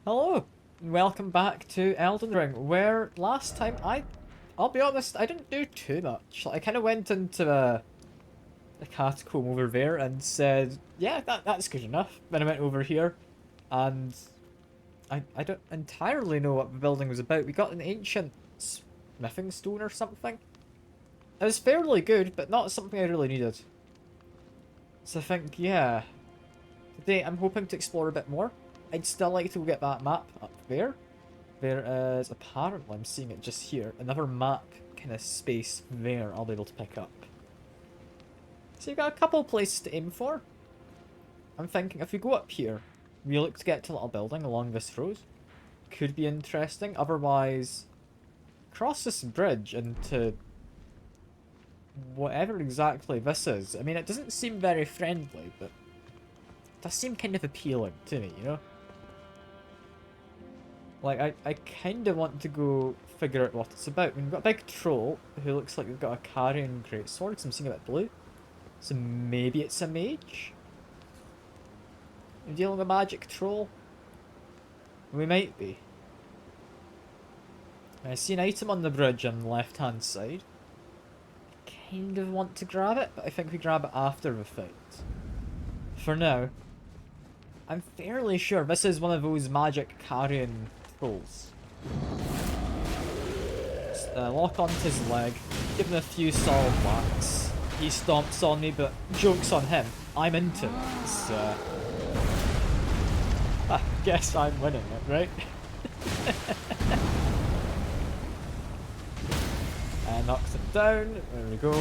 Hello, and welcome back to Elden Ring, where last time I'll be honest, I didn't do too much. I kind of went into a catacomb over there and said, yeah, that's good enough. Then I went over here, and I don't entirely know what the building was about. We got an ancient smithing stone or something. It was fairly good, but not something I really needed. So I think, yeah, today I'm hoping to explore a bit more. I'd still like to get that map up there. There is, apparently, I'm seeing it just here, another map kind of space there I'll be able to pick up. So you've got a couple of places to aim for. I'm thinking if we go up here, we look to get to a little building along this road. Could be interesting. Otherwise, cross this bridge into whatever exactly this is. I mean, it doesn't seem very friendly, but it does seem kind of appealing to me, you know? Like, I kind of want to go figure out what it's about. I mean, we've got a big troll who looks like we've got a carrying great sword, so I'm seeing a bit blue. So maybe it's a mage? We're dealing with a magic troll? We might be. I see an item on the bridge on the left-hand side. I kind of want to grab it, but I think we grab it after the fight. For now, I'm fairly sure this is one of those magic carrying trolls. Lock onto his leg, give him a few solid whacks. He stomps on me, but joke's on him. I'm into it, so... I guess I'm winning it, right? And knocks him down. There we go.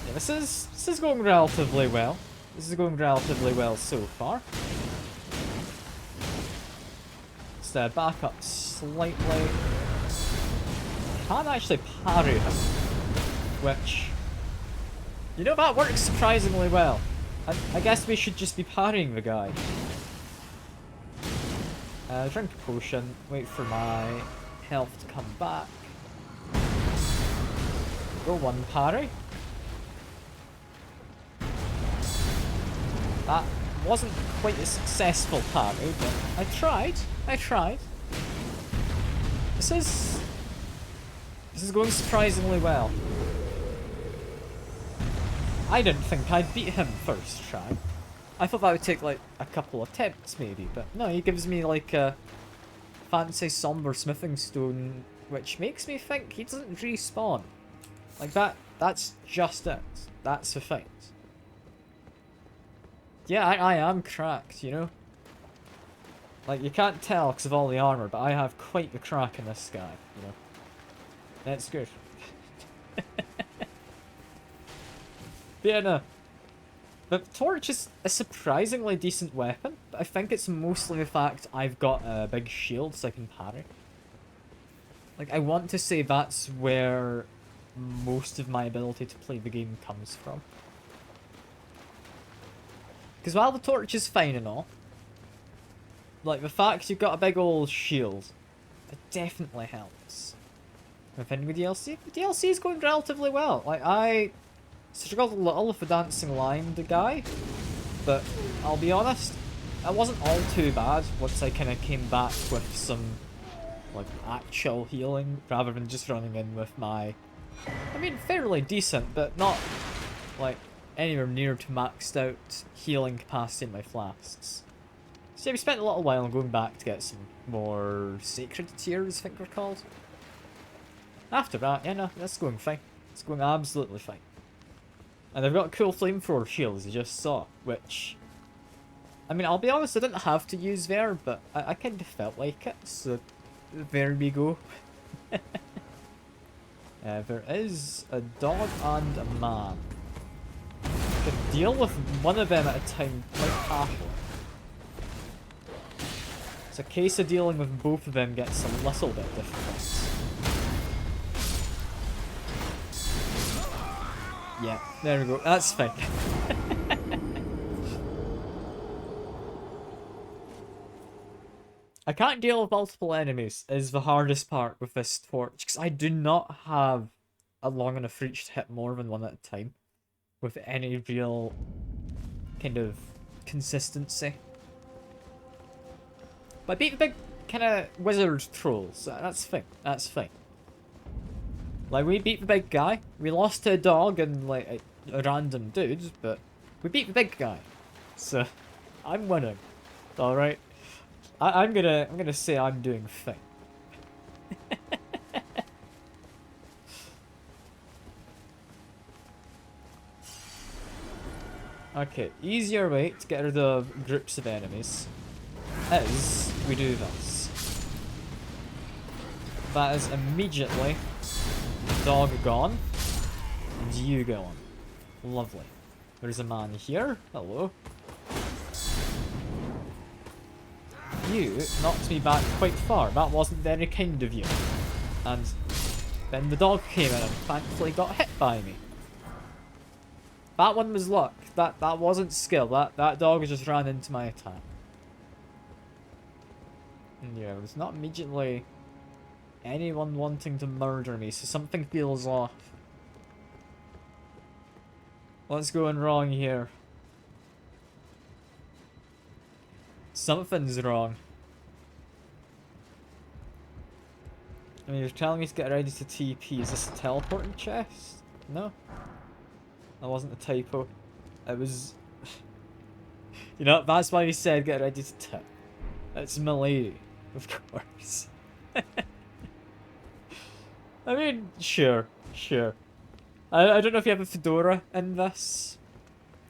Yeah, this is going relatively well. This is going relatively well so far. Let's back up slightly. Can't actually parry him, which, you know, that works surprisingly well. I guess we should just be parrying the guy. Drink a potion, wait for my health to come back. Go one parry. That wasn't quite a successful parry, but I tried. This is going surprisingly well. I didn't think I'd beat him first try. I thought that would take like a couple attempts maybe, but no, he gives me like a fancy somber smithing stone, which makes me think he doesn't respawn. Like that's just it. That's the fight. Yeah, I am cracked, you know? Like, you can't tell because of all the armor, but I have quite the crack in this guy, you know? That's good. Yeah, no. But torch is a surprisingly decent weapon, but I think it's mostly the fact I've got a big shield so I can parry. Like, I want to say that's where most of my ability to play the game comes from. Because while the torch is fine and all, like, the fact you've got a big old shield, it definitely helps. With any DLC? The DLC is going relatively well. Like, I struggled a little with the dancing line, the guy, but I'll be honest, it wasn't all too bad once I kind of came back with some, like, actual healing, rather than just running in with my, I mean, fairly decent, but not, like, anywhere near to maxed out healing capacity in my flasks. So yeah, we spent a little while going back to get some more sacred tears, I think they're called. After that, yeah, no, that's going fine. It's going absolutely fine. And they've got cool flamethrower shields, you just saw, which, I mean, I'll be honest, I didn't have to use there, but I kind of felt like it, so there we go. There is a dog and a man. I can deal with one of them at a time quite happily. It's a case of dealing with both of them gets a little bit difficult. Yeah, there we go. That's fine. I can't deal with multiple enemies is the hardest part with this torch, because I do not have a long enough reach to hit more than one at a time with any real kind of consistency. But I beat the big kind of wizard trolls. That's fine. That's fine. Like, we beat the big guy. We lost to a dog and, like, a random dude, but we beat the big guy. So, I'm winning. Alright? I'm gonna say I'm doing fine. Okay, easier way to get rid of groups of enemies is we do this. That is immediately dog gone, and you gone. Lovely. There's a man here. Hello. You knocked me back quite far. That wasn't very kind of you. And then the dog came in and thankfully got hit by me. That one was luck. That wasn't skill. That dog just ran into my attack. And yeah, there's not immediately anyone wanting to murder me, so something feels off. What's going wrong here? Something's wrong. I mean, you're telling me to get ready to TP. Is this a teleporting chest? No? That wasn't a typo. It was... You know, that's why he said get ready to tip. It's Milady, of course. I mean, sure. I don't know if you have a fedora in this.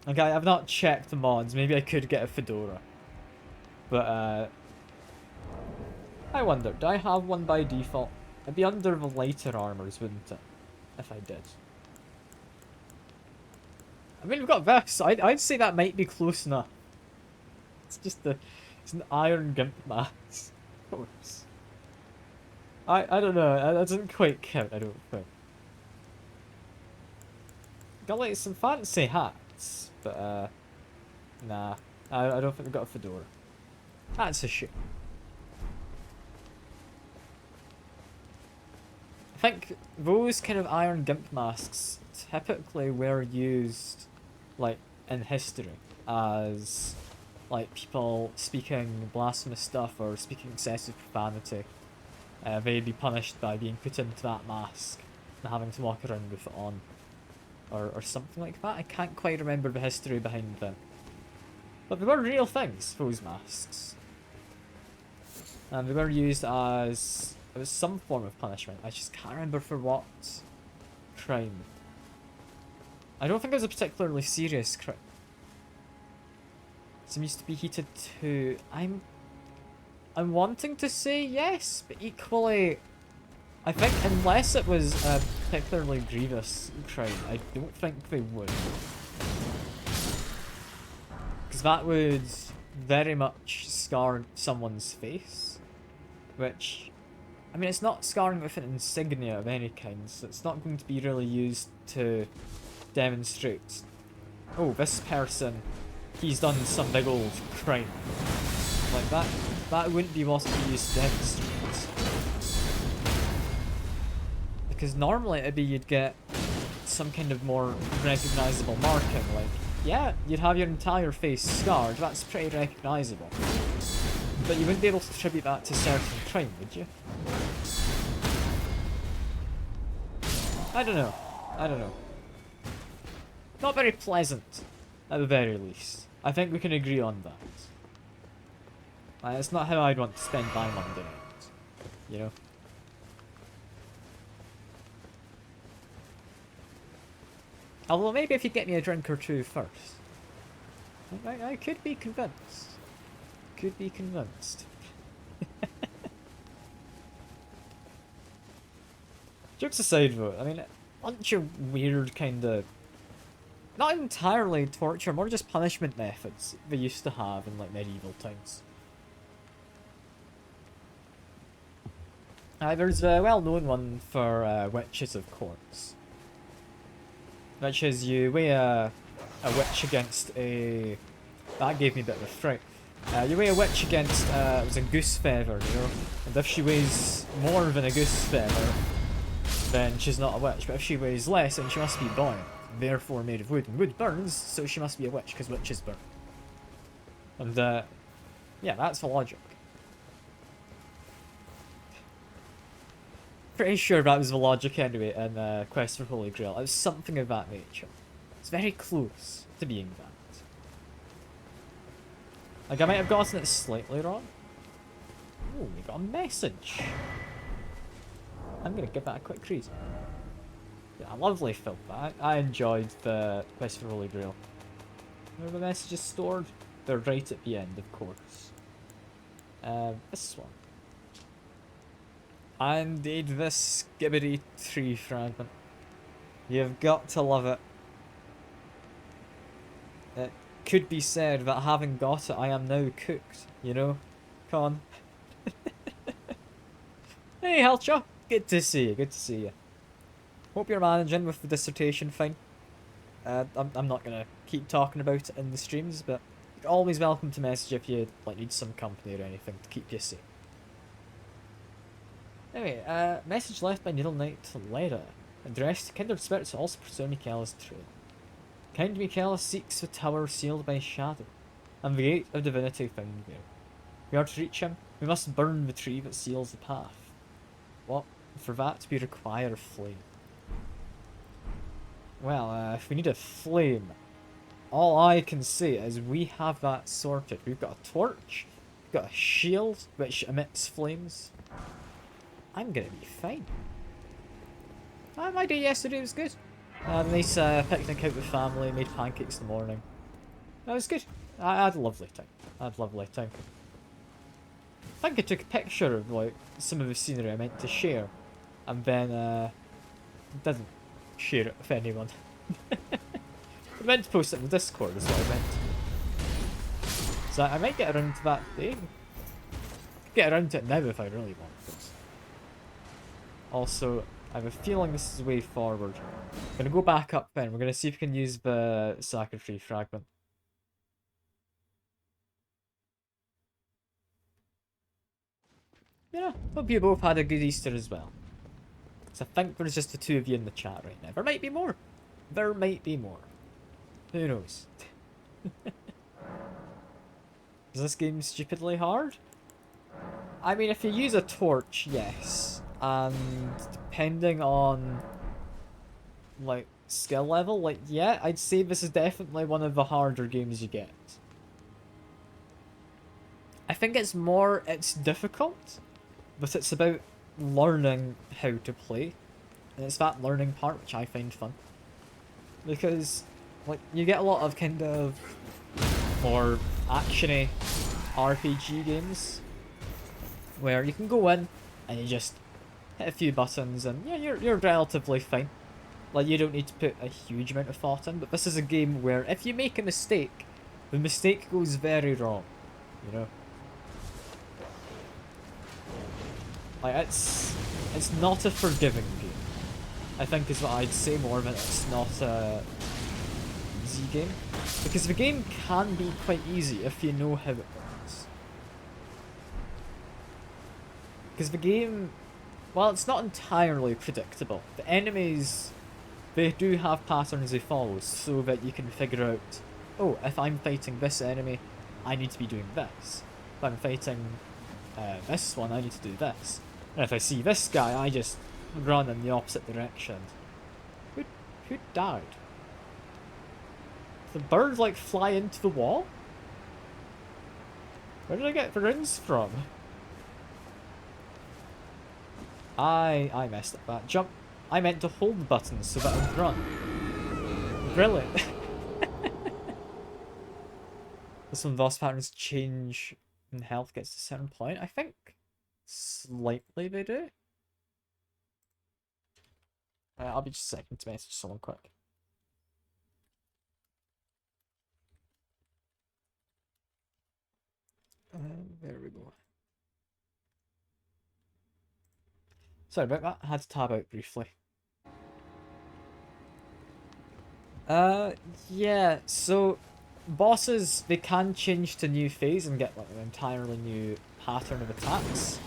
Like, I've not checked the mods. Maybe I could get a fedora. But, I wonder, do I have one by default? It'd be under the lighter armors, wouldn't it? If I did. I mean, we've got this. I'd say that might be close enough. It's just it's an iron gimp mask. Of course. I don't know. That doesn't quite count, I don't think. Got like some fancy hats, but nah. I don't think we've got a fedora. That's a shame. I think those kind of iron gimp masks typically were used, like, in history as, like, people speaking blasphemous stuff or speaking excessive profanity. They'd be punished by being put into that mask and having to walk around with it on. Or something like that. I can't quite remember the history behind them. But they were real things, those masks. And they were used as... It was some form of punishment. I just can't remember for what crime. I don't think it was a particularly serious crime. Some used to be heated too. I'm wanting to say yes, but equally, I think unless it was a particularly grievous crime, I don't think they would. Because that would very much scar someone's face, which, I mean, it's not scarring with an insignia of any kind, so it's not going to be really used to demonstrate, oh, this person, he's done some big old crime. Like that wouldn't be what would be used to demonstrate. Because normally it'd be you'd get some kind of more recognisable marking, like, yeah, you'd have your entire face scarred, that's pretty recognisable. But you wouldn't be able to attribute that to certain crime, would you? I don't know. Not very pleasant, at the very least. I think we can agree on that. It's not how I'd want to spend my Monday night, you know? Although maybe if you get me a drink or two first. I could be convinced. Could be convinced. Jokes aside though, I mean, a bunch of weird kind of... Not entirely torture, more just punishment methods they used to have in like medieval times. There's a well-known one for witches, of course. Which is you weigh a witch against a... That gave me a bit of a fright. You weigh a witch against it was a goose feather, you know? And if she weighs more than a goose feather, then she's not a witch. But if she weighs less, then she must be buoyant, therefore made of wood. And wood burns, so she must be a witch, because witches burn. And yeah, that's the logic. Pretty sure that was the logic anyway in Quest for Holy Grail. It was something of that nature. It's very close to being that. Like, I might have gotten it slightly wrong. Oh, we got a message. I'm gonna give that a quick read. Yeah, lovely film. I enjoyed the Quest for Holy Grail. Where are the messages stored? They're right at the end, of course. This one. Indeed, this Skibbity tree fragment. You've got to love it. It could be said that having got it, I am now cooked, you know? Con. Hey, Helcha. Good to see you, good to see you. Hope you're managing with the dissertation fine. I'm not gonna keep talking about it in the streams, but you're always welcome to message if you like need some company or anything to keep you safe. Anyway, message left by Needle Knight to Lera, addressed to kindred spirits who also pursue Michaela's trail. Kind Michaela seeks the tower sealed by shadow, and the gate of divinity found there. We are to reach him, we must burn the tree that seals the path. What? For that we require a flame. Well, if we need a flame, all I can say is we have that sorted. We've got a torch, we've got a shield which emits flames. I'm gonna be fine. My day yesterday was good. Nice picnic out with family, made pancakes in the morning. That was good. I had a lovely time. I think I took a picture of like some of the scenery I meant to share, and then didn't share it with anyone. I meant to post it in the Discord is what I meant. So I might get around to that day. Get around to it now if I really want. Also, I have a feeling this is the way forward. I'm gonna go back up then. We're gonna see if we can use the Sacred Tree fragment. Yeah, hope you both had a good Easter as well. So I think there's just the two of you in the chat right now. There might be more. There might be more. Who knows? Is this game stupidly hard? I mean, if you use a torch, yes. And depending on like skill level, like yeah, I'd say this is definitely one of the harder games you get. I think it's difficult, but it's about learning how to play. And it's that learning part which I find fun. Because like you get a lot of kind of more actiony RPG games where you can go in and you just hit a few buttons and yeah, you're relatively fine. Like you don't need to put a huge amount of thought in, but this is a game where if you make a mistake, the mistake goes very wrong, you know? Like it's not a forgiving game, I think is what I'd say more than it's not a easy game. Because the game can be quite easy if you know how it works. Because the game, well, it's not entirely predictable. The enemies, they do have patterns they follow so that you can figure out, oh, if I'm fighting this enemy, I need to be doing this. If I'm fighting this one, I need to do this. And if I see this guy, I just run in the opposite direction. Who died? Did the bird like fly into the wall? Where did I get the runes from? I messed up that jump. I meant to hold the buttons so that I'd run. Brilliant. This one boss patterns change when health gets to a certain point. I think slightly they do. I'll be just a second to message someone quick. There we go. Sorry about that, I had to tab out briefly. Yeah, so bosses, they can change to new phase and get like an entirely new pattern of attacks.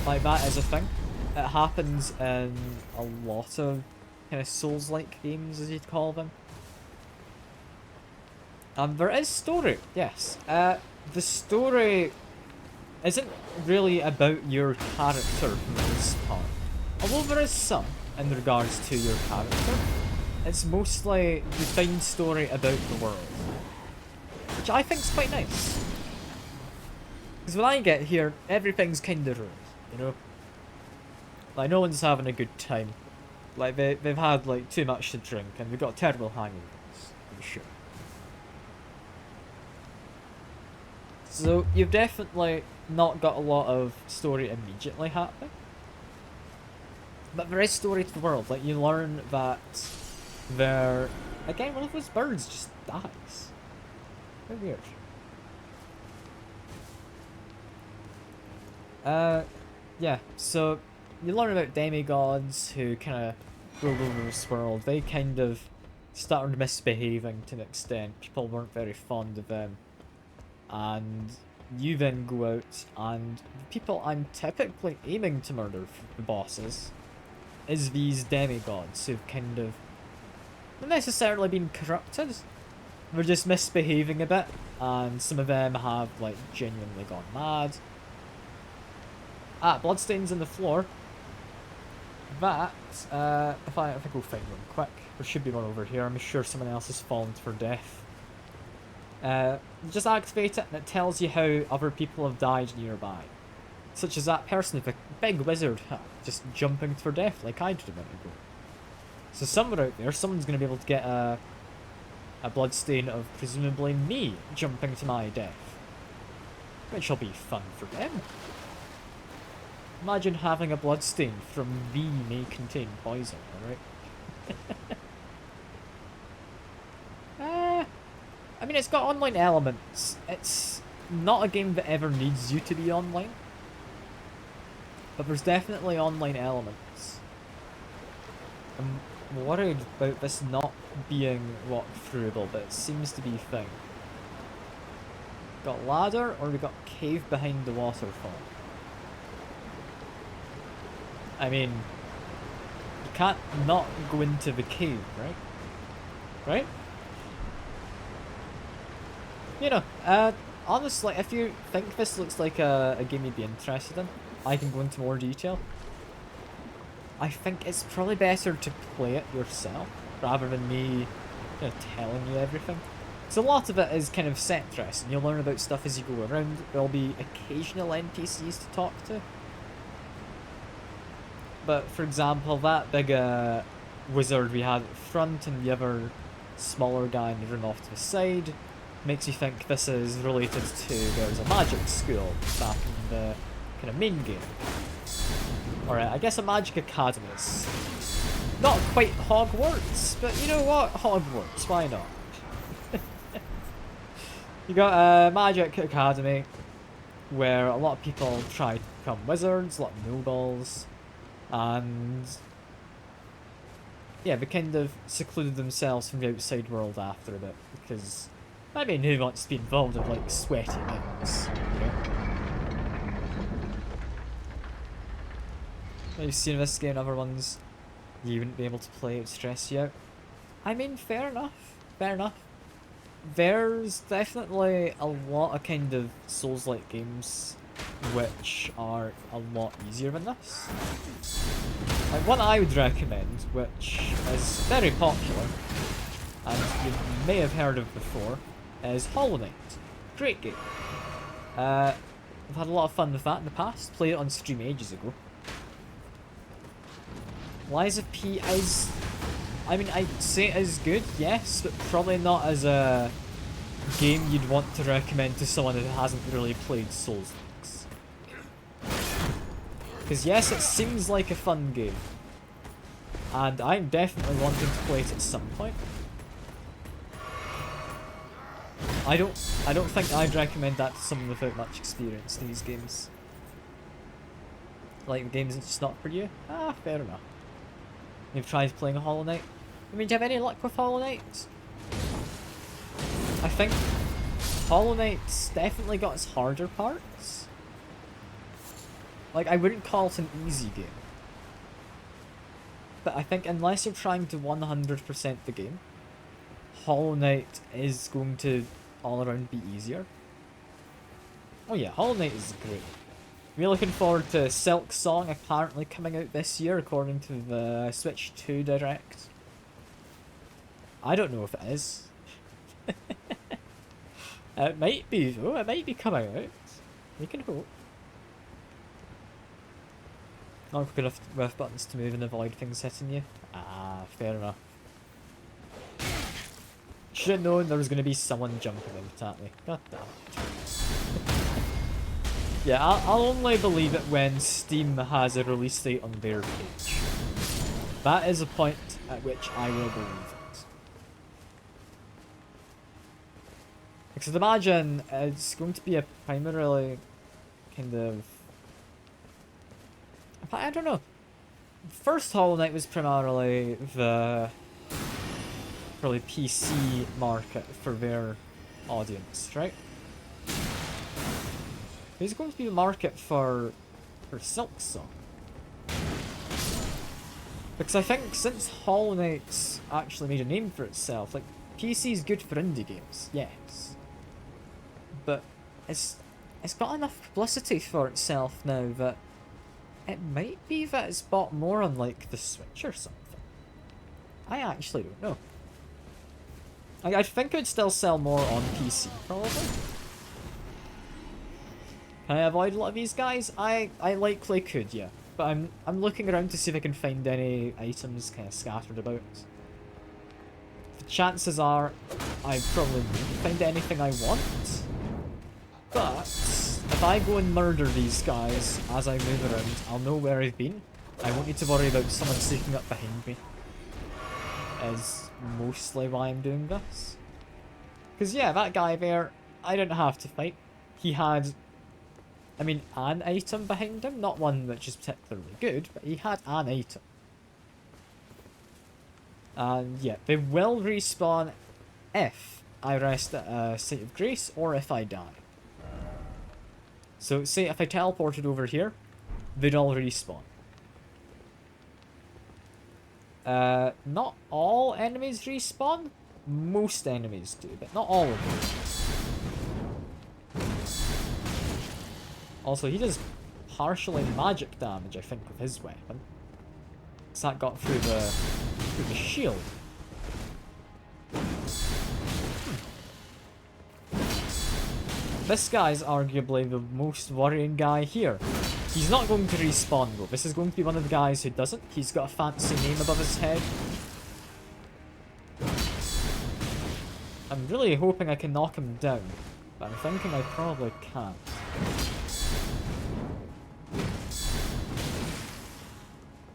Like that is a thing. It happens in a lot of kind of Souls-like games, as you'd call them. There is story, yes. The story isn't really about your character for the most part. although there is some in regards to your character, it's mostly the fine story about the world, which I think is quite nice. Because when I get here, everything's kind of ruined, you know? Like, no one's having a good time. Like, they've had, like, too much to drink, and they've got a terrible hangovers, I'm sure. So, you've definitely not got a lot of story immediately happening. But there is story to the world. Like, you learn that there... Again, one of those birds just dies. How weird. Yeah, so you learn about demigods who kind of rule over this world. They kind of started misbehaving to an extent. People weren't very fond of them. And you then go out, and the people I'm typically aiming to murder, the bosses, is these demigods who've kind of not necessarily been corrupted. They're just misbehaving a bit, and some of them have, like, genuinely gone mad. Ah, bloodstains on the floor. That, if I go find one quick. There should be one over here. I'm sure someone else has fallen to their death. You just activate it and it tells you how other people have died nearby. Such as that person with a big wizard hat just jumping to their death like I did a minute ago. So somewhere out there, someone's going to be able to get a bloodstain of presumably me jumping to my death. Which will be fun for them. Imagine having a bloodstain from me may contain poison, alright? I mean, it's got online elements. It's not a game that ever needs you to be online. But there's definitely online elements. I'm worried about this not being walkthroughable, but it seems to be a thing. Got ladder, or we got cave behind the waterfall? I mean, you can't not go into the cave, right? Right? You know, honestly, if you think this looks like a game you'd be interested in, I can go into more detail. I think it's probably better to play it yourself, rather than me telling you everything. So a lot of it is kind of set dress, and you'll learn about stuff as you go around. There'll be occasional NPCs to talk to. But, for example, that big wizard we had at the front and the other smaller guy in the room off to the side makes you think this is related to there's a magic school back in the kind of main game. Or I guess a magic academy. It's not quite Hogwarts, but you know what? Hogwarts, why not? You got a magic academy where a lot of people try to become wizards, a lot of nobles. And yeah, they kind of secluded themselves from the outside world after a bit, because I mean, who wants to be involved in like sweaty things, you know? You've seen this game, other ones you wouldn't be able to play, it would stress you out. I mean, fair enough, fair enough. There's definitely a lot of kind of Souls-like games which are a lot easier than this. Like one I would recommend, which is very popular, and you may have heard of before, is Hollow Knight. Great game. I've had a lot of fun with that in the past, played it on stream ages ago. Lies of P is... I mean, I'd say it is good, yes, but probably not as a game you'd want to recommend to someone who hasn't really played Souls. Because yes, it seems like a fun game, and I'm definitely wanting to play it at some point. I don't think I'd recommend that to someone without much experience in these games. Like, the game's just not for you? Ah, fair enough. You've tried playing a Hollow Knight? I mean, do you have any luck with Hollow Knight? I think Hollow Knight's definitely got its harder parts. Like, I wouldn't call it an easy game. But I think unless you're trying to 100% the game, Hollow Knight is going to all around be easier. Oh yeah, Hollow Knight is great. Really looking forward to Silk Song apparently coming out this year according to the Switch 2 Direct. I don't know if it is. It might be though, it might be coming out. We can hope. Not quick enough with buttons to move and avoid things hitting you. Ah, fair enough. Should have known there was going to be someone jumping out at me. God damn it. Yeah, I'll only believe it when Steam has a release date on their page. That is a point at which I will believe it. Because I'd imagine it's going to be a primarily kind of... I don't know. First Hollow Knight was primarily the probably PC market for their audience, right? There's going to be a market for Silk Song. Because I think since Hollow Knight's actually made a name for itself, like, PC's good for indie games, yes. But it's got enough publicity for itself now that it might be that it's bought more on, like, the Switch or something. I actually don't know. I think it would still sell more on PC, probably. Can I avoid a lot of these guys? I likely could, yeah. But I'm looking around to see if I can find any items kind of scattered about. The chances are I probably won't find anything I want. But if I go and murder these guys as I move around, I'll know where I've been. I won't need to worry about someone sneaking up behind me. Is mostly why I'm doing this. Because yeah, that guy there, I didn't have to fight. He had, I mean, an item behind him. Not one which is particularly good, but he had an item. And yeah, they will respawn if I rest at a Site of Grace or if I die. So say if I teleported over here, they'd all respawn. Not all enemies respawn. Most enemies do, but not all of them. Also, he does partially magic damage, I think, with his weapon. Because that got through the shield. This guy's arguably the most worrying guy here. He's not going to respawn though. This is going to be one of the guys who doesn't. He's got a fancy name above his head. I'm really hoping I can knock him down, but I'm thinking I probably can't.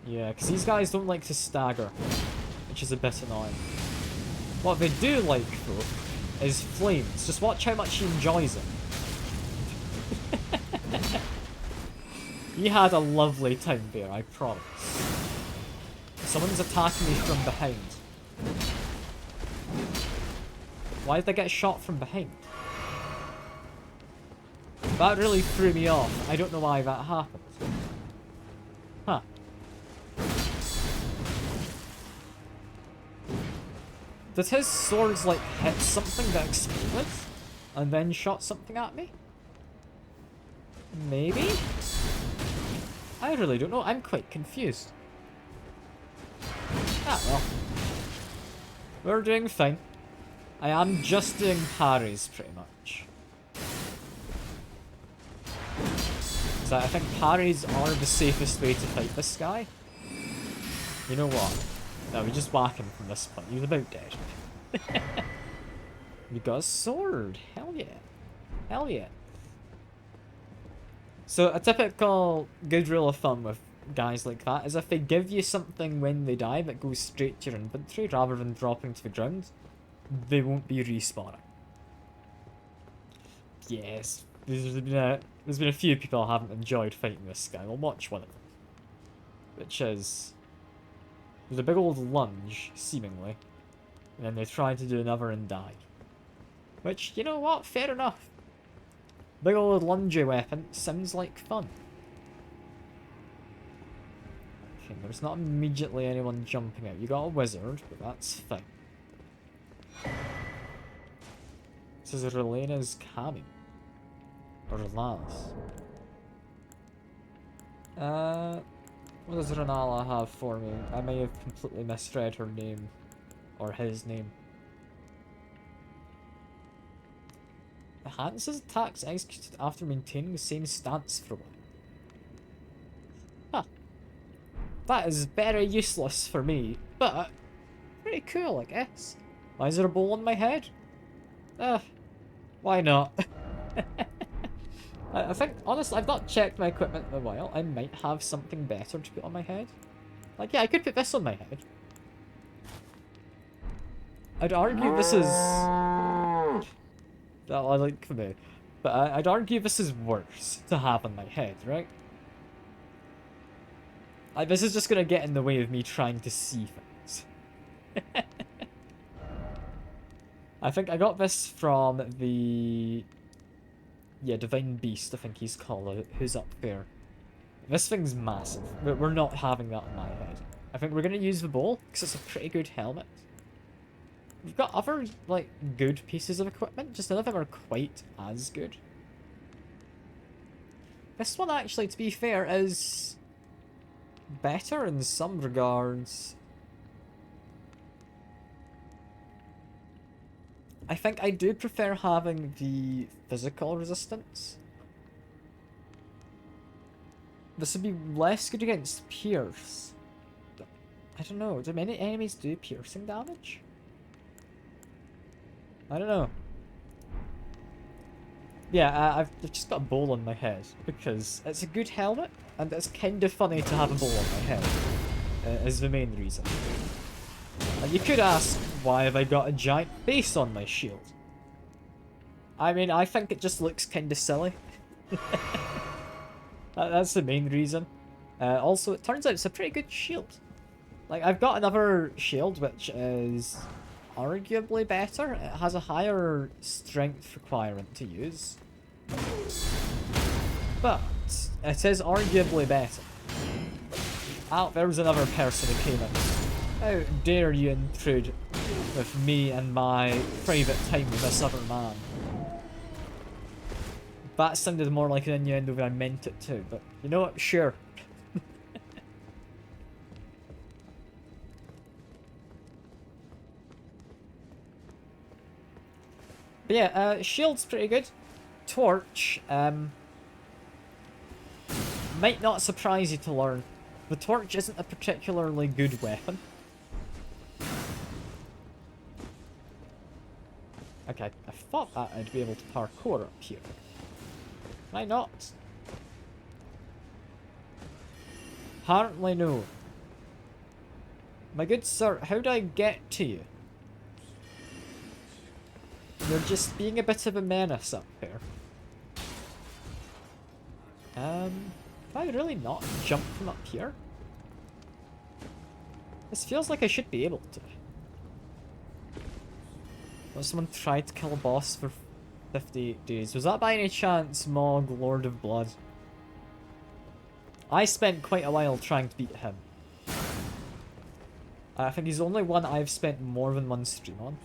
Yeah, because these guys don't like to stagger, which is a bit annoying. What they do like, though, is flames. Just watch how much he enjoys it. He had a lovely time there, I promise. Someone's attacking me from behind. Why did they get shot from behind? That really threw me off. I don't know why that happened. Huh. Did his swords, like, hit something that exploded? And then shot something at me? Maybe? I really don't know. I'm quite confused. Ah, well. We're doing fine. I am just doing parries, pretty much. So I think parries are the safest way to fight this guy. You know what? No, we just whack him from this point. He's about dead. We got a sword. Hell yeah. Hell yeah. So a typical good rule of thumb with guys like that is if they give you something when they die that goes straight to your inventory rather than dropping to the ground, they won't be respawning. Yes, there's been a few people who haven't enjoyed fighting this guy. We'll watch one of them. Which is... there's a big old lunge, seemingly. And then they try to do another and die. Which, you know what? Fair enough. Big old lungy weapon sounds like fun. Okay, there's not immediately anyone jumping out. You got a wizard, but that's fine. This is Relena's cabin. Or Lance. What does Renala have for me? I may have completely misread her name. Or his name. Enhances attacks executed after maintaining the same stance for a while. Huh. That is very useless for me, but pretty cool, I guess. Why is there a bowl on my head? Why not? I think, honestly, I've not checked my equipment in a while. I might have something better to put on my head. Like, yeah, I could put this on my head. I'd argue this is... Well, I like me. But I'd argue this is worse to have on my head, right? Like, this is just gonna get in the way of me trying to see things. I think I got this from the... Yeah, Divine Beast, I think he's called it, who's up there. This thing's massive, but we're not having that on my head. I think we're gonna use the bowl, because it's a pretty good helmet. We've got other, like, good pieces of equipment, just none of them are quite as good. This one, actually, to be fair, is better in some regards. I think I do prefer having the physical resistance. This would be less good against pierce. I don't know, do many enemies do piercing damage? I don't know. Yeah, I've just got a bowl on my head, because it's a good helmet, and it's kind of funny to have a bowl on my head, is the main reason. And you could ask, why have I got a giant base on my shield? I mean, I think it just looks kind of silly. That's the main reason. Also, it turns out it's a pretty good shield. Like, I've got another shield which is arguably better. It has a higher strength requirement to use. But it is arguably better. Oh, there was another person who came in. How dare you intrude with me and my private time with this other man? That sounded more like an innuendo than I meant it to, but you know what? Sure. But yeah, shield's pretty good. Torch, might not surprise you to learn. The torch isn't a particularly good weapon. Okay, I thought that I'd be able to parkour up here. Can I not? Apparently no. My good sir, how do I get to you? You're just being a bit of a menace up there. Can I really not jump from up here? This feels like I should be able to. Well, someone tried to kill a boss for 58 days. Was that by any chance Mog, Lord of Blood? I spent quite a while trying to beat him. I think he's the only one I've spent more than one stream on.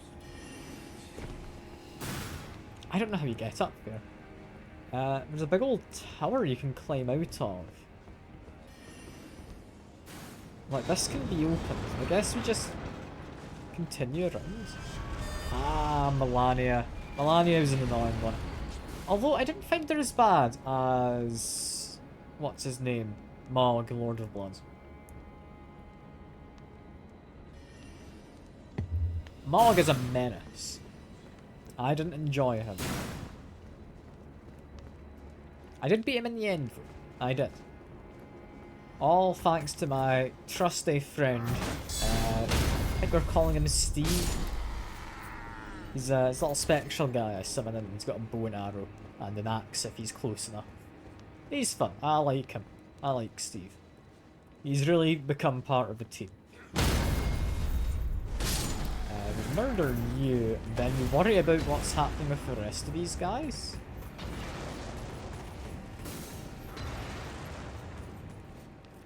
I don't know how you get up there. There's a big old tower you can climb out of. Like, this can be opened. I guess we just continue around. Ah, Melania. Melania is an annoying one. Although I didn't find her as bad as... What's his name? Mog, Lord of Blood. Mog is a menace. I didn't enjoy him. I did beat him in the end, though. I did. All thanks to my trusty friend. I think we're calling him Steve. He's a little spectral guy I summon in. He's got a bow and arrow and an axe if he's close enough. He's fun. I like him. I like Steve. He's really become part of the team. We murder you, then we worry about what's happening with the rest of these guys.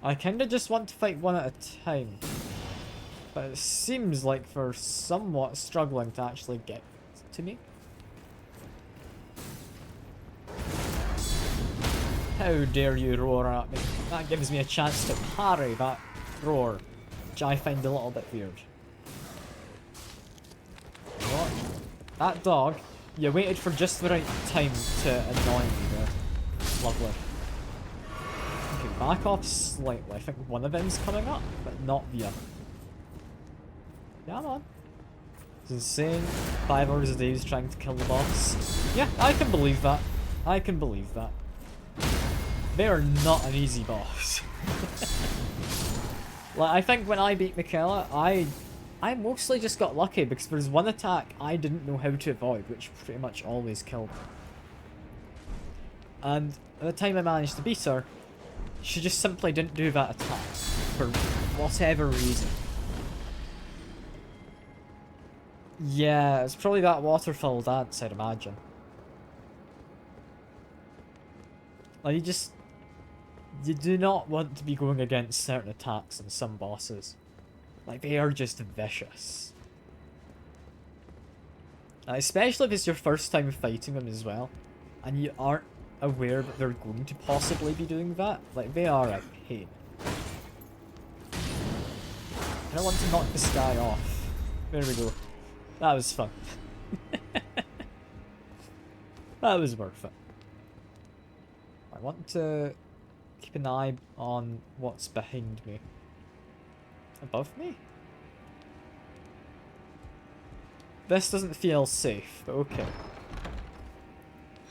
I kinda just want to fight one at a time. But it seems like they're somewhat struggling to actually get to me. How dare you roar at me? That gives me a chance to parry that roar, which I find a little bit weird. What? That dog, you waited for just the right time to annoy me there. Lovely. Okay, back off slightly. I think one of them's coming up, but not the other. Come on. It's insane. 5 hours a day is trying to kill the boss. Yeah, I can believe that. I can believe that. They are not an easy boss. Like, I think when I beat Michaela, I mostly just got lucky because there's one attack I didn't know how to avoid, which pretty much always killed me. And at the time I managed to beat her, she just simply didn't do that attack for whatever reason. Yeah, it's probably that waterfall dance, I'd imagine. Like, you do not want to be going against certain attacks on some bosses. Like, they are just vicious. Especially if it's your first time fighting them as well, and you aren't aware that they're going to possibly be doing that. Like, they are a pain. I don't want to knock this guy off. There we go. That was fun. That was worth it. I want to keep an eye on what's behind me. Above me? This doesn't feel safe, but okay.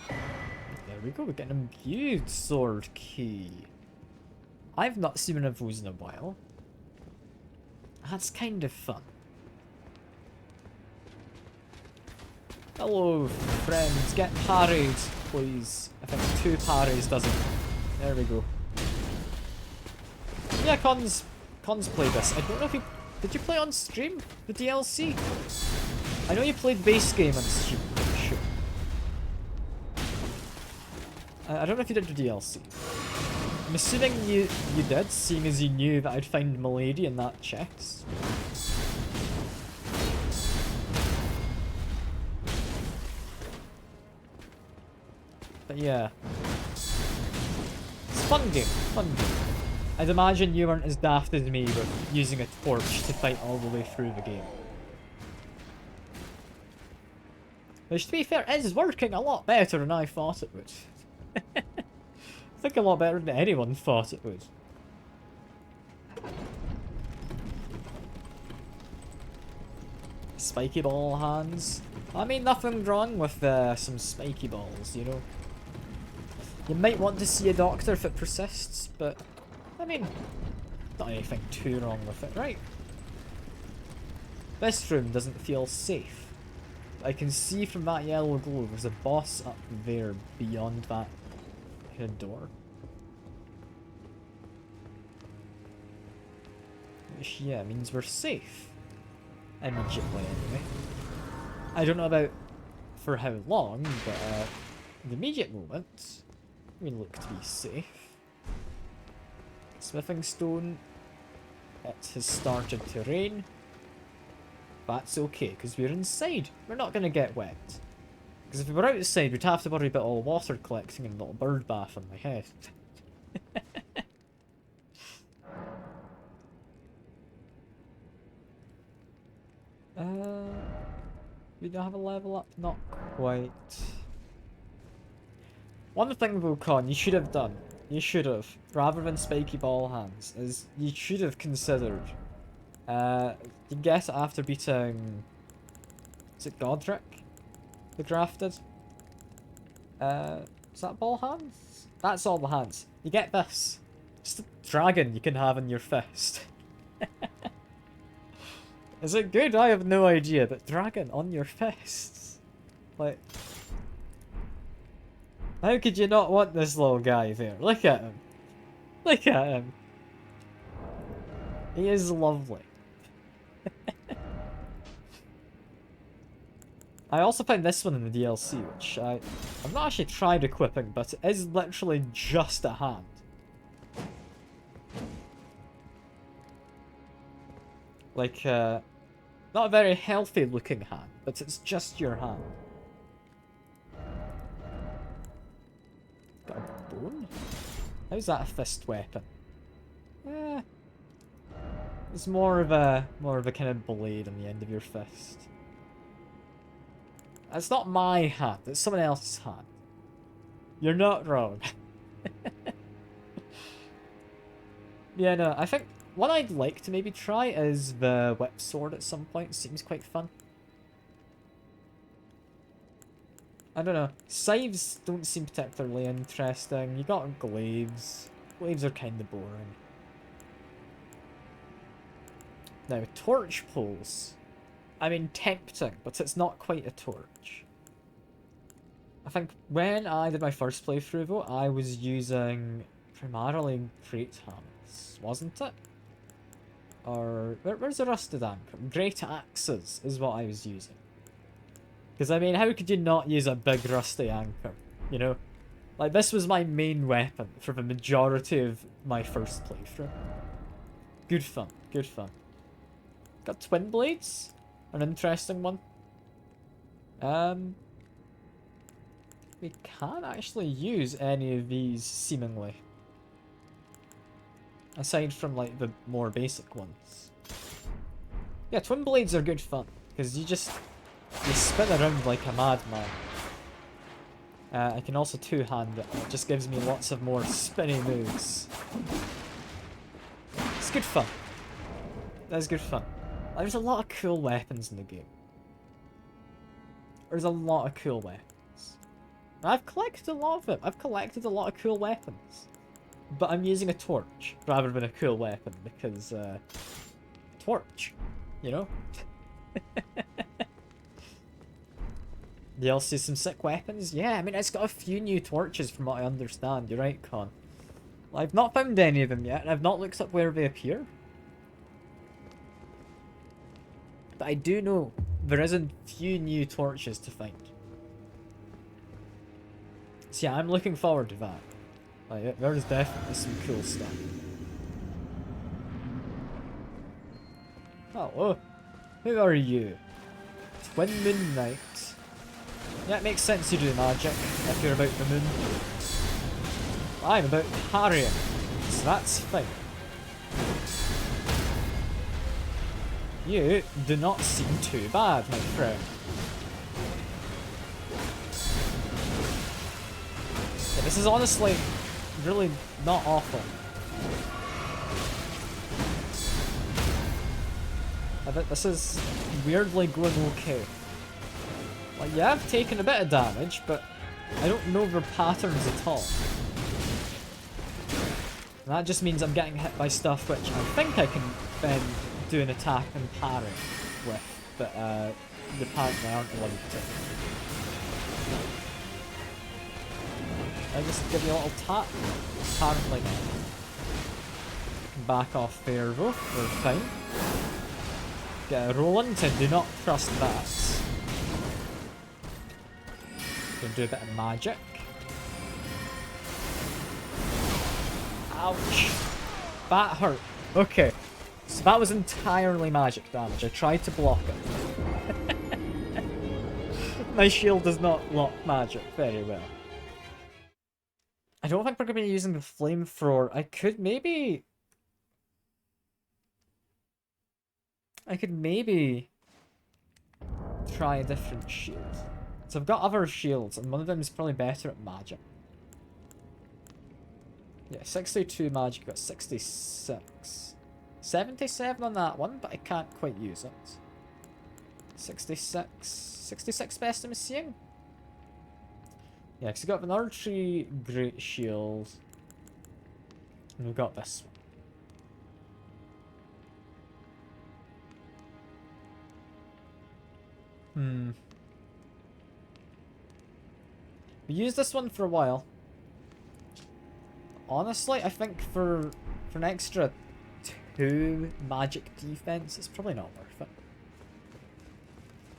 There we go, we're getting a imbued sword key. I've not seen one of those in a while. That's kind of fun. Hello, friends. Get parried, please. I think 2 parries does it. There we go. Yeah, Cons played this. I don't know if you... Did you play on stream? The DLC? I know you played base game on stream. Sure. I don't know if you did the DLC. I'm assuming you did, seeing as you knew that I'd find Milady in that chest. But yeah. It's a fun game, fun game. I'd imagine you weren't as daft as me with using a torch to fight all the way through the game. Which, to be fair, is working a lot better than I thought it would. I think a lot better than anyone thought it would. Spiky ball hands. I mean, nothing wrong with some spiky balls, you know. You might want to see a doctor if it persists, but I mean, not anything too wrong with it, right? This room doesn't feel safe. I can see from that yellow glow there's a boss up there beyond that door. Which, yeah, means we're safe. Immediately, anyway. I don't know about for how long, but in the immediate moment, we look to be safe. Smithing stone. It has started to rain. That's okay, because we're inside. We're not going to get wet. Because if we were outside, we'd have to worry about all water collecting and a little bird bath on my head. We don't have a level up? Not quite. One thing though, Con, you should have done. You should have, rather than spiky ball hands, is you should have considered. You get it after beating. Is it Godric? The grafted? Is that ball hands? That's all the hands. You get this. Just a dragon you can have in your fist. Is it good? I have no idea, but dragon on your fists. Like, how could you not want this little guy there? Look at him. Look at him. He is lovely. I also found this one in the DLC, which I've not actually tried equipping, but it is literally just a hand. Like, not a very healthy looking hand, but it's just your hand. Got a bone? How's that a fist weapon? Eh, it's more of a kind of blade on the end of your fist. It's not my hand, it's someone else's hand. You're not wrong. Yeah, no, I think what I'd like to maybe try is the whip sword at some point. Seems quite fun. I don't know. Scythes don't seem particularly interesting. You got glaives. Glaives are kind of boring. Now, torch poles. I mean, tempting, but it's not quite a torch. I think when I did my first playthrough, though, I was using primarily great hammers, wasn't it? Or, where's the rusted anchor? Great axes is what I was using. Because, I mean, how could you not use a big rusty anchor, you know? Like, this was my main weapon for the majority of my first playthrough. Good fun, good fun. Got twin blades? An interesting one. We can't actually use any of these, seemingly. Aside from, like, the more basic ones. Yeah, twin blades are good fun, because you spin around like a madman. I can also two-hand it, and it just gives me lots of more spinny moves. It's good fun. That's good fun. There's a lot of cool weapons in the game. There's a lot of cool weapons. I've collected a lot of them. I've collected a lot of cool weapons. But I'm using a torch rather than a cool weapon because, torch, you know? DLC some sick weapons? Yeah, I mean, it's got a few new torches from what I understand. You're right, Con. Well, I've not found any of them yet, and I've not looked up where they appear. But I do know there is a few new torches to find. So yeah, I'm looking forward to that. Like, there's definitely some cool stuff. Hello. Who are you? Twin Moon Knight. Yeah, it makes sense you do magic if you're about the moon. I'm about parrying, so that's fine. You do not seem too bad, my friend. Yeah, this is honestly really not awful. I bet this is weirdly going okay. Like, yeah, I've taken a bit of damage, but I don't know their patterns at all. And that just means I'm getting hit by stuff which I think I can then do an attack and parry with, but apparently aren't allowed to. I just give you a little tap. Apparently not. Back off there though, we're fine. Get a rolling to do not trust that. Gonna do a bit of magic. Ouch. That hurt. Okay. So that was entirely magic damage. I tried to block it. My shield does not block magic very well. I don't think we're going to be using the flamethrower. I could maybe try a different shield. So I've got other shields, and one of them is probably better at magic. Yeah, 62 magic, got 66. 77 on that one, but I can't quite use it. 66. 66 best I'm seeing? Yeah, because we've got an archery great shield. And we've got this one. We used this one for a while. Honestly, I think for an extra 2 magic defense, it's probably not worth it.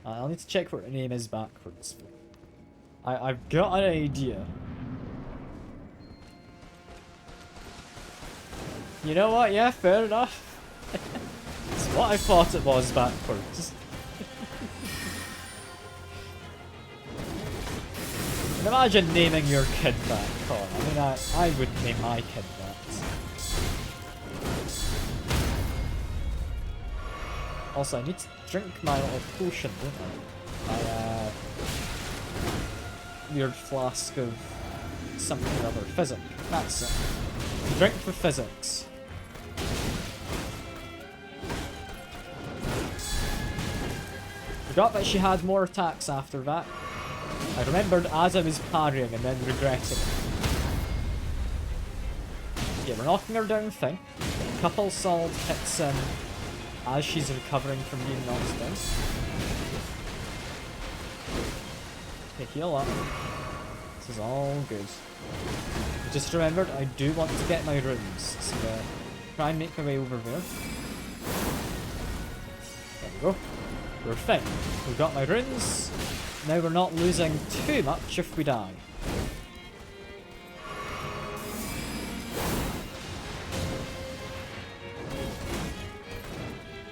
I'll need to check what her name is backwards. I've got an idea. You know what? Yeah, fair enough. It's what I thought it was backwards. And imagine naming your kid that, Con. I mean, I would name my kid that. Also, I need to drink my little potion, don't I? My, weird flask of something or other. Physic. That's it. Drink for physics. Forgot that she had more attacks after that. I remembered as I was parrying and then regretting it. Yeah, we're knocking her down fine. A couple solid hits in as she's recovering from being knocked down. Okay, heal up. This is all good. I just remembered I do want to get my runes, so try and make my way over there. There we go. We're fine. We've got my runes. Now we're not losing too much if we die.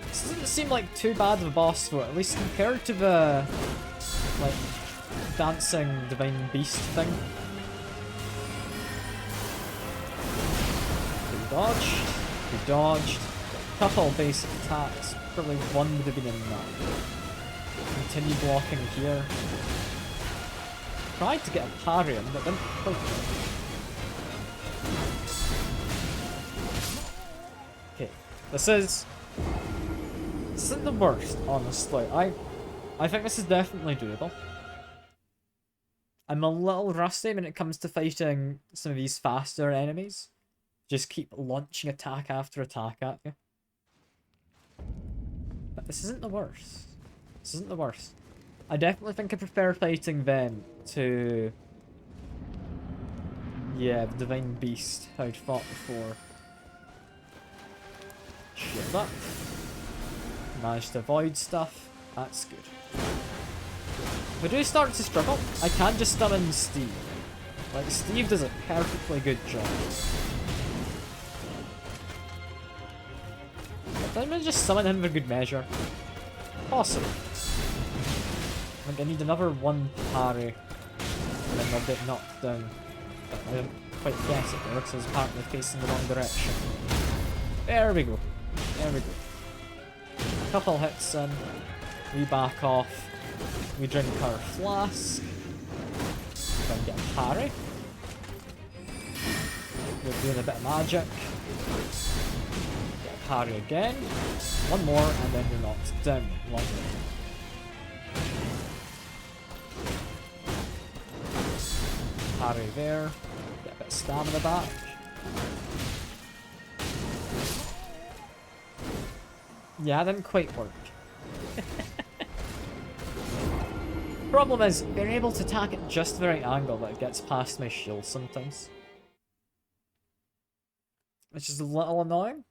This doesn't seem like too bad of a boss though, at least compared to the like dancing divine beast thing. We dodged. We dodged. A couple basic attacks. Probably one would have been enough. Continue blocking here. Tried to get a parry in, but didn't quite. Okay, this isn't the worst, honestly. I think this is definitely doable. I'm a little rusty when it comes to fighting some of these faster enemies. Just keep launching attack after attack at you. But this isn't the worst. This isn't the worst. I definitely think I prefer fighting them to... yeah, the Divine Beast I'd fought before. Shield up. Managed to avoid stuff. That's good. If I do start to struggle, I can just summon Steve. Like, Steve does a perfectly good job. But I'm gonna just summon him for good measure. Possible. I think I need another one parry, and then I'll get knocked down. But I didn't quite get it there, because I was apparently facing the wrong direction. There we go. There we go. A couple hits in. We back off. We drink our flask. Then get a parry. We're doing a bit of magic. Get a parry again. One more, and then you're knocked down. Lovely. Parry there. Get a bit of stamina back. Yeah, that didn't quite work. Problem is, you're able to attack at just the right angle that it gets past my shield sometimes. Which is a little annoying.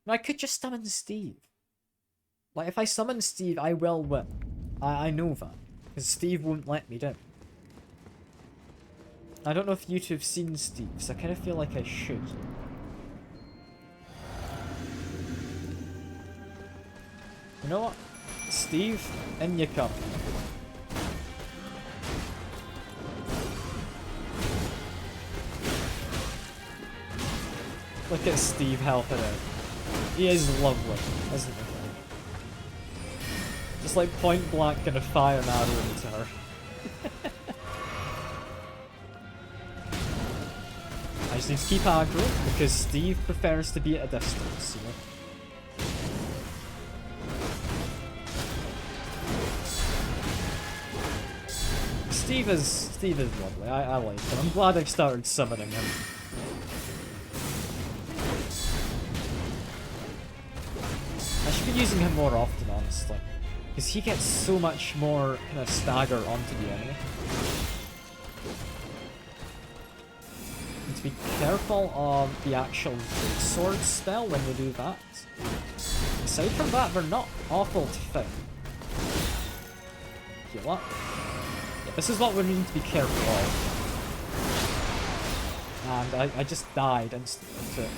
I could just summon Steve. Like, if I summon Steve, I will win. I know that. Because Steve won't let me down. I don't know if you two have seen Steve, so I kind of feel like I should. You know what? Steve, in you come. Look at Steve helping out. He is lovely, isn't he? Just like point blank gonna fire an arrow into her. I just need to keep aggro because Steve prefers to be at a distance, you know? Steve is lovely. I like him. I'm glad I've started summoning him. I should be using him more often, honestly. Because he gets so much more kind of stagger onto the enemy. Need to be careful of the actual sword spell when you do that. Aside from that, they're not awful to fight. Heal up. Yeah, this is what we need to be careful of. And I just died instantly to it.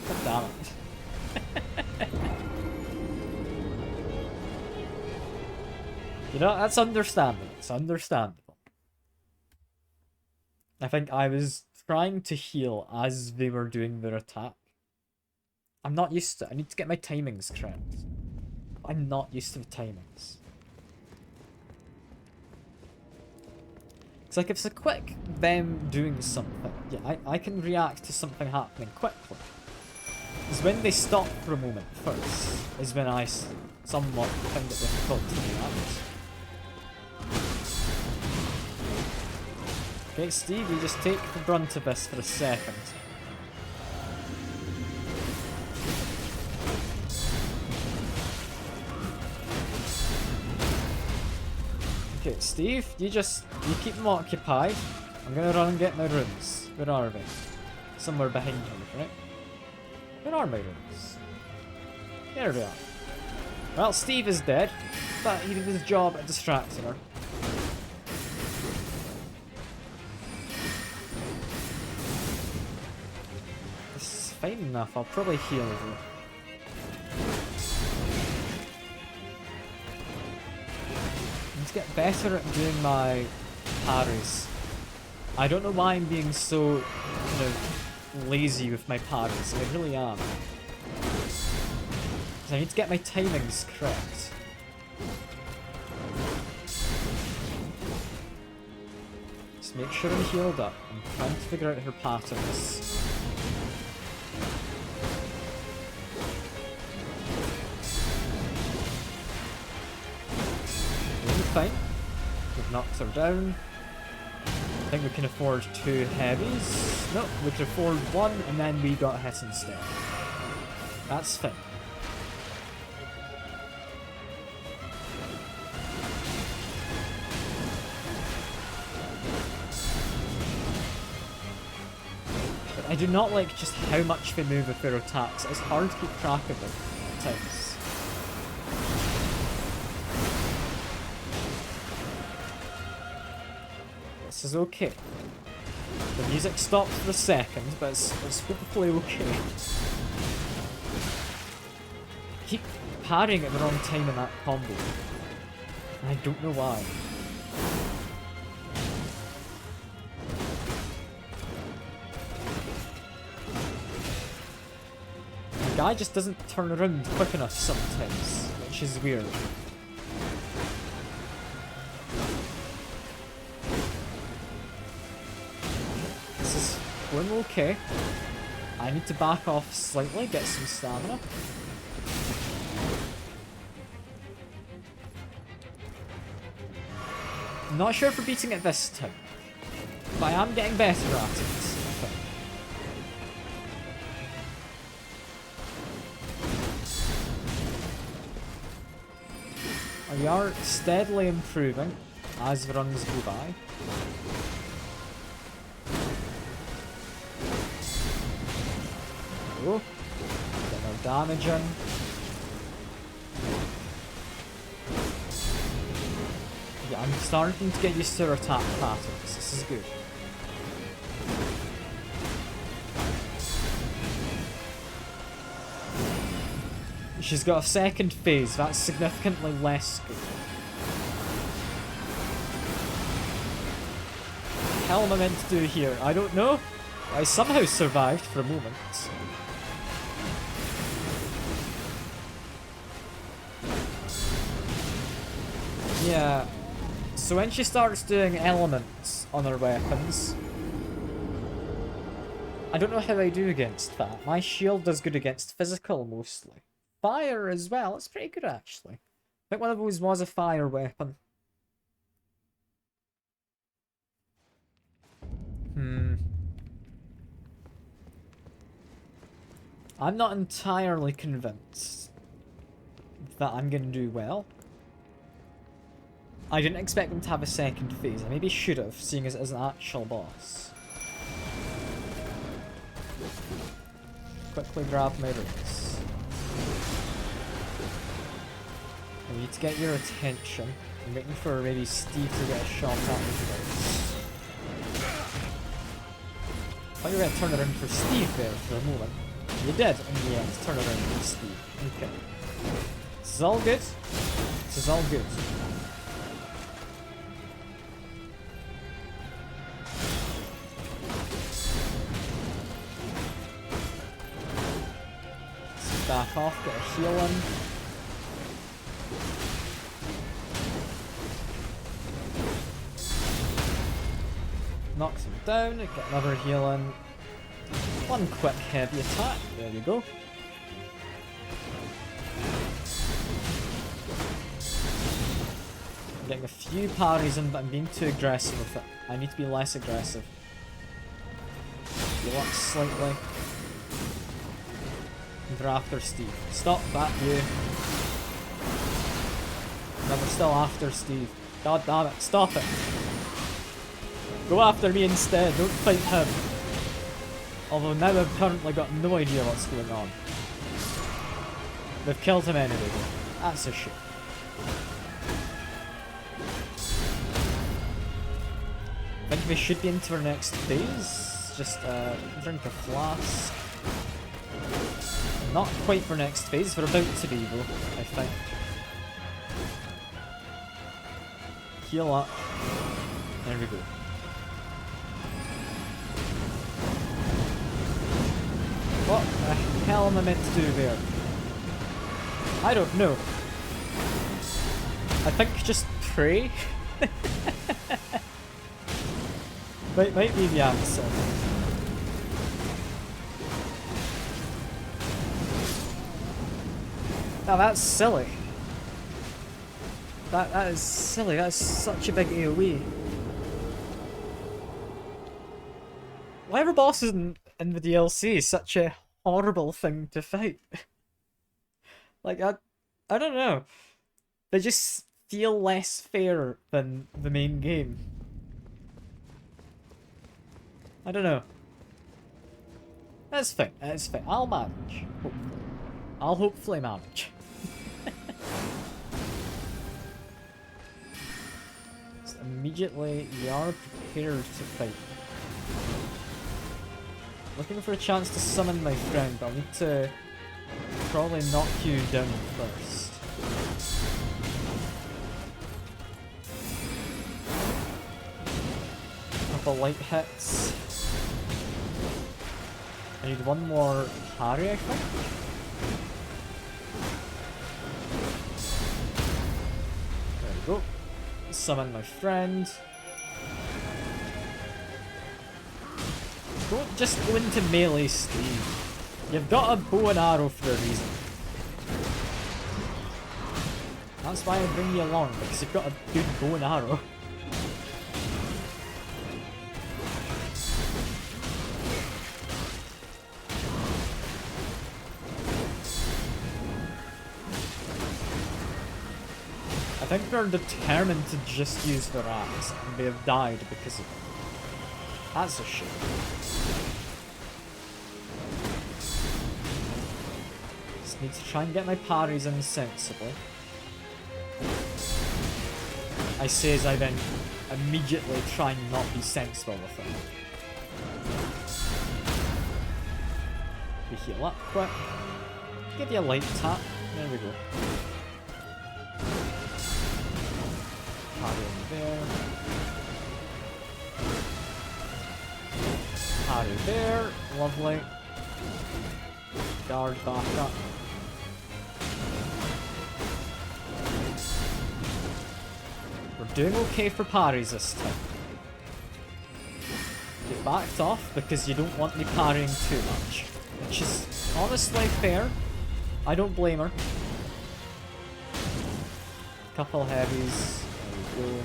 God damn it. You know, that's understandable. It's understandable. I think I was trying to heal as they were doing their attack. I'm not used to it. I need to get my timings correct. I'm not used to the timings. It's like if it's a quick them doing something, yeah, I can react to something happening quickly. It's when they stop for a moment first, is when I somewhat find it difficult to react. Okay, Steve, you just take the brunt of this for a second. Okay, Steve, you keep them occupied. I'm gonna run and get my runes. Where are they? Somewhere behind me, right? Where are my runes? There they are. Well, Steve is dead, but he did his job at distracting her. This is fine enough, I'll probably heal you. Get better at doing my parries. I don't know why I'm being so kind of lazy with my parries. I really am. I need to get my timings correct. Just make sure I'm healed up. I'm trying to figure out her patterns. Fine. We've knocked her down. I think we can afford 2 heavies. No, we can afford 1 and then we got hit instead. That's fine. But I do not like just how much they move with their attacks. It's hard to keep track of them at times. This is okay. The music stopped for a second, but it's hopefully okay. I keep parrying at the wrong time in that combo. And I don't know why. The guy just doesn't turn around quick enough sometimes, which is weird. Going okay. I need to back off slightly, get some stamina. I'm not sure if we're beating it this time, but I am getting better at it. We are steadily improving as the runs go by. Oh, get more damage in. Yeah, I'm starting to get used to her attack patterns. This is good. She's got a second phase. That's significantly less good. What the hell am I meant to do here? I don't know. I somehow survived for a moment. Yeah. So when she starts doing elements on her weapons, I don't know how I do against that. My shield does good against physical mostly. Fire as well, it's pretty good actually. I think one of those was a fire weapon. I'm not entirely convinced that I'm gonna do well. I didn't expect them to have a second phase. I maybe should have, seeing as it is an actual boss. Quickly grab my runes. I need to get your attention. I'm waiting for maybe Steve to get a shot at me first. I thought you were going to turn around for Steve there for a moment. You did, in the end, turn around for Steve. Okay. This is all good. This is all good. back off, get a heal in. Knocks him down, get another heal in. One quick heavy attack, there you go. I'm getting a few parries in, but I'm being too aggressive with it. I need to be less aggressive. Heal up slightly. And they're after Steve. Stop that, you. No, they're still after Steve. God damn it, stop it. Go after me instead, don't fight him. Although now I've currently got no idea what's going on. They've killed him anyway though. That's a shame. I think we should be into our next phase. Just drink a flask. Not quite for next phase, we're about to be though, I think. Heal up. There we go. What the hell am I meant to do there? I don't know. I think just pray? might be the answer. Now that's silly. That is silly, that's such a big AoE. Why are bosses in the DLC such a horrible thing to fight? Like, I don't know. They just feel less fair than the main game. I don't know. That's fine, that's fine. I'll manage. Hopefully. I'll hopefully manage. So immediately, you are prepared to fight. Looking for a chance to summon my friend, but I'll need to probably knock you down first. Couple light hits. I need one more parry, I think. There we go. Summon my friend. Don't just go into melee, Steve. You've got a bow and arrow for a reason. That's why I bring you along, because you've got a good bow and arrow. I think they're determined to just use their axe, and they have died because of it. That's a shame. Just need to try and get my parries in sensibly. I say as I then immediately try and not be sensible with it. We heal up quick. Give you a light tap. There we go. Parry in there. Parry there. Lovely. Guard back up. We're doing okay for parries this time. Get backed off because you don't want me parrying too much. Which is honestly fair. I don't blame her. Couple heavies. There we go.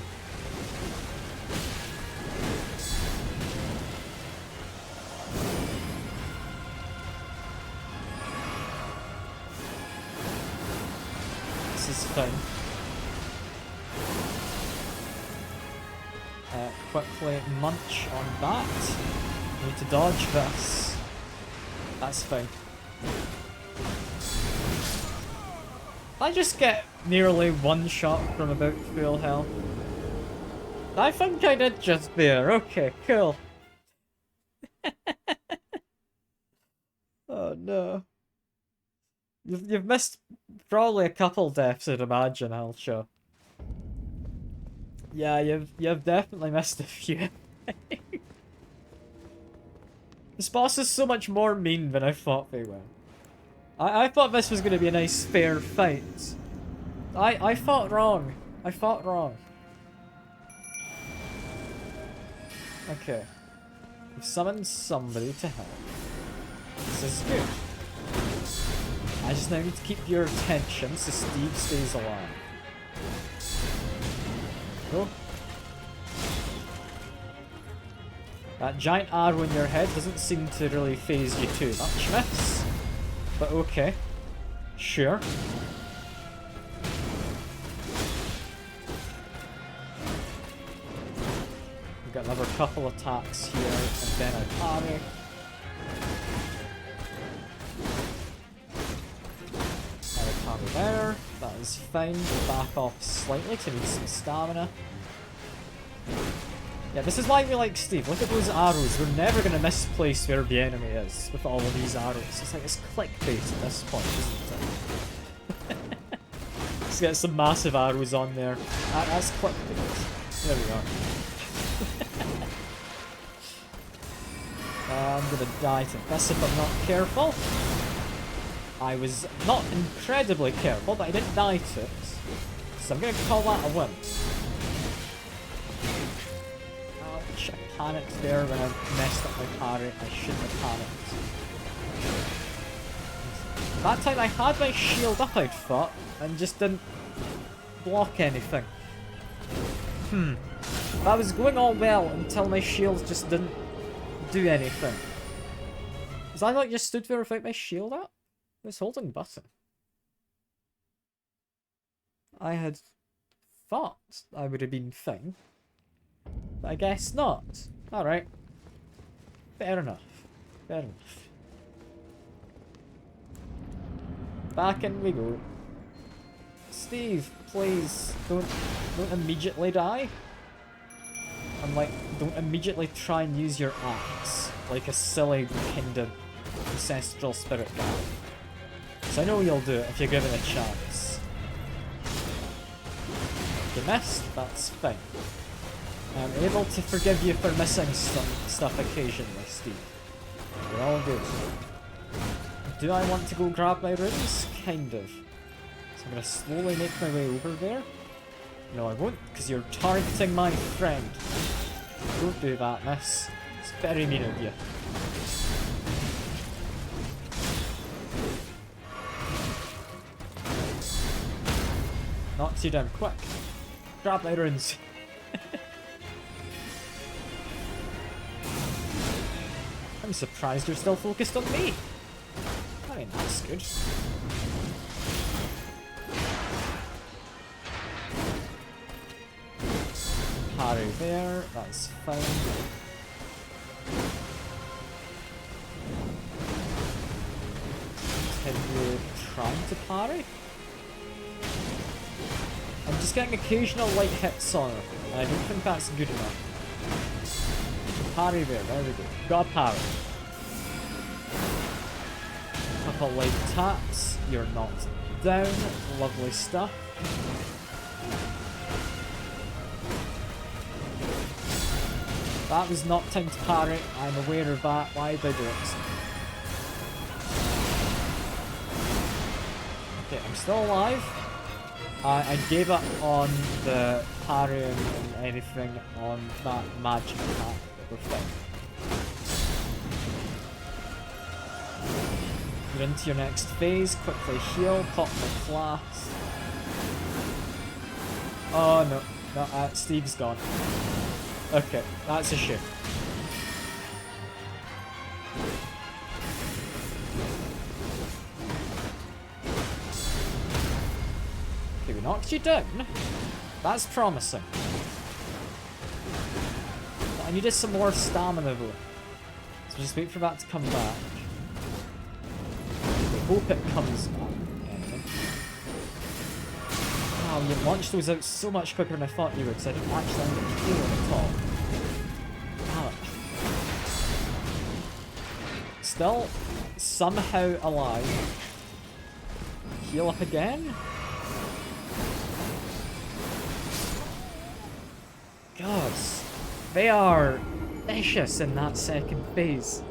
This is fine. Quickly munch on that. Need to dodge this. That's fine. I just get nearly one shot from about full health. I think I did just there. Okay, cool. Oh no. You've missed probably a couple deaths, I'd imagine, Alcho. Yeah, you've definitely missed a few. This boss is so much more mean than I thought they were. I thought this was going to be a nice fair fight. I fought wrong. I fought wrong. Okay. We've summoned somebody to help. This is good. I just now need to keep your attention so Steve stays alive. Go. That giant arrow in your head doesn't seem to really phase you too much, miss. But okay. Sure. We've got another couple attacks here, and then I parry. Another parry there. That is fine. Back off slightly to need some stamina. Yeah, this is why we like Steve. Look at those arrows. We're never going to misplace where the enemy is with all of these arrows. It's like it's clickbait at this point, isn't it? Let's get some massive arrows on there. That's clickbait. There we are. I'm going to die to this if I'm not careful. I was not incredibly careful, but I didn't die to it. So I'm going to call that a win. I panicked there when I messed up my parry. I shouldn't have panicked. That time I had my shield up, I thought, and just didn't block anything. That was going all well until my shield just didn't do anything. Was I like just stood there without my shield up? I was holding button. I had thought I would have been fine. But I guess not. Alright. Fair enough. Fair enough. Back in we go. Steve, please, don't immediately die. I'm like, don't immediately try and use your axe like a silly kind of ancestral spirit guy. So I know you'll do it if you're given a chance. If you missed, that's fine. I'm able to forgive you for missing some stuff occasionally, Steve. You're all good. Do I want to go grab my runes? Kind of. So I'm going to slowly make my way over there. No, I won't, because you're targeting my friend. Don't do that, miss. It's very mean of you. Knocks you down quick. Grab my runes. I'm surprised you're still focused on me. I mean, that's good. Parry there, that's fine. Continue trying to parry. I'm just getting occasional light hits on her, and I don't think that's good enough. Parry there we go. Got a parry. Couple light taps, you're knocked down, lovely stuff. That was not time to parry, I'm aware of that, why did I do it? Okay, I'm still alive. I gave up on the parrying and anything on that magic attack. We're fine. You're into your next phase, quickly heal, pop the flask. Oh no, Steve's gone. Okay, that's a shame. Okay, we knocked you down. That's promising. But I needed some more stamina though. So just wait for that to come back. I hope it comes back. Anyway. Wow, you launched those out so much quicker than I thought you would, because I didn't actually end up healing at all. Damn it. Still somehow alive. Heal up again? Gods, they are vicious in that second phase.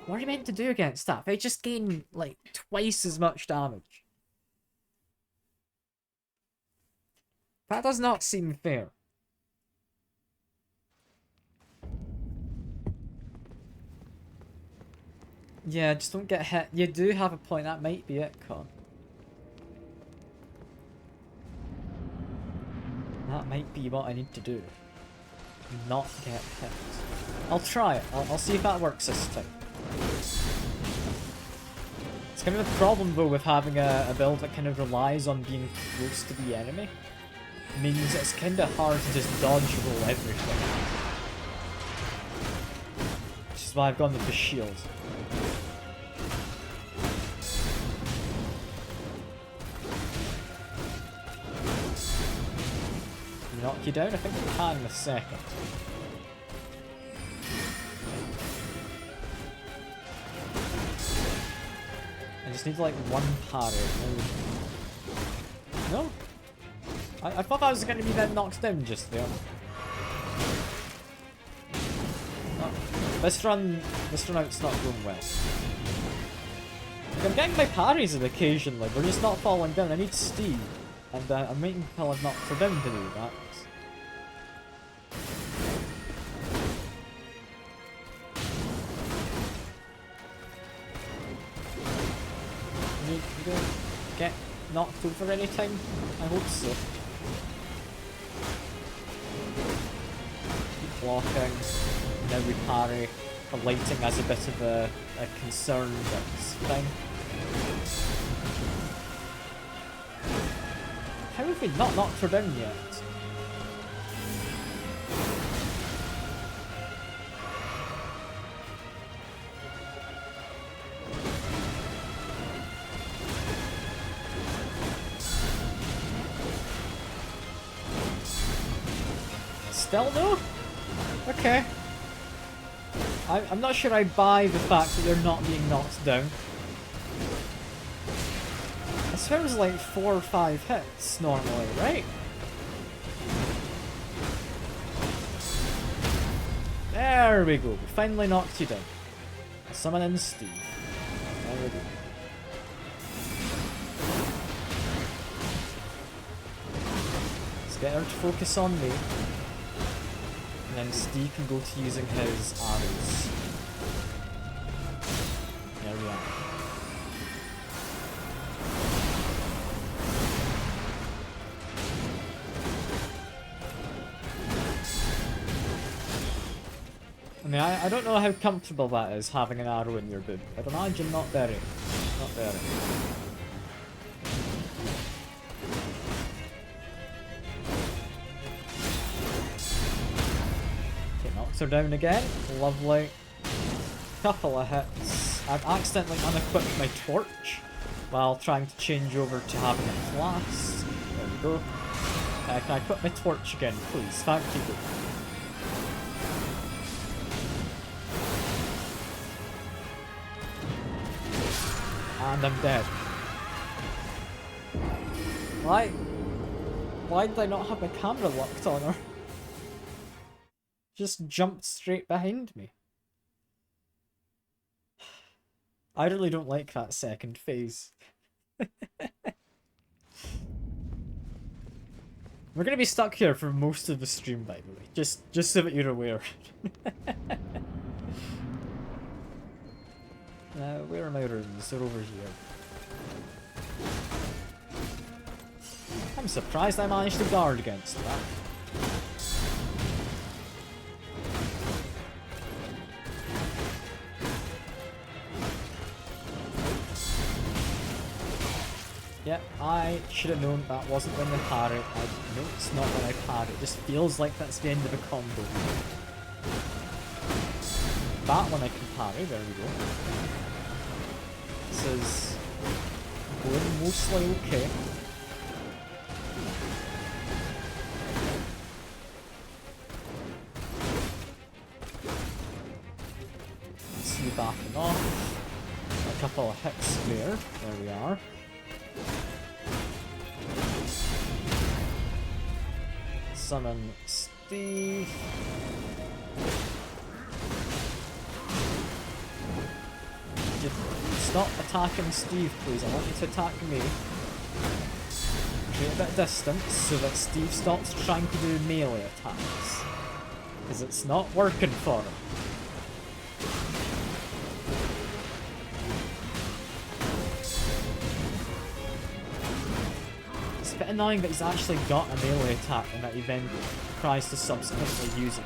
What are you meant to do against that? They just gain, like, twice as much damage. That does not seem fair. Yeah, just don't get hit. You do have a point. That might be it, Con. That might be what I need to do. Not get hit. I'll try it. I'll see if that works this time. It's kind of a problem, though, with having a build that kind of relies on being close to the enemy. It means it's kind of hard to just dodge roll everything. Which is why I've gone with the shield. Knock you down? I think we can in a second. I just need like one parry. No? I thought I was going to be then knocked down just there. Oh, this run out's not going well. Like, I'm getting my parries in occasionally, we're just not falling down. I need Steve, and I'm waiting until I've knocked her down to do that. You don't get knocked over any time? I hope so. Keep blocking, now we parry. The lighting has a bit of a concern, but it's fine. How have we not knocked her down yet? Still no? Okay. I'm not sure I buy the fact that they're not being knocked down. I swear it was like 4 or 5 hits normally, right? There we go. We finally knocked you down. Summon in Steve. There we go. Let's get her to focus on me. And then Steve can go to using his arrows. There we are. I mean, I don't know how comfortable that is, having an arrow in your boot. I'd imagine not very. Not very. Her down again. Lovely. Couple of hits. I've accidentally unequipped my torch while trying to change over to having a class. There we go. Can I equip my torch again, please? Thank you. And I'm dead. Why did I not have my camera locked on her? Just jumped straight behind me. I really don't like that second phase. We're gonna be stuck here for most of the stream, by the way. Just so that you're aware. Where are my runes? They're over here. I'm surprised I managed to guard against that. Yep, I should have known that wasn't when I parry. No, it's not when I parry. It just feels like that's the end of a combo. That one I can parry, there we go. This is going mostly okay. See you backing off. A couple of hits there. There we are. Summon Steve. stop attacking Steve, please. I want you to attack me. Create a bit of distance so that Steve stops trying to do melee attacks. Because it's not working for him. It's a bit annoying that he's actually got a melee attack and that he then tries to subsequently use it.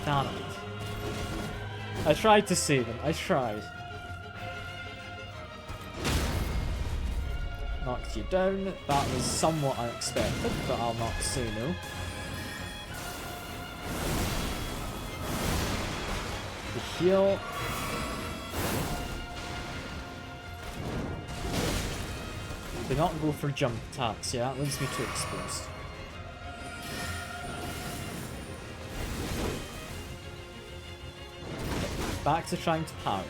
Damn it. I tried to save him. I tried. Knocked you down. That was somewhat unexpected, but I'll not say no. The heal. Do not go for jump attacks. Yeah, that leaves me too exposed. Back to trying to parry.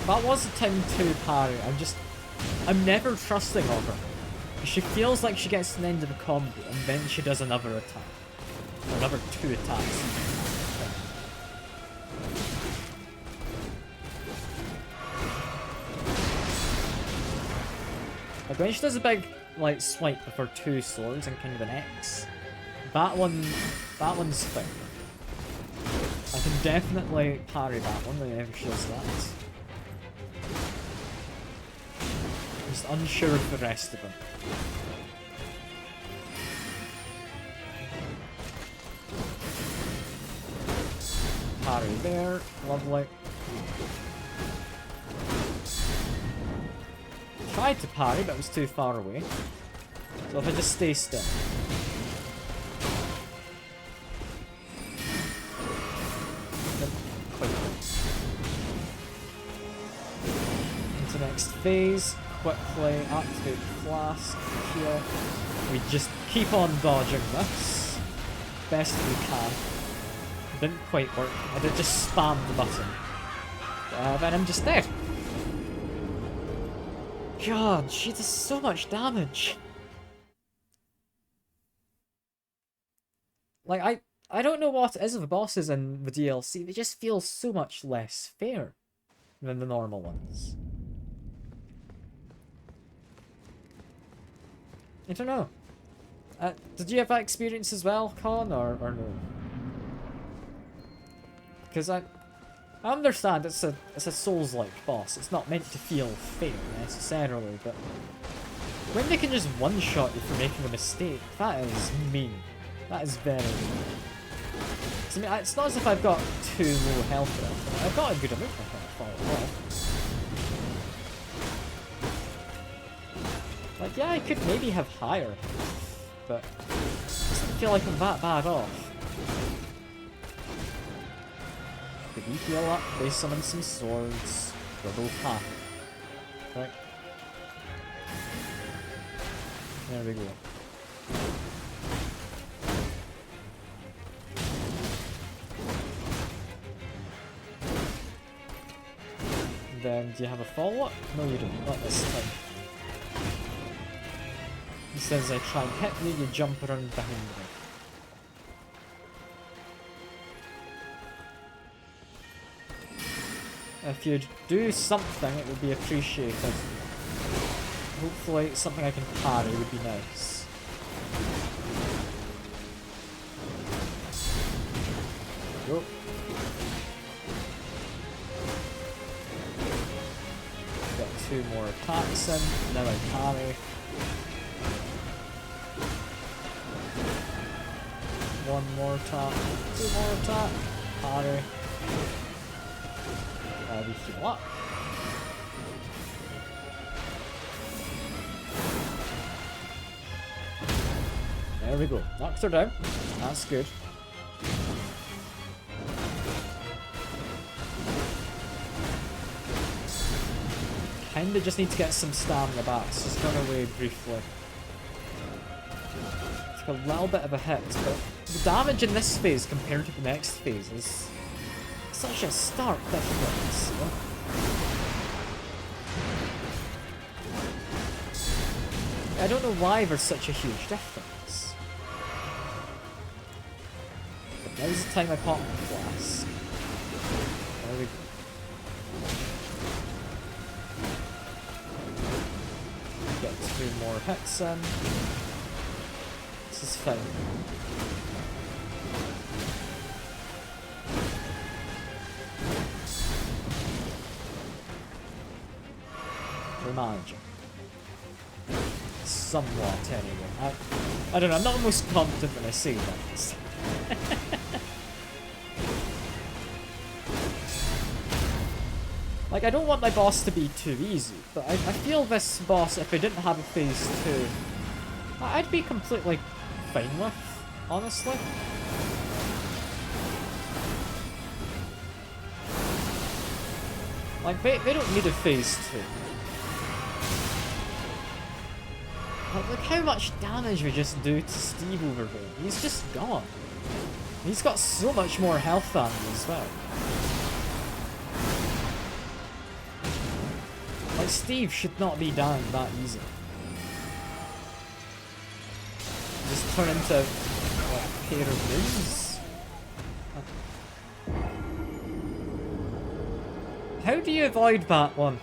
That was a time to parry. I'm never trusting of her. She feels like she gets to the end of a combo and then she does another attack. Or another 2 attacks. Like when she does a big like swipe with her 2 swords and kind of an X, that one's fine. I can definitely parry that one whenever she does that. I'm just unsure of the rest of them. Parry there, lovely. Tried to parry, but it was too far away. So if I just stay still. Into next phase. Quickly activate flask here. We just keep on dodging this. Best we can. Didn't quite work. I did just spam the button. Then I'm just dead. God, she does so much damage. Like, I don't know what it is with the bosses in the DLC. They just feel so much less fair than the normal ones. I don't know. Did you have that experience as well, Colin, or no? Because I understand it's a Souls-like boss. It's not meant to feel fair necessarily, but when they can just one-shot you for making a mistake, that is mean. That is very mean. I mean, it's not as if I've got too low health or anything. I've got a good amount of health all in all. Like, yeah, I could maybe have higher, but it doesn't feel like I'm that bad off. Did we heal up? They summon some swords. We're both half. Right. There we go. Then, do you have a follow-up? No, you don't. Not this time. He says I try and hit you, you jump around behind me. If you'd do something, it would be appreciated. Hopefully something I can parry would be nice. Go. Got 2 more attacks in, now I parry. One more attack, 2 more attack, parry. We heal up. There we go. Knocked her down. That's good. Kinda just need to get some stamina back. So just run away briefly. Took a little bit of a hit, but the damage in this phase compared to the next phase is such a stark difference. I don't know why there's such a huge difference. Now's the time I pop my flask. There we go. Get 2 more hits in. This is fine. We're managing. Somewhat, anyway. I don't know, I'm not the most confident when I say that. Like, I don't want my boss to be too easy, but I feel this boss, if I didn't have a phase 2, I'd be completely fine with, honestly. Like, they don't need a phase 2. Like, look how much damage we just do to Steve over there. He's just gone. He's got so much more health than me as well. Like, Steve should not be dying that easy. Just turn into, what, a pair of moons? How do you avoid that one?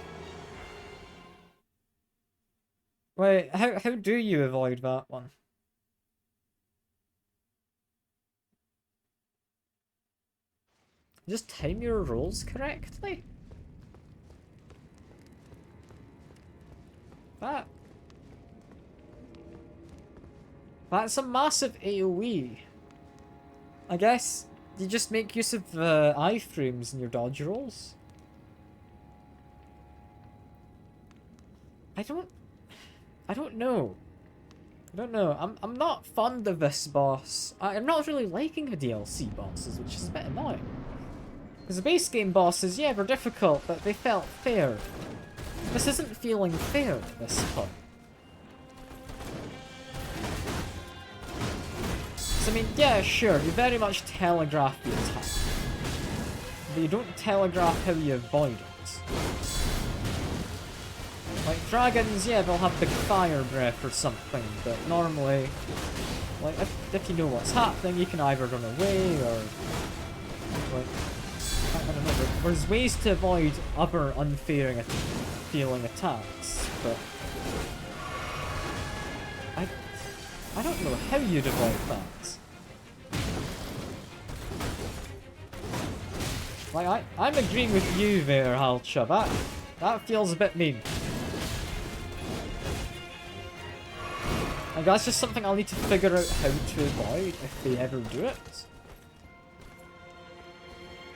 Wait, how do you avoid that one? Just time your rolls correctly? That's a massive AoE. I guess you just make use of iframes in your dodge rolls. I don't know. I don't know. I'm not fond of this boss. I'm not really liking the DLC bosses, which is a bit annoying. Because the base game bosses, yeah, they're difficult, but they felt fair. This isn't feeling fair at this point. So, I mean, yeah, sure, you very much telegraph the attack. But you don't telegraph how you avoid it. Like, dragons, yeah, they'll have big fire breath or something, but normally, like, if you know what's happening, you can either run away or, like, I don't know, there's ways to avoid other unfair feeling attacks, but I don't know how you'd avoid that. Like, I'm agreeing with you there, Halcha. That feels a bit mean. Like, that's just something I'll need to figure out how to avoid if they ever do it.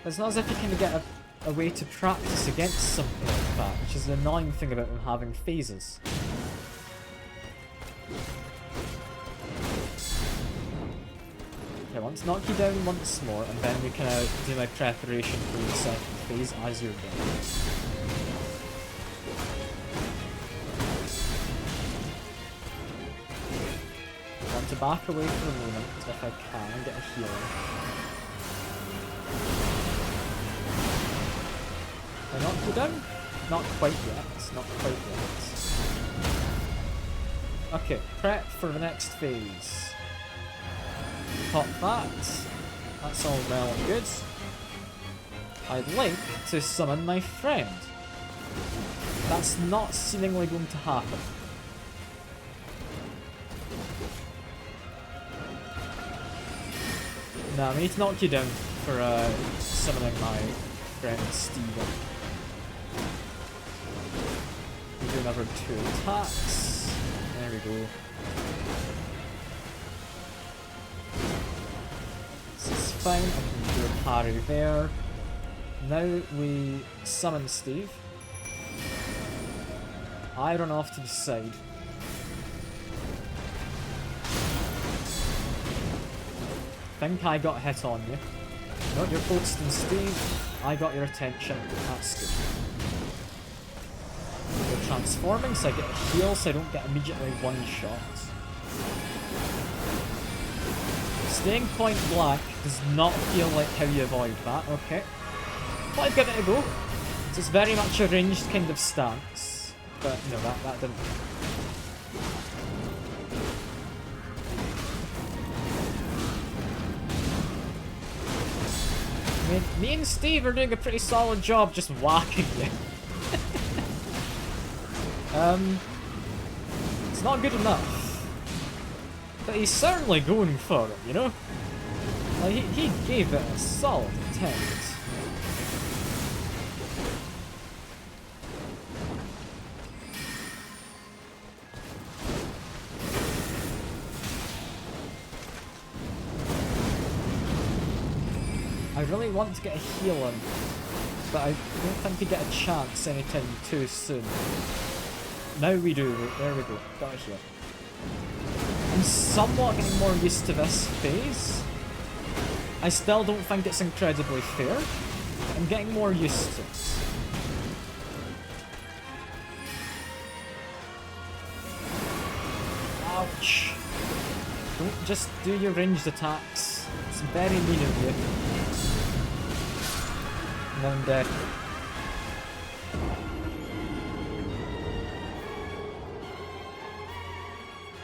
It's not as if you can get a way to practice against something like that, which is the annoying thing about them having phases. Okay, I want to knock you down once more, and then we can do my preparation for the second phase as you're done. I want to back away for a moment, if I can, and get a healing. I knocked you down? Not quite yet, not quite yet. Okay, prep for the next phase. Pop that. That's all well and good. I'd like to summon my friend. That's not seemingly going to happen. No, I need to knock you down for summoning my friend Steven. We do another 2 attacks. There we go. This is fine. I can do a parry there. Now we summon Steve. I run off to the side. Think I got hit on you. No, you're focused on Steve. I got your attention. That's good. You're transforming, so I get a heal, so I don't get immediately one shot. Staying point black does not feel like how you avoid that. Okay. But I've given it a go. So it's very much a ranged kind of stance. But no, that didn't. I mean, me and Steve are doing a pretty solid job just whacking you. It's not good enough. But he's certainly going for it, you know? Like, he gave it a solid attempt. I really want to get a heal in, but I don't think we get a chance anytime too soon. Now we do. There we go. Got a heal. I'm somewhat getting more used to this phase. I still don't think it's incredibly fair, but I'm getting more used to it. Ouch. Don't just do your ranged attacks. It's very mean of you. And I'm dead.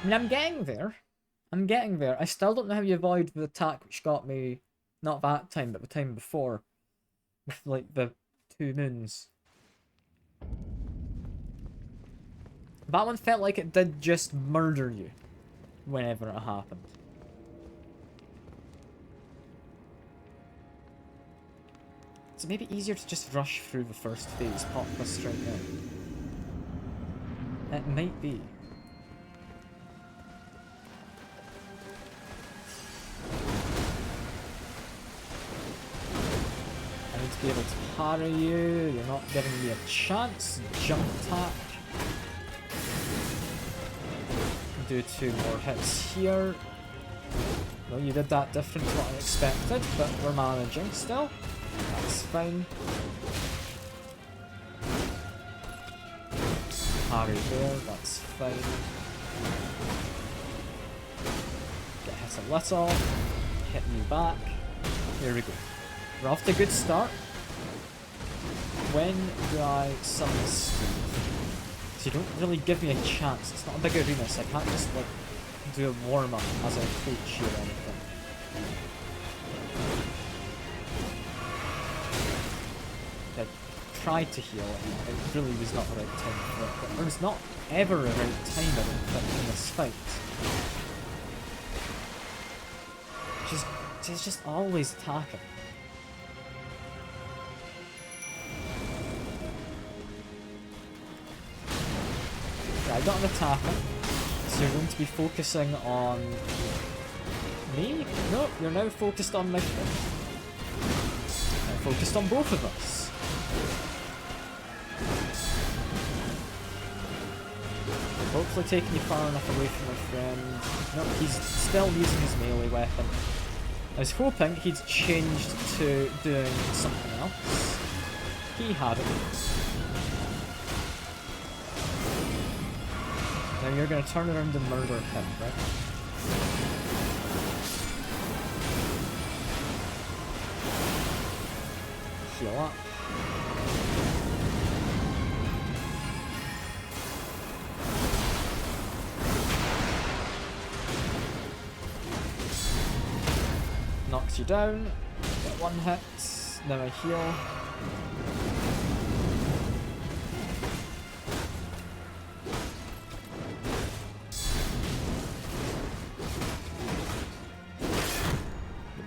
I mean, I'm getting there. I'm getting there. I still don't know how you avoid the attack which got me, not that time, but the time before. With, like, the 2 moons. That one felt like it did just murder you whenever it happened. So maybe easier to just rush through the first phase, pop this straight in. It might be. I need to be able to parry you, you're not giving me a chance. Jump attack. Do 2 more hits here. Well, you did that different to what I expected, but we're managing still. That's fine. Parry there, that's fine. Get hit a little. Hit me back. Here we go. We're off to a good start. When do I summon Steve? So you don't really give me a chance. It's not a big arena, so I can't just like do a warm-up as I approach you or anything. I tried to heal it, it really was not the right time for it. But there was not ever a right time, I don't think, in this fight. He's just always attacking. I got an attacker, so you're going to be focusing on me? No, you're now focused on my friend. I'm focused on both of us. Hopefully taking you far enough away from my friend. No, he's still using his melee weapon. I was hoping he'd changed to doing something else. He hadn't. Now you're going to turn around and murder him, right? Heal up. Knocks you down. Get 1 hit. Now I heal.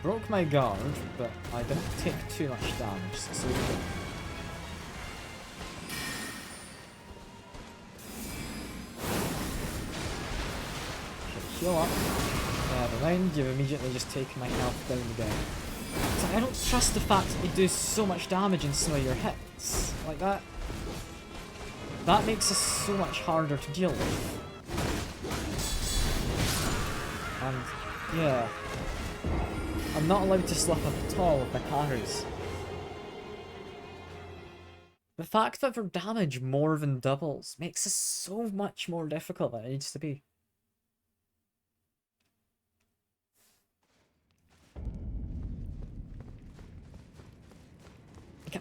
Broke my guard, but I didn't take too much damage, so good. Okay, heal up. Never mind, you've immediately just taken my health down again. So I don't trust the fact that you do so much damage in some of your hits. Like that. That makes us so much harder to deal with. And, yeah. I'm not allowed to slip up at all with my parries. The fact that their damage more than doubles makes this so much more difficult than it needs to be.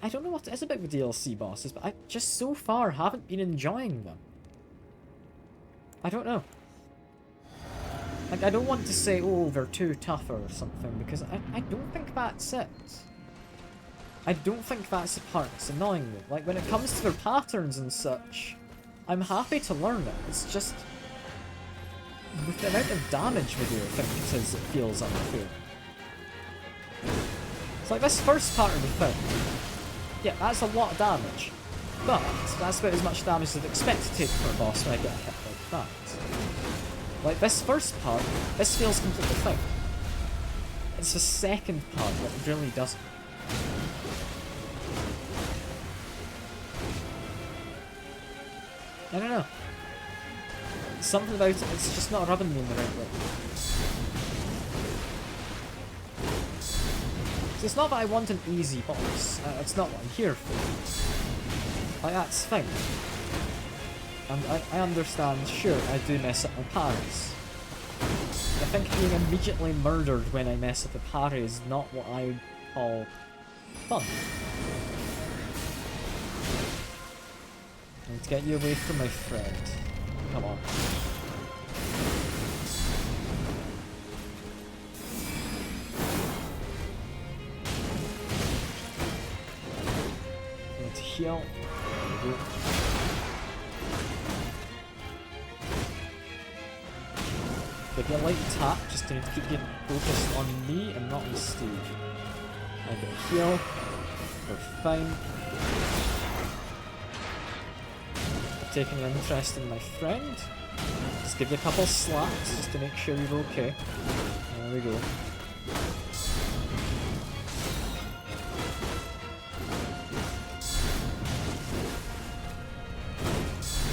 I don't know what it is about the DLC bosses, but I just so far haven't been enjoying them. I don't know. Like, I don't want to say, oh, they're too tough or something, because I don't think that's it. I don't think that's the part that's annoying me. Like, when it comes to their patterns and such, I'm happy to learn it. It's just, with the amount of damage we do, I think it feels unfair. It's like this first part of the thing. Yeah, that's a lot of damage. But that's about as much damage as I'd expect to take for a boss when I get a hit like that. Like, this first part, this feels completely fine. It's the second part that really doesn't. I don't know. Something about it, it's just not rubbing me in the right way. So it's not that I want an easy boss. It's not what I'm here for. Like, that's fine. And I understand, sure, I do mess up my parries. I think being immediately murdered when I mess up a parry is not what I would call fun. I need to get you away from my friend. Come on. I need to heal. There we go. Give you a light tap just to keep you focused on me and not on Steve. I get a heal. We're fine. Taking an interest in my friend. Just give you a couple slaps just to make sure you're okay. There we go.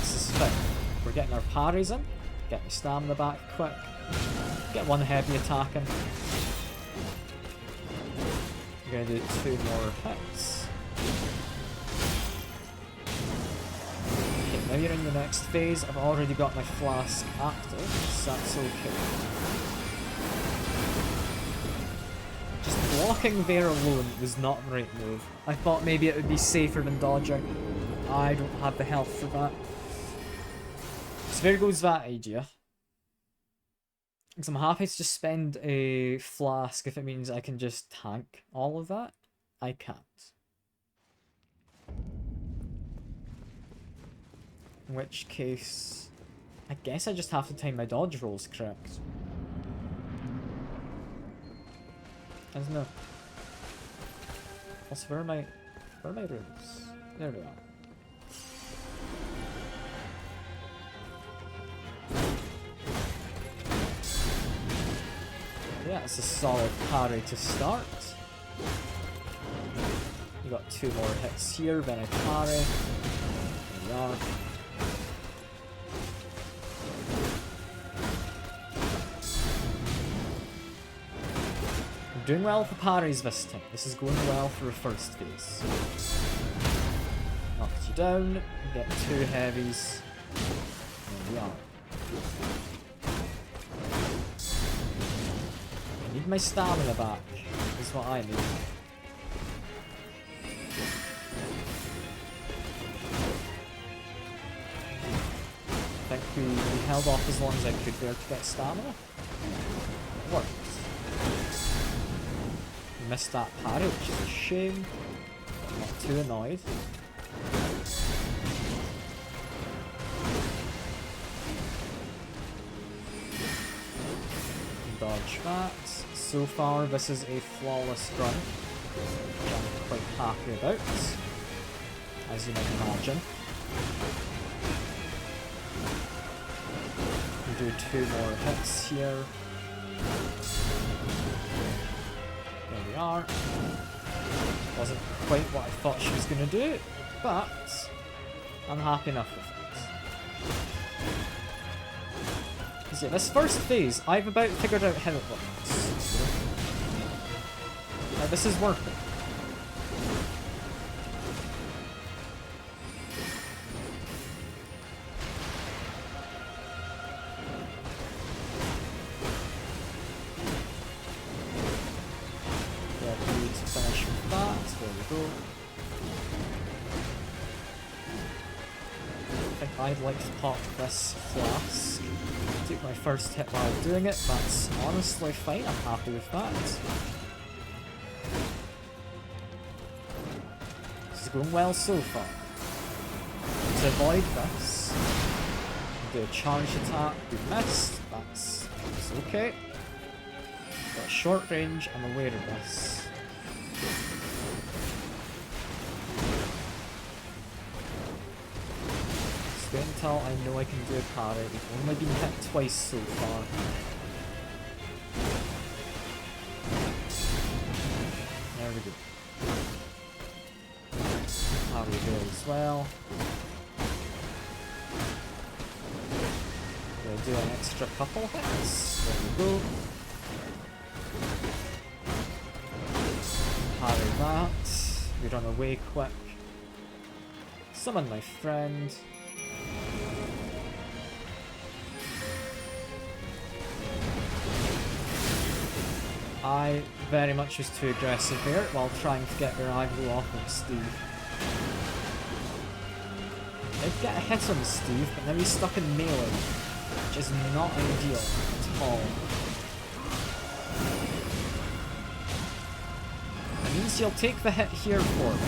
This is fine. We're getting our parries in. Get my stamina back quick. Get one heavy attack in. We're gonna do 2 more hits. Now you're in the next phase. I've already got my flask active, so that's okay. Just blocking there alone was not the right move. I thought maybe it would be safer than dodging. I don't have the health for that. So there goes that idea. Because I'm happy to just spend a flask if it means I can just tank all of that. I can't. In which case, I guess I just have to time my dodge rolls correct. I don't know. Also, where are my rooms? There we are. Yeah, it's a solid parry to start. You got 2 more hits here, then I parry. There we are. I'm doing well for parries this time. This is going well for the first phase. Knocked you down, get 2 heavies. There we are. I need my stamina back, is what I need. I think we held off as long as I could there to get stamina. It worked. We missed that parry, which is a shame. I'm not too annoyed. Dodge that. So far, this is a flawless run, which I'm quite happy about, as you might imagine. We do 2 more hits here. There we are. Wasn't quite what I thought she was going to do, but I'm happy enough with it. So this first phase, I've about figured out how it works. Now, this is working. Get you to finish with that. There we go. I think I'd like to pop this flask. Took my first hit while doing it, that's honestly fine, I'm happy with that. going well so far. To avoid this, do a charge attack, we missed, that's okay. Got short range, I'm aware of this. Just wait until I know I can do a parry. We've only been hit twice so far. There we go. Parry there as well. We'll do an extra couple hits. There we go. Parry that. We run away quick. Summon my friend. I very much was too aggressive there while trying to get Virago off on Steve. I'd get a hit on Steve, but now he's stuck in melee, which is not ideal at all. It means he'll take the hit here for me.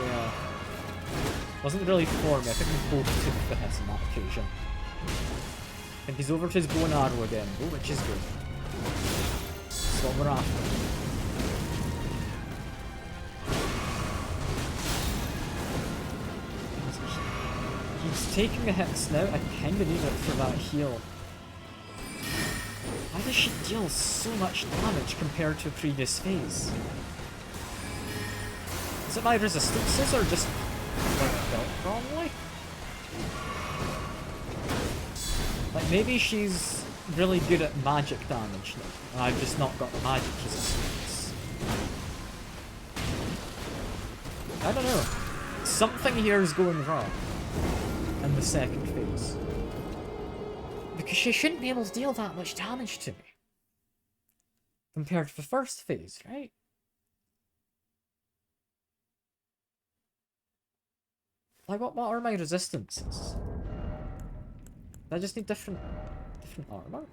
Yeah. Wasn't really for me, I think we both took the hit on that occasion. I think he's over to his bow and arrow again, though, which is good. That's what we're after. He's taking the hits now, I kinda need it for that heal. Why does she deal so much damage compared to a previous phase? Is it my resistances or just like built wrongly? Like maybe she's really good at magic damage now, and I've just not got the magic resistance. I don't know. Something here is going wrong in the second phase. Because she shouldn't be able to deal that much damage to me. Compared to the first phase, right? Like what are my resistances? I just need different armor?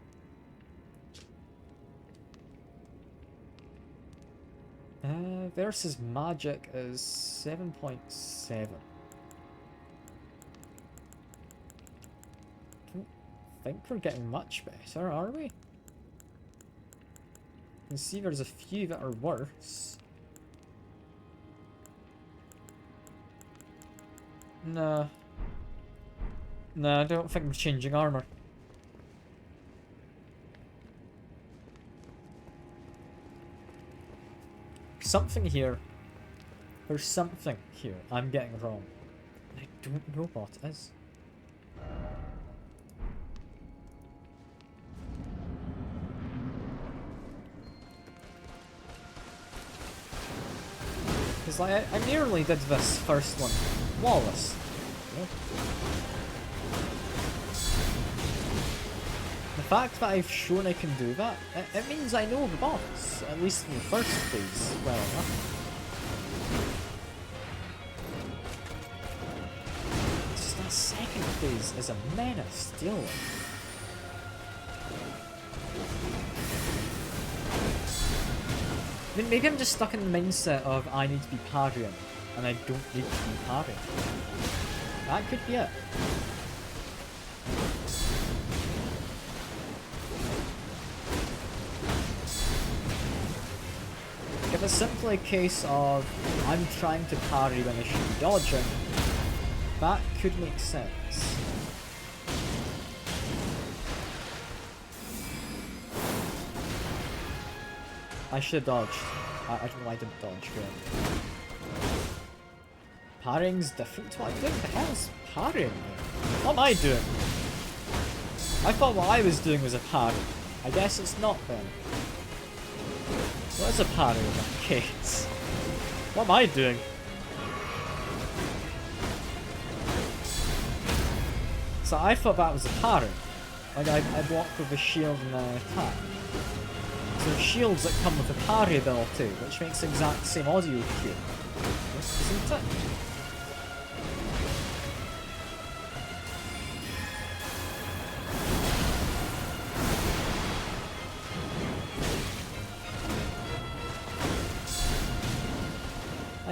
Versus magic is 7.7. Don't think we're getting much better, are we? You can see there's a few that are worse. Nah. No, I don't think we're changing armor. Something here. There's something here I'm getting wrong. I don't know what it is. Because like, I nearly did this first one flawless. Yeah. The fact that I've shown I can do that, it means I know the boss, at least in the first phase, well enough. It's just that second phase is a menace to deal with. I mean, maybe I'm just stuck in the mindset of I need to be parrying, and I don't need to be parrying. That could be it. If it's simply a case of I'm trying to parry when I should be dodging, that could make sense. I should have dodged. I don't know why I didn't dodge here. Parrying's different to what I'm doing? What the hell is parrying here? What am I doing? I thought what I was doing was a parry. I guess it's not then. What is a parry in that case? What am I doing? So I thought that was a parry. Like I block with a shield and an attack. So shields that come with a parry ability, which makes the exact same audio cue. Isn't it?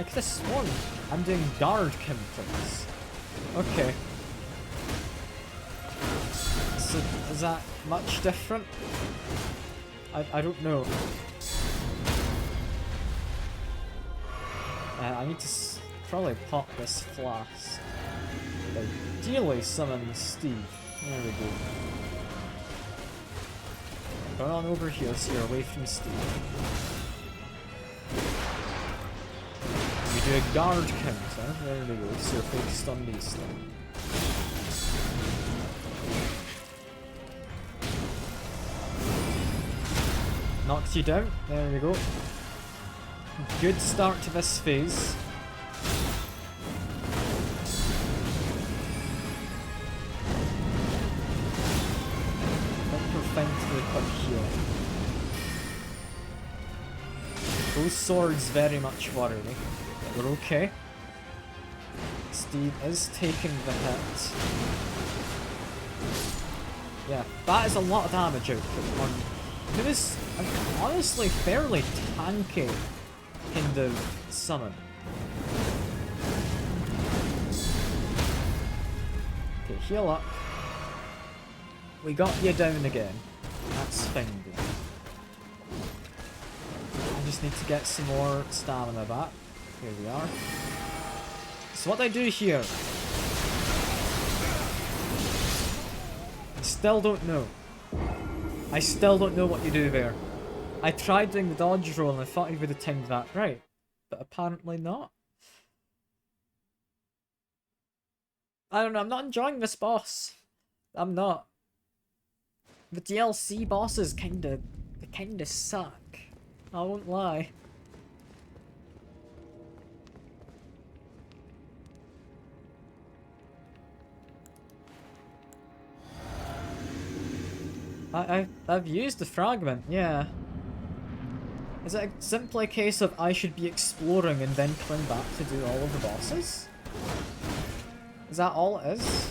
could have sworn I'm doing guard counters. Okay. So, is that much different? I don't know. I need to probably pop this flask. Ideally summon Steve. There we go. Run on over here so you're away from Steve. You do a guard counter. There we go, so you're focused on these things. Knocks you down. There we go. Good start to this phase. Here. Those swords very much worry me, but we're okay. Steve is taking the hit. Yeah, that is a lot of damage output on. It was honestly fairly tanky kind of summon. Okay, heal up. We got you down again. That's fine. I just need to get some more stamina back. Here we are. So what do I do here? I still don't know. I still don't know what you do there. I tried doing the dodge roll and I thought he would have timed that right. But apparently not. I don't know, I'm not enjoying this boss. I'm not. The DLC bosses kinda suck. I won't lie. I've used the fragment, yeah. Is it simply a case of I should be exploring and then coming back to do all of the bosses? Is that all it is?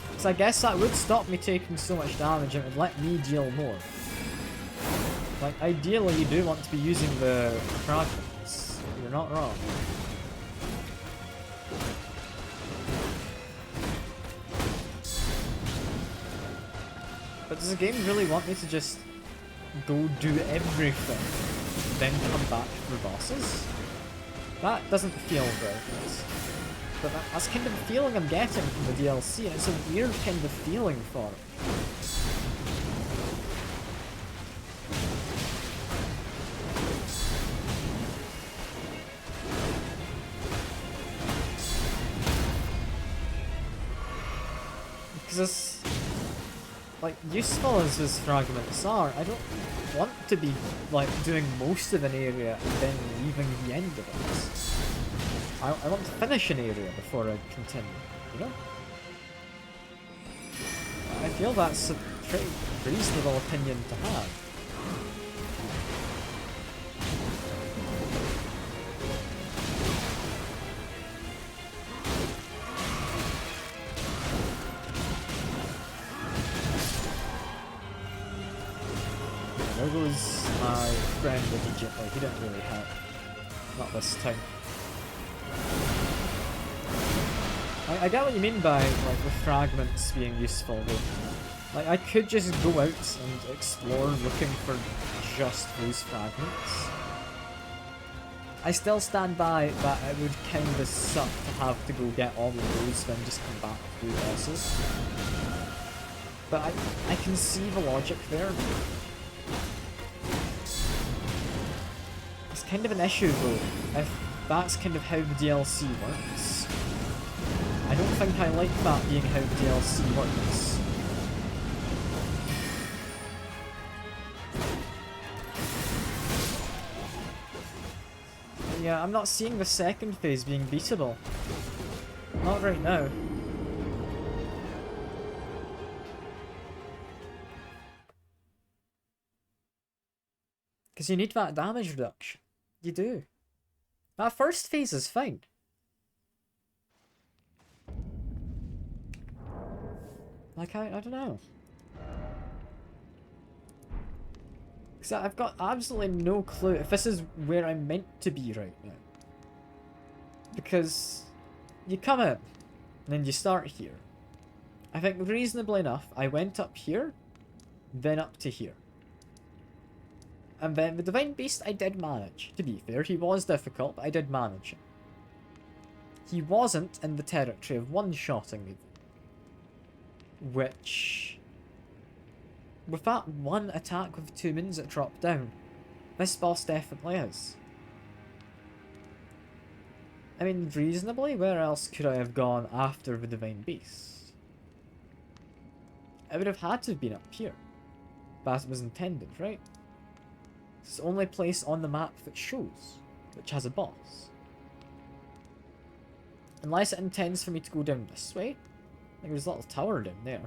Because I guess that would stop me taking so much damage and it would let me deal more. Like, ideally you do want to be using the fragments. You're not wrong. But does the game really want me to just go do everything, then come back for bosses? That doesn't feel very good. But that's kind of the feeling I'm getting from the DLC, and it's a weird kind of feeling for it. Because as, like, useful as those fragments are, I don't want to be, like, doing most of an area and then leaving the end of it. I want to finish an area before I continue, you know? I feel that's a pretty reasonable opinion to have. There goes my friend immediately. He didn't really help. Not this time. I get what you mean by, like, the fragments being useful, though. Like, I could just go out and explore looking for just those fragments. I still stand by that it would kinda suck to have to go get all of those, then just come back to do bosses. But I can see the logic there. It's kind of an issue, though, if that's kind of how the DLC works. I don't think I like that being how the DLC works. Yeah, I'm not seeing the second phase being beatable. Not right now. Because you need that damage reduction. You do. That first phase is fine. Like, I don't know. Because I've got absolutely no clue if this is where I'm meant to be right now. Because you come in, and then you start here. I think reasonably enough, I went up here, then up to here. And then the Divine Beast I did manage. To be fair, he was difficult, but I did manage him. He wasn't in the territory of one-shotting me. Which... with that one attack with 2 minions that dropped down, this boss definitely is. I mean, reasonably, where else could I have gone after the Divine Beast? I would have had to have been up here. But as it was intended, right? It's the only place on the map that shows, which has a boss. Unless it intends for me to go down this way. Like there's a little tower down there.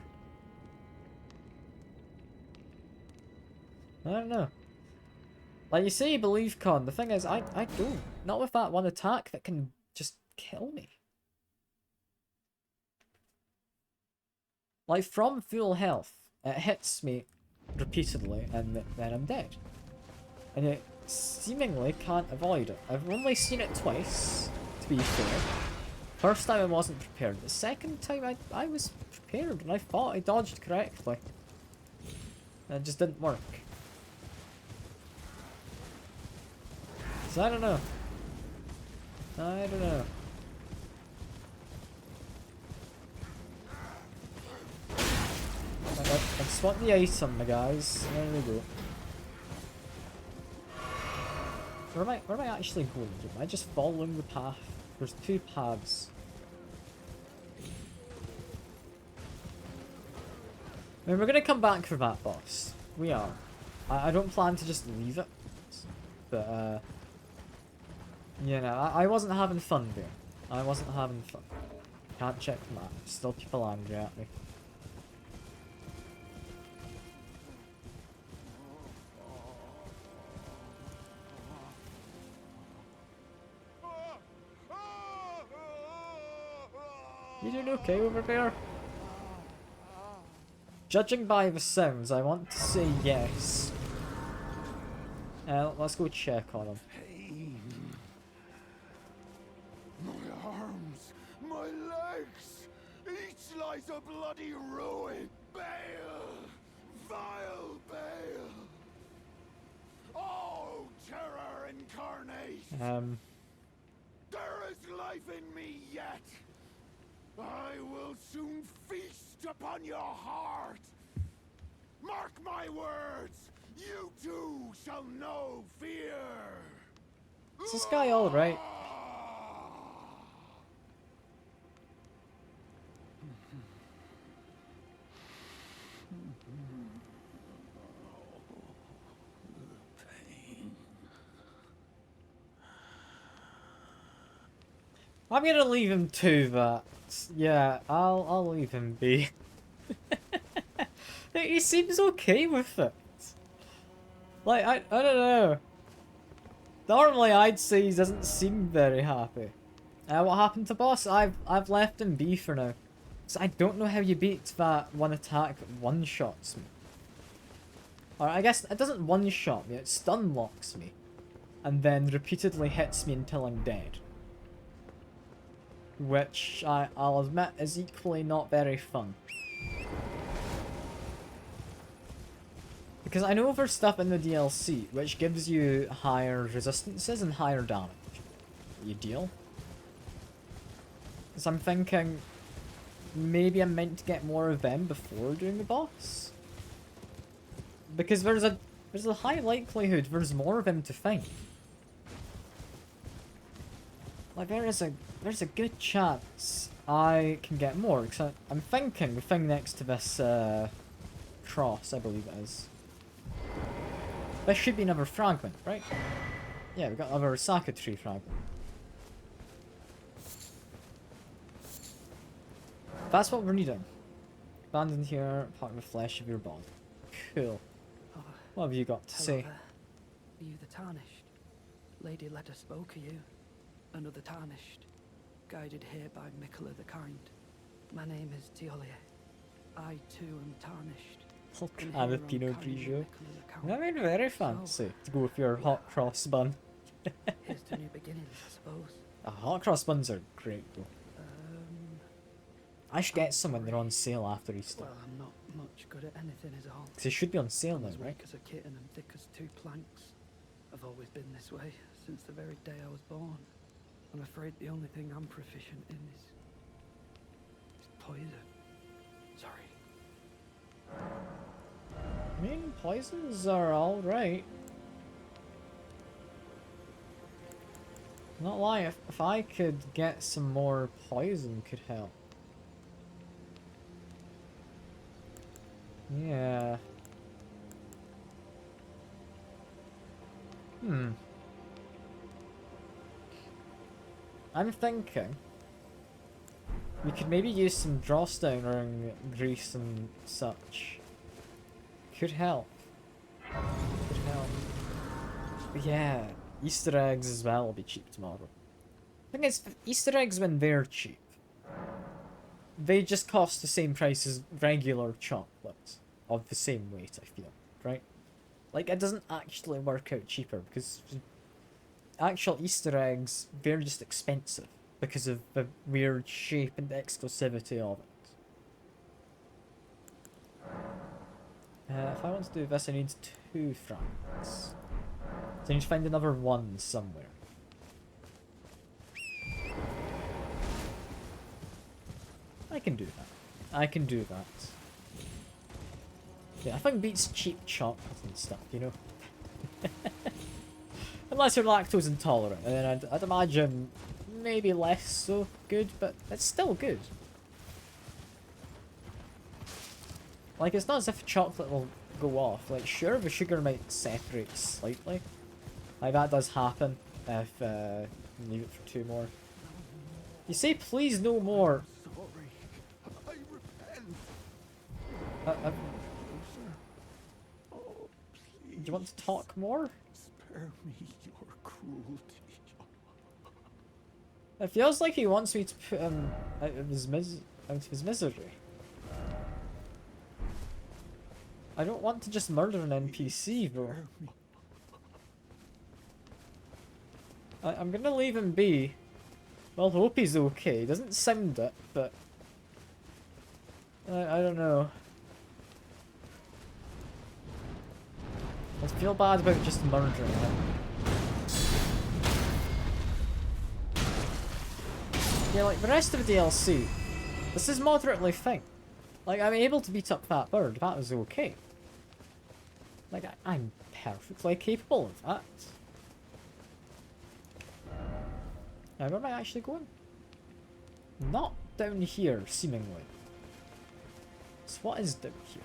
I don't know. Like you say, you believe, Con. The thing is, I don't. Not with that one attack that can just kill me. Like, from full health, it hits me repeatedly, and then I'm dead. And it seemingly can't avoid it. I've only seen it twice, to be fair. First time I wasn't prepared. The second time I was prepared, and I thought I dodged correctly. And it just didn't work. So I don't know. I don't know. I've spot the item, my guys. There we go. Where am I actually going? Am I just following the path? There's 2 paths. I mean, we're gonna come back for that boss. We are. I don't plan to just leave it. But, you know, I wasn't having fun there. I wasn't having fun. Can't check the map. Still people angry at me. You doing okay over there? Judging by the sounds, I want to say yes. Let's go check on him. Pain. My arms, my legs, each lies a bloody ruin. Bale, vile Bale. Oh, terror incarnate. There is life in me yet. I will soon feast upon your heart. Mark my words. You too shall know fear. Is this guy alright? I'm gonna leave him to that. Yeah, I'll leave him be. He seems okay with it. Like, I don't know. Normally I'd say he doesn't seem very happy. What happened to boss? I've left him be for now. So I don't know how you beat that one attack that one-shots me. Or I guess it doesn't one-shot me, it stun locks me. And then repeatedly hits me until I'm dead. Which, I'll admit, is equally not very fun. Because I know there's stuff in the DLC which gives you higher resistances and higher damage. You deal? So I'm thinking, maybe I'm meant to get more of them before doing the boss? Because there's a high likelihood there's more of him to find. Like, there's a good chance I can get more, because I'm thinking the thing next to this cross, I believe it is. This should be another fragment, right? Yeah, we've got another Saka tree fragment. That's what we're needing. Abandoned here, part of the flesh of your body. Cool. What have you got to say? Are you the Tarnished? Lady Leda spoke of you. Another Tarnished. Guided here by Mikola the Kind. My name is Teolia. I too am Tarnished. Full And can here of on Pinot Carrie Grigio. Nicola account. I mean, very fancy to go with your hot cross bun. Here's to new beginnings, I suppose. Hot cross buns are great though. I should get I'm some when they're sorry. on sale after Easter. Well, I'm not much good at anything is all. Because they should be on sale I'm now, as right? weak as a kitten and thick as two planks. I've always been this way, since the very day I was born. I'm afraid the only thing I'm proficient in is poison. Sorry. I mean, poisons are alright. Not lying, if I could get some more poison could help. Yeah. I'm thinking we could maybe use some drawstone grease and such. Could help. Could help. But yeah, Easter eggs as well will be cheap tomorrow. Thing is, Easter eggs when they're cheap, they just cost the same price as regular chocolate of the same weight, I feel, right? Like, it doesn't actually work out cheaper because actual Easter eggs, they're just expensive because of the weird shape and exclusivity of it. If I want to do this, I need 2 francs. So I need to find another 1 somewhere. I can do that. I can do that. Yeah, nothing beats cheap chocolate and stuff, you know? Unless you're lactose intolerant, and then I'd imagine maybe less so good, but it's still good. Like, it's not as if chocolate will go off. Like, sure, the sugar might separate slightly. Like, that does happen if you leave it for 2 more. You say please no more. Sorry. I repent. Do Oh, please. you want to talk more? Spare me your cruelty. It feels like he wants me to put him out of his misery. I don't want to just murder an NPC, though. Spare me. I'm gonna leave him be. Well, hope he's okay. Doesn't sound it, but I don't know. I feel bad about just murdering him. Yeah, like the rest of the DLC, this is moderately fine. Like, I'm able to beat up that bird. That was okay. Like, I'm perfectly capable of that. Now, where am I actually going? Not down here, seemingly. So what is down here?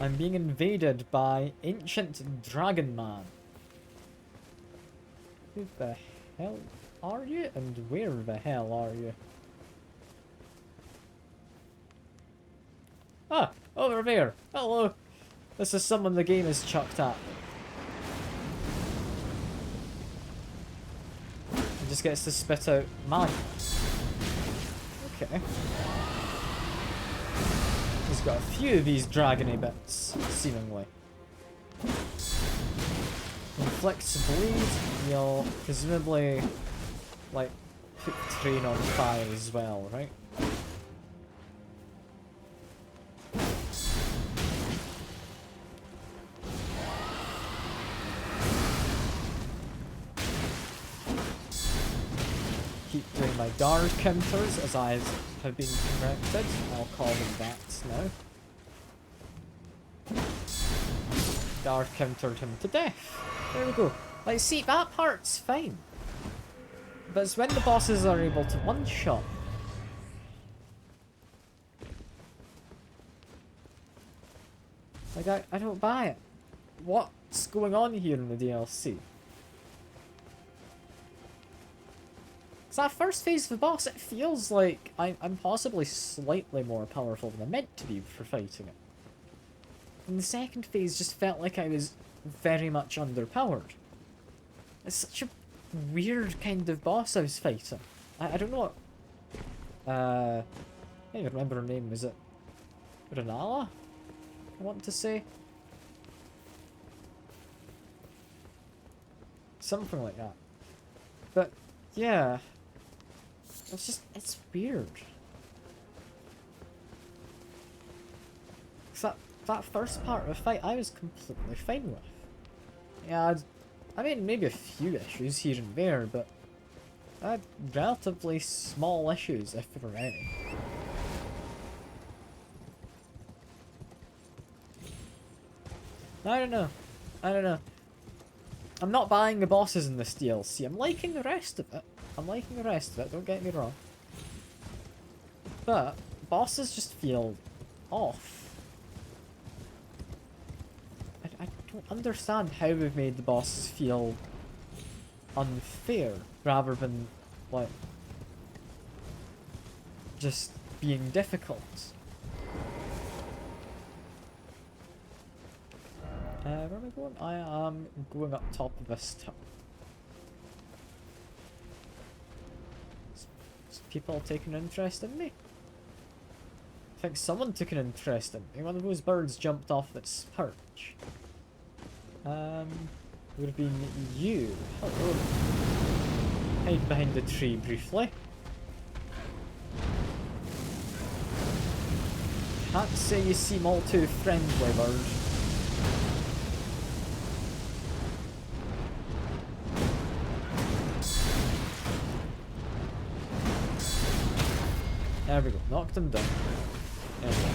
I'm being invaded by Ancient Dragon Man. Who the hell are you? And where the hell are you? Ah! Over there! Hello! This is someone the game has chucked at. He just gets to spit out magic. Okay. He's got a few of these dragony bits, seemingly. Inflicts bleed, you'll presumably, like, put train on fire as well, right? Keep doing my dart counters as I have been corrected. I'll call them that now. Dart countered him to death. There we go. Like, see, that part's fine. But it's when the bosses are able to one-shot. Like, I don't buy it. What's going on here in the DLC? So that first phase of the boss, it feels like I'm possibly slightly more powerful than I'm meant to be for fighting it. And the second phase just felt like I was very much underpowered. It's such a weird kind of boss I was fighting. I don't know what... I can't even remember her name, is it? Renala, I want to say. Something like that. But, yeah. It's just, it's weird. 'Cause that first part of the fight, I was completely fine with. Yeah, I mean, maybe a few issues here and there, but I had relatively small issues, if there were any. I don't know. I don't know. I'm not buying the bosses in this DLC. I'm liking the rest of it. Don't get me wrong. But bosses just feel off. I don't understand how we've made the bosses feel unfair rather than, like, just being difficult. Where am I going? I am going up top of this tower. Is people taking an interest in me? I think someone took an interest in me. One of those birds jumped off its perch. Would have been you. Hello. Hide behind the tree briefly. Can't say you seem all too friendly, bird. There we go, knocked him down. Anyway.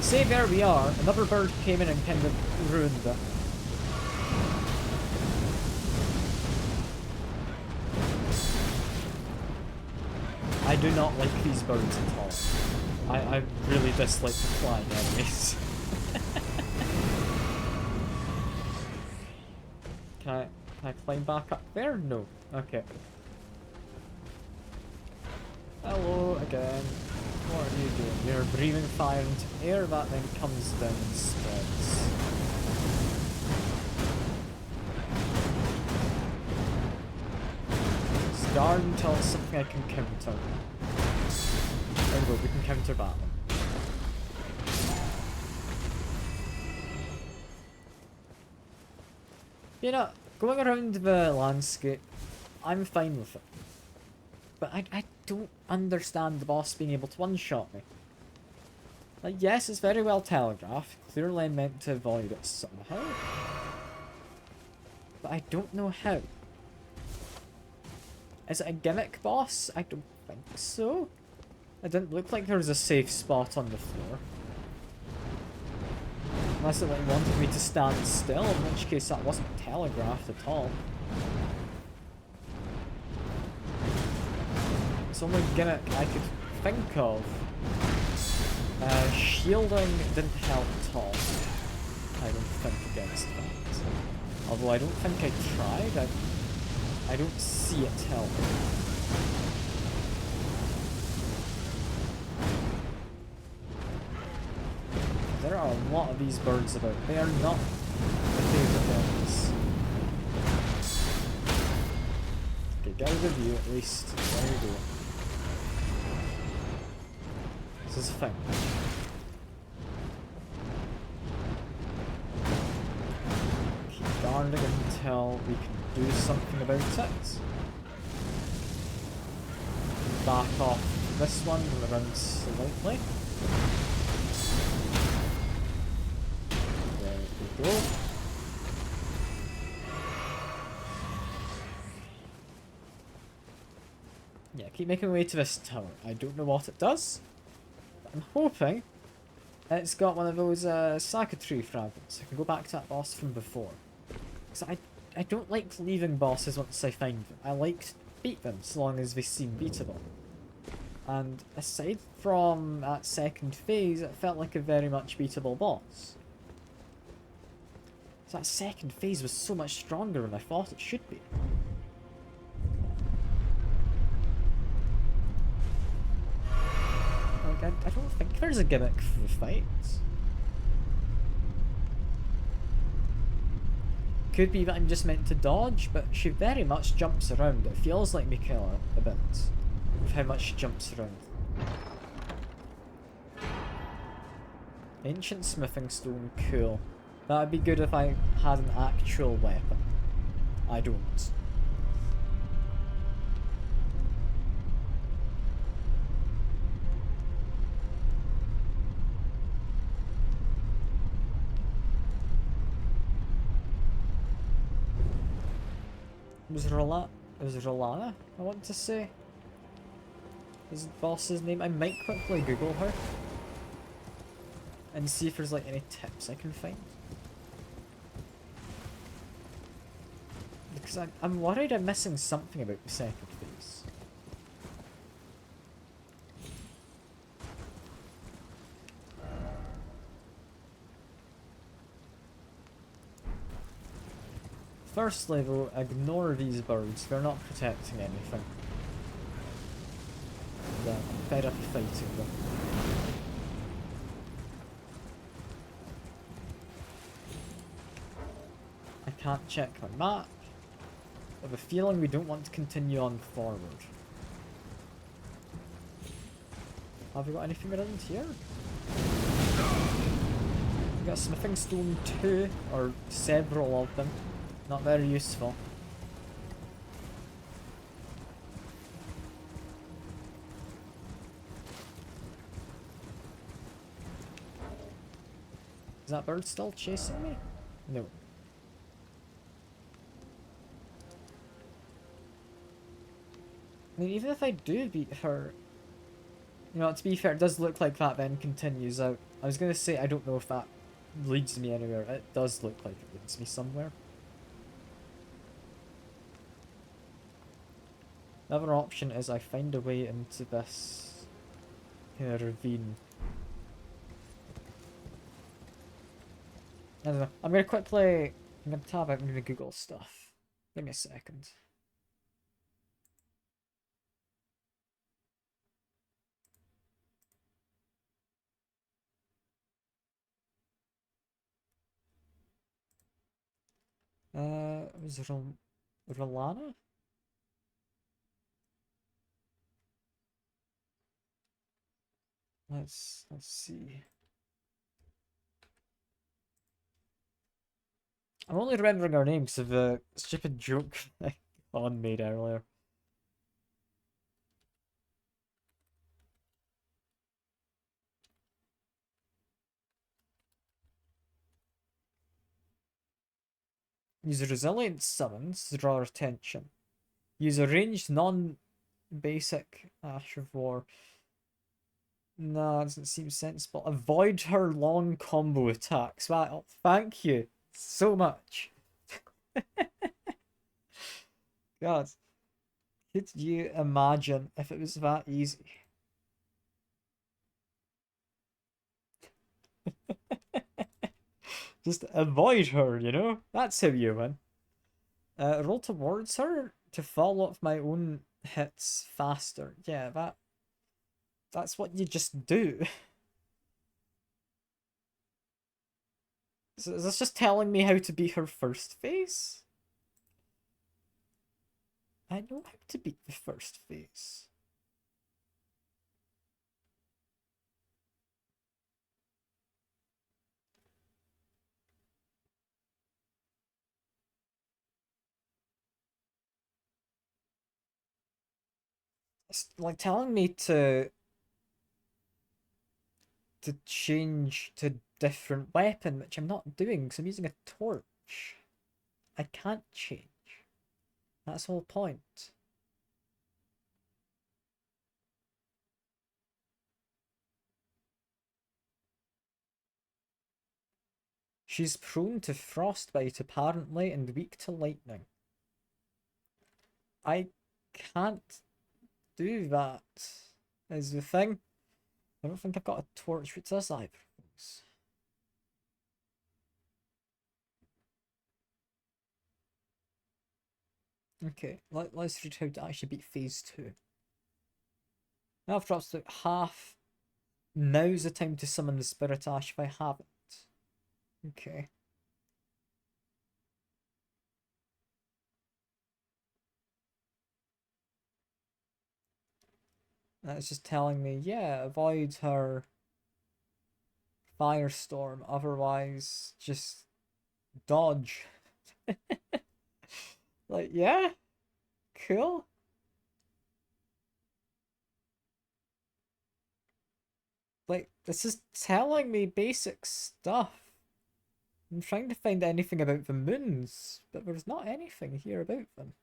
See, there we are. Another bird came in and kind of ruined it. I do not like these birds at all. I really dislike the flying enemies. Can I climb back up there? No. Okay. Hello again. What are you doing? You're breathing fire into air that then comes down and spreads. It's guard until it's something I can counter. There we go, we can counter that one. You know, going around the landscape, I'm fine with it. But I don't understand the boss being able to one-shot me. Like, yes, it's very well telegraphed. Clearly I'm meant to avoid it somehow. But I don't know how. Is it a gimmick boss? I don't think so. It didn't look like there was a safe spot on the floor. Unless it like, wanted me to stand still, in which case that wasn't telegraphed at all. It's only gimmick I could think of. Shielding didn't help at all. I don't think against that. Although I don't think I tried. I don't see it helping. There are a lot of these birds about. They are not the favourite ones. Okay, get out of view at least. There we go. This is a thing. Keep guarding until we can do something about it. Back off this one and around slightly. There we go. Yeah, keep making my way to this tower. I don't know what it does. I'm hoping it's got one of those Sakatri fragments. I can go back to that boss from before. Because I don't like leaving bosses once I find them. I like to beat them so long as they seem beatable. And aside from that second phase, it felt like a very much beatable boss. So that second phase was so much stronger than I thought it should be. I don't think there's a gimmick for the fights. Could be that I'm just meant to dodge, but she very much jumps around. It feels like Michaela a bit, with how much she jumps around. Ancient smithing stone, cool. That'd be good if I had an actual weapon. I don't. It was Rolana, I want to say. Is the boss's name? I might quickly Google her. And see if there's like any tips I can find. Because I'm worried I'm missing something about the second phase. Firstly though, ignore these birds. They're not protecting anything. I'm fed up fighting them. I can't check my map. I have a feeling we don't want to continue on forward. Have we got anything around here? We got a smithing stone 2, or several of them. Not very useful. Is that bird still chasing me? No. I mean, even if I do beat her... You know, to be fair, it does look like that then continues out. I was gonna say, I don't know if that leads me anywhere. It does look like it leads me somewhere. The other option is I find a way into this ravine. I don't know. I'm gonna quickly... I'm gonna tab out, I'm gonna Google stuff. Give me a second. Was it Rolana? Let's see. I'm only remembering her name because of the stupid joke Colin made earlier. Use resilient summons to draw attention. Use a ranged non-basic Ash of War. No, that doesn't seem sensible. Avoid her long combo attacks. Wow, thank you so much. God, could you imagine if it was that easy? Just avoid her, you know? That's how you win. Roll towards her to follow up my own hits faster. Yeah, that's what you just do. So is this just telling me how to beat her first phase? I know how to beat the first phase. It's like telling me to change to different weapon, which I'm not doing because I'm using a torch. I can't change. That's the whole point. She's prone to frostbite apparently and weak to lightning. I can't do that, is the thing. I don't think I've got a torch which does either of those. Okay, let's read how to actually beat phase 2. Now I've dropped to half. Now's the time to summon the Spirit Ash if I haven't. Okay. That's just telling me, yeah, avoid her firestorm. Otherwise, just dodge. Like, yeah, cool. Like, this is telling me basic stuff. I'm trying to find anything about the moons, but there's not anything here about them.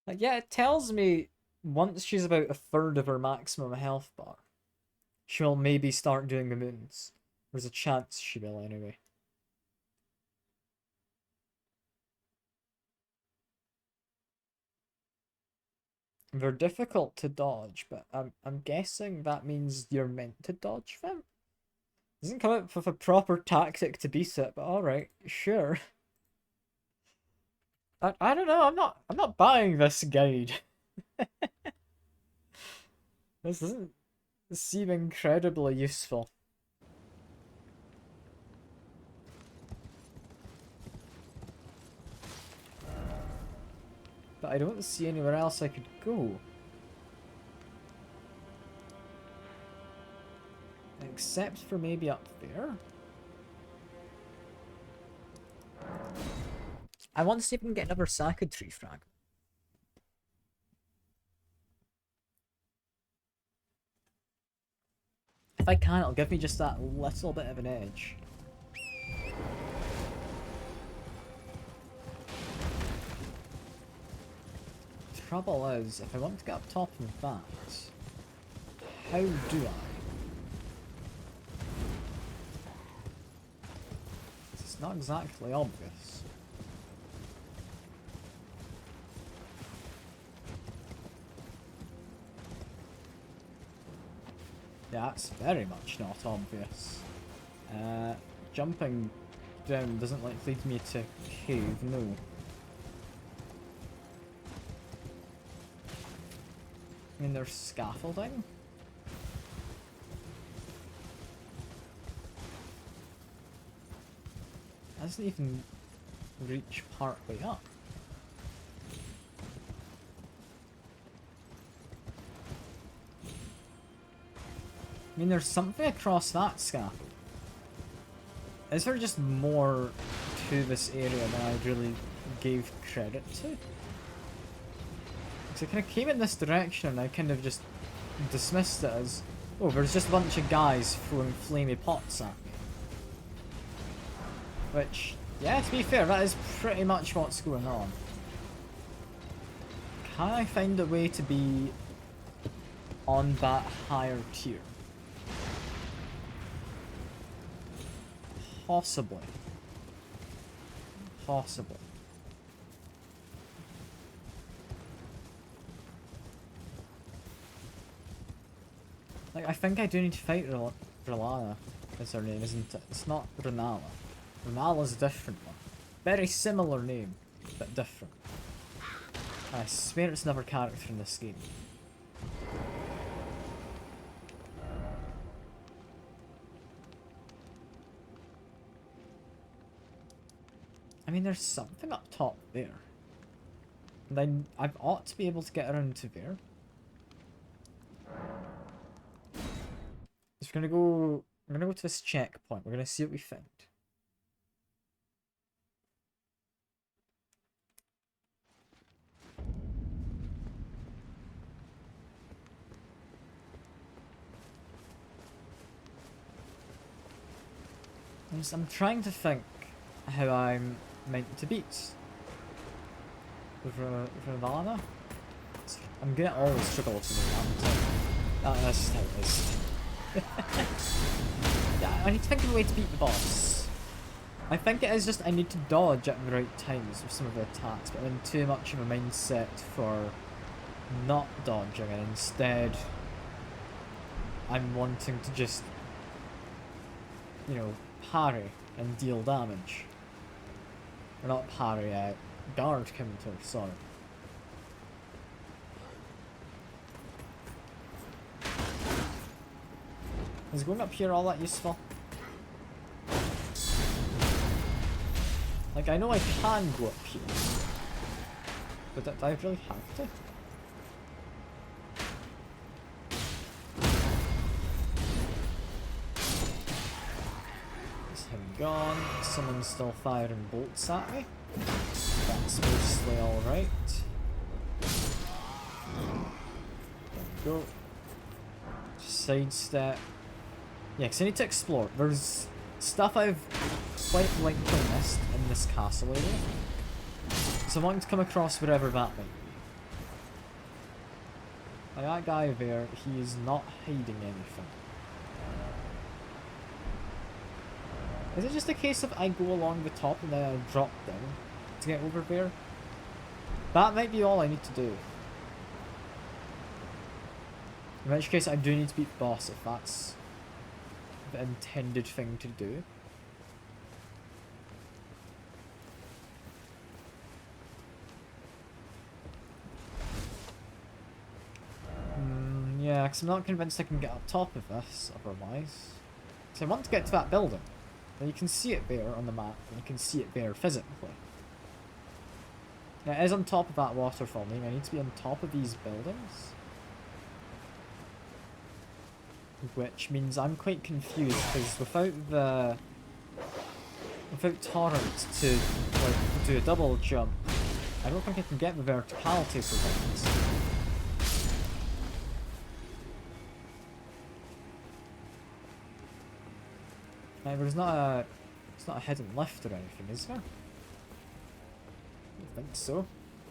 Like, yeah, it tells me once she's about a third of her maximum health bar, she'll maybe start doing the moons. There's a chance she will anyway. They're difficult to dodge, but I'm guessing that means you're meant to dodge them. Doesn't come up with a proper tactic to beat it, but alright, sure. I don't know, I'm not buying this guide. This doesn't seem incredibly useful. But I don't see anywhere else I could go. Except for maybe up there. I want to see if we can get another Sakura tree frag. If I can, it'll give me just that little bit of an edge. The trouble is, if I want to get up top of that, how do I? It's not exactly obvious. Yeah, that's very much not obvious. Jumping down doesn't like lead me to cave, no. I mean, there's scaffolding. It doesn't even reach part way up. I mean, there's something across that scaffold. Is there just more to this area than I really gave credit to? Because I kind of came in this direction and I kind of just dismissed it as, oh, there's just a bunch of guys throwing flamey pots at me. Which, yeah, to be fair, that is pretty much what's going on. Can I find a way to be on that higher tier? Possibly. Possible. Like, I think I do need to fight Ralana, is her name, isn't it? It's not Renala. Renala's a different one. Very similar name, but different. I swear it's another character in this game. I mean, there's something up top there. And I ought to be able to get around to there. So we're gonna go to this checkpoint. We're gonna see what we find. I'm trying to think how I'm meant to beat with Ravana. I'm gonna always struggle with Ravana. That's just how it is. Yeah, I need to think of a way to beat the boss. I think it is just I need to dodge at the right times with some of the attacks, but I'm in too much of a mindset for not dodging, and instead I'm wanting to just, you know, parry and deal damage. Or not parry, guard counter, sorry. Is going up here all that useful? Like, I know I can go up here. But do I really have to? Is him gone? Someone's still firing bolts at me. That's mostly alright. There we go. Sidestep. Yeah, because I need to explore. There's stuff I've quite likely missed in this castle area. So I want to come across wherever that might be. Like that guy there, he is not hiding anything. Is it just a case of I go along the top and then I drop down to get over there? That might be all I need to do. In which case I do need to beat the boss if that's the intended thing to do. Yeah, because I'm not convinced I can get up top of this otherwise. So I want to get to that building. Now you can see it there on the map, and you can see it there physically. Now it is on top of that waterfall, meaning I need to be on top of these buildings. Which means I'm quite confused, because without torrent to like do a double jump, I don't think I can get the verticality for things. Now, it's not a hidden lift or anything, is there? I don't think so.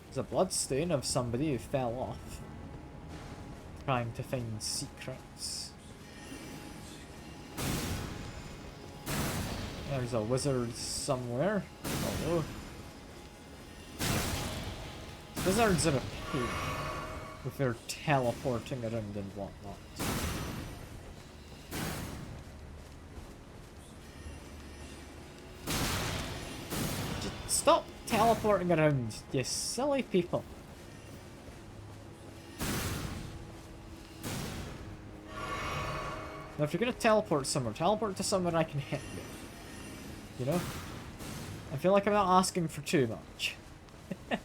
There's a bloodstain of somebody who fell off, trying to find secrets. There's a wizard somewhere. Oh no. Wizards are a pain with their teleporting around and whatnot. Just stop teleporting around, you silly people. Now if you're gonna teleport to somewhere I can hit you. You know? I feel like I'm not asking for too much. Okay,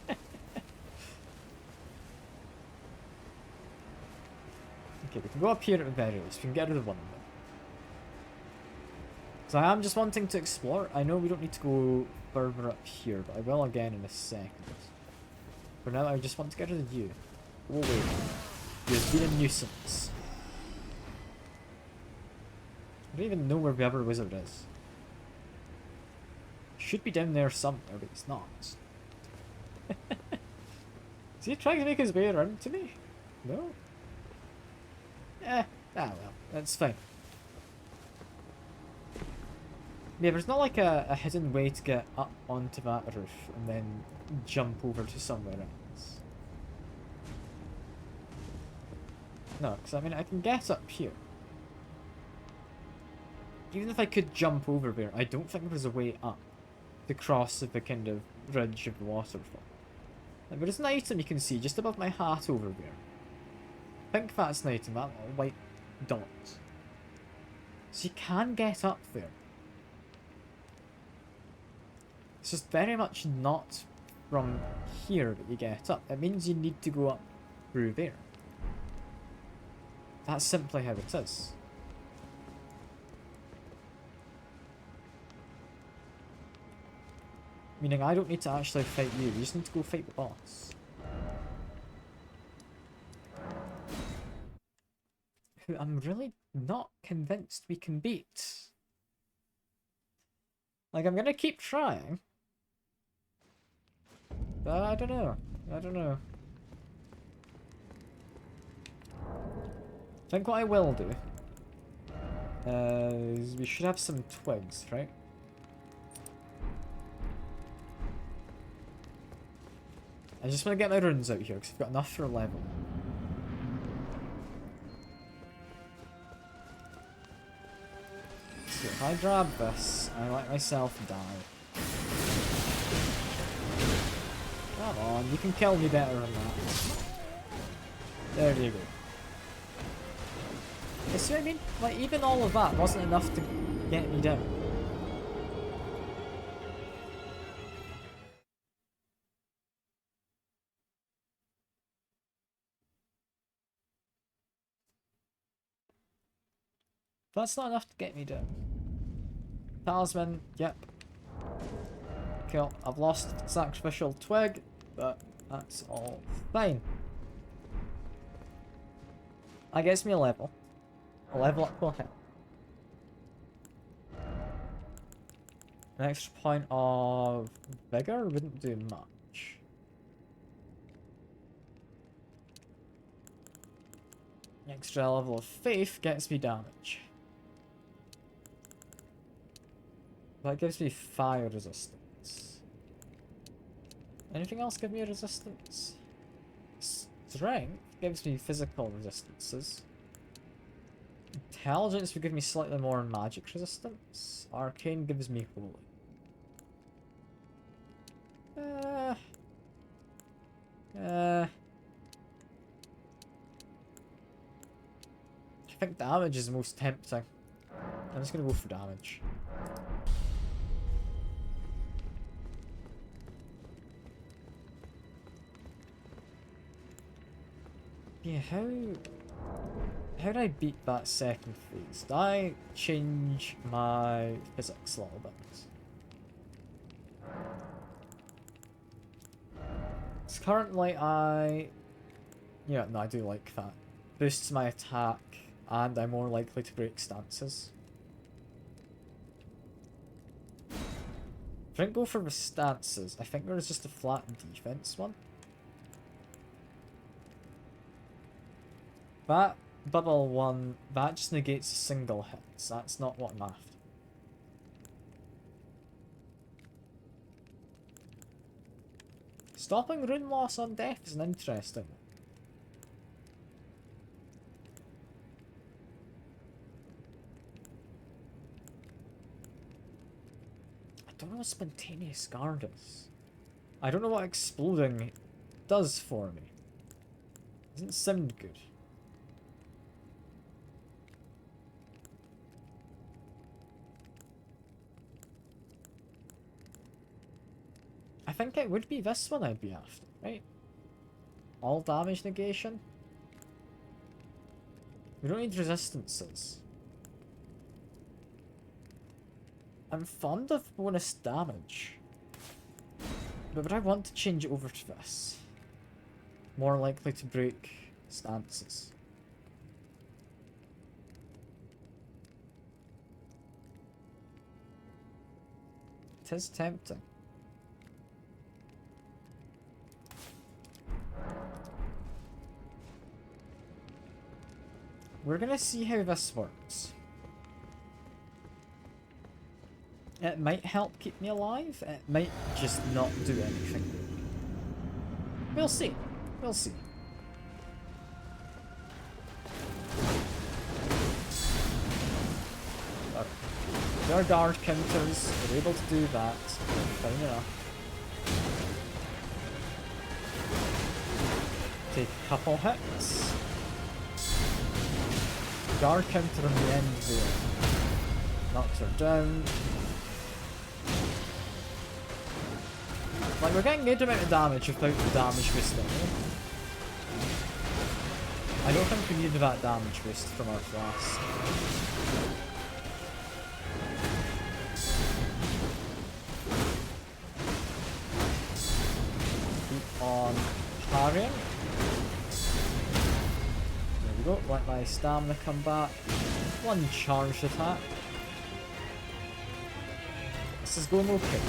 we can go up here at the very least. We can get rid of one of them. So I am just wanting to explore. I know we don't need to go further up here, but I will again in a second. For now, I just want to get rid of you. Go away. You've been a nuisance. I don't even know where the other wizard is. Should be down there somewhere, but it's not. Is he trying to make his way around to me? No? Ah well, that's fine. Yeah, there's not like a hidden way to get up onto that roof and then jump over to somewhere else. No, because I mean, I can get up here. Even if I could jump over there, I don't think there's a way up to cross the kind of ridge of the waterfall. Like, there is an item you can see just above my hat over there. I think that's an item, that little white dot. So you can get up there. It's just very much not from here that you get up. It means you need to go up through there. That's simply how it is. Meaning I don't need to actually fight you, you just need to go fight the boss. Who I'm really not convinced we can beat. Like, I'm gonna keep trying. But I don't know. I don't know. I think what I will do is we should have some twigs, right? I just want to get my runes out here because I've got enough for a level. So if I grab this, I let myself die. Come on, you can kill me better than that. There you go. You see what I mean? Like, even all of that wasn't enough to get me down. That's not enough to get me down. Talisman, yep. Cool. I've lost Sacrificial Twig, but that's all fine. That gets me a level. A level up will help. An extra point of vigor wouldn't do much. An extra level of faith gets me damage. That gives me fire resistance. Anything else give me a resistance? Strength gives me physical resistances. Intelligence would give me slightly more magic resistance. Arcane gives me holy. I think damage is the most tempting. I'm just gonna go for damage. Yeah, how did I beat that second phase? Did I change my physics a little bit? It's currently yeah, no, I do like that. Boosts my attack, and I'm more likely to break stances. If I didn't go for the stances, I think there was just a flat defense one. That bubble one, that just negates a single hit, so that's not what I'm after. Stopping rune loss on death is an interesting one. I don't know what spontaneous guard is. I don't know what exploding does for me. Doesn't sound good. I think it would be this one I'd be after, right? All damage negation. We don't need resistances. I'm fond of bonus damage. But would I want to change it over to this? More likely to break stances. It is tempting. We're gonna see how this works. It might help keep me alive, it might just not do anything. We'll see. We'll see. Okay. There are guard counters, we're able to do that. Fine enough. Take a couple hits. Guard counter on the end there. Knocks her down. Like, we're getting a good amount of damage without the damage boosting. I don't think we needed that damage boost from our flask. Keep on parrying. There we go, let my stamina come back. One charged attack. This is going okay.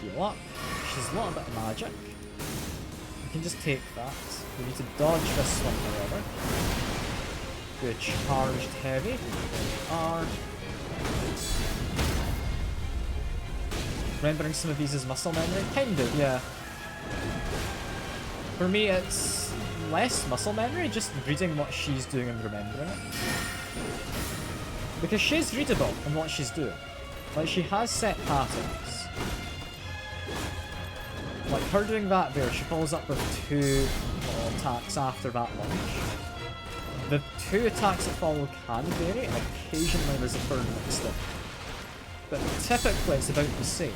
Heal up. She's a little bit of magic. We can just take that. We need to dodge this one, however. Good, charged heavy. There we are. Remembering some of these as muscle memory? Kind of, yeah. For me, it's less muscle memory, just reading what she's doing and remembering it. Because she's readable in what she's doing. Like, she has set patterns. Like, her doing that there, she follows up with 2 attacks after that launch. The 2 attacks that follow can vary, and occasionally there's a third mixed in. But typically it's about the same.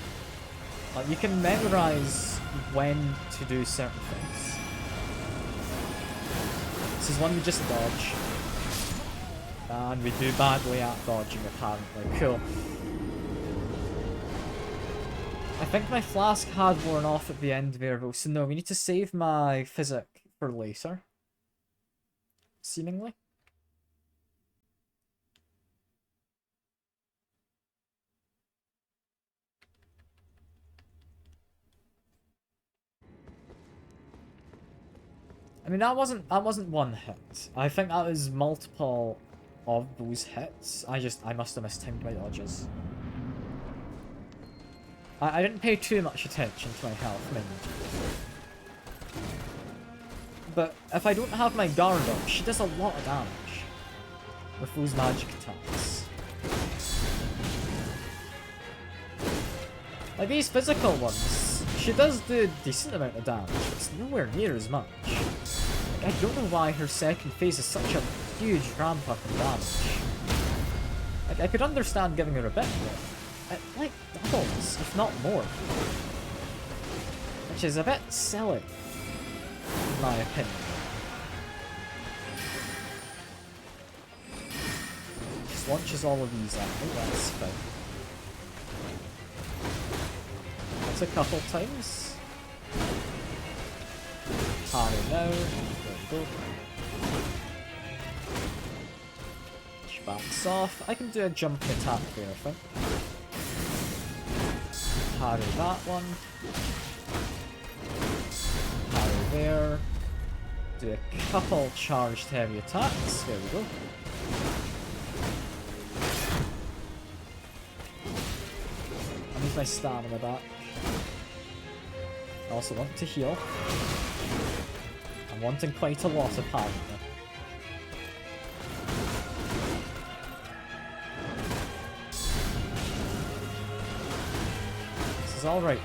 Like, you can memorize when to do certain things. This is one we just dodge. And we do badly at dodging, apparently. Cool. I think my flask had worn off at the end there, though, so no, we need to save my physic for later. Seemingly. I mean, that wasn't one hit. I think that was multiple of those hits. I must have mistimed my dodges. I didn't pay too much attention to my health, mind you. But if I don't have my guard up, she does a lot of damage with those magic attacks. Like these physical ones, she does do a decent amount of damage, but it's nowhere near as much. Like, I don't know why her second phase is such a huge ramp up in damage. Like, I could understand giving her a bit more. It, like, doubles, if not more. Which is a bit silly, in my opinion. Just launches all of these at me, that's fine. That's a couple times. Parry now. There we go. She backs off. I can do a jumping attack there, I think. Parry that one. Parry there. Do a couple charged heavy attacks. There we go. I need my stamina back. I also want to heal. I'm wanting quite a lot, apparently. This is alright.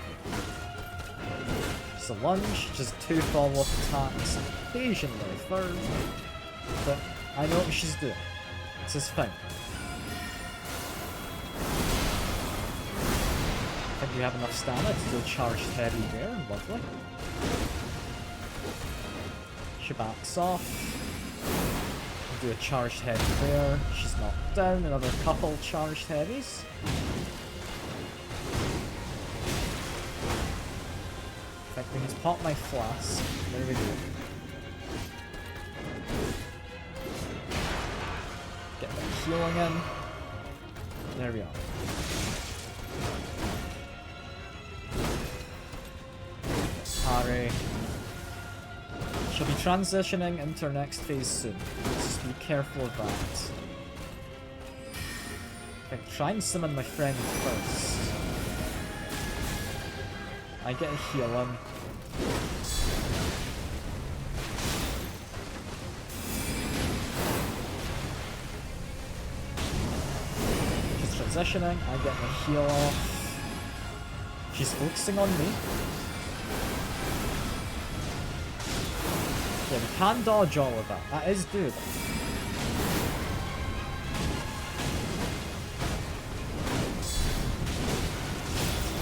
Just a lunge, just 2 follow-up attacks, occasionally a third. But I know what she's doing. This is fine. I think we have enough stamina to do a charged heavy there. Lovely. She backs off. Do a charged heavy there. She's knocked down. Another couple charged heavies. In fact, we need to pop my flask. There we go. Get that healing in. There we are. Parry. She'll be transitioning into her next phase soon. Just be careful of that. Okay, try and summon my friend first. I get a heal in. She's transitioning, I get my heal off. She's focusing on me. Yeah, we can dodge all of that. That is doable.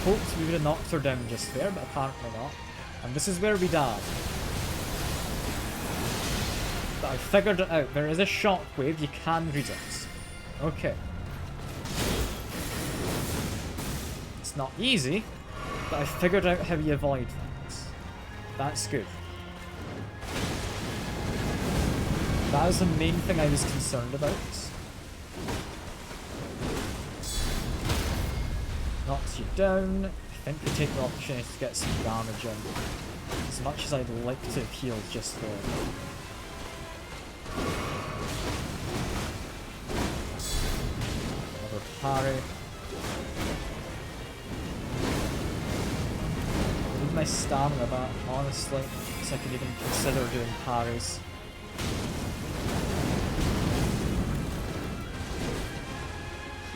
Hoped we would have knocked her down just there, but apparently not. And this is where we died. But I figured it out. There is a shockwave, you can read it. Okay. It's not easy, but I figured out how you avoid that. That's good. That was the main thing I was concerned about. Knocks you down. I think we take the opportunity to get some damage in. As much as I'd like to have healed just there. Another parry. I need my stamina back, honestly, so I can even consider doing parries.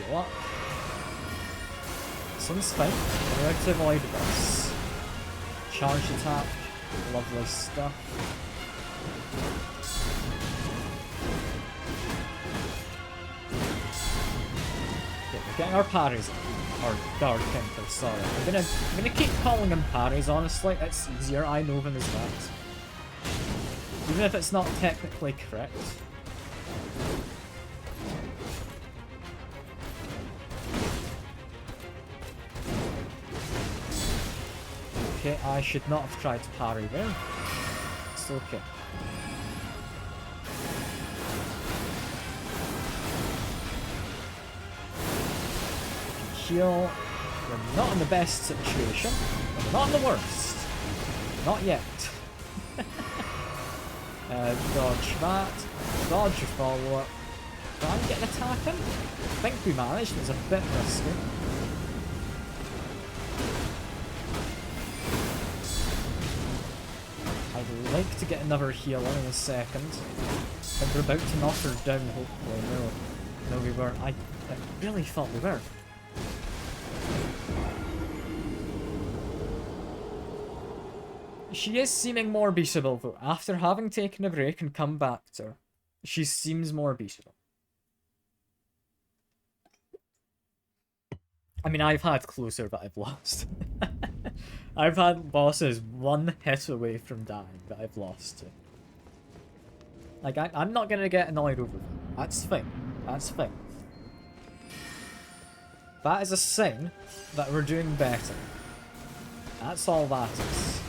heal up. This one's fine. We're out to avoid this. Charge attack. Lovely stuff. Okay, we're getting our parries. Or guard counters, sorry. I'm gonna keep calling them parries, honestly. It's easier, I know them as that. Even if it's not technically correct. Okay, I should not have tried to parry there. It's okay. Heal. We're not in the best situation, but we're not in the worst. Not yet. Dodge that. Dodge your follow-up. Try and get an attack in. I think we managed. It was a bit risky. I'd like to get another heal in a second. But we're about to knock her down, hopefully. No, we weren't. I really thought we were. She is seeming more beatable though. After having taken a break and come back to her, she seems more beatable. I mean, I've had closer, but I've lost. I've had bosses one hit away from dying that I've lost to. Like, I'm not gonna get annoyed over that. That's fine. That's fine. That is a sign that we're doing better. That's all that is.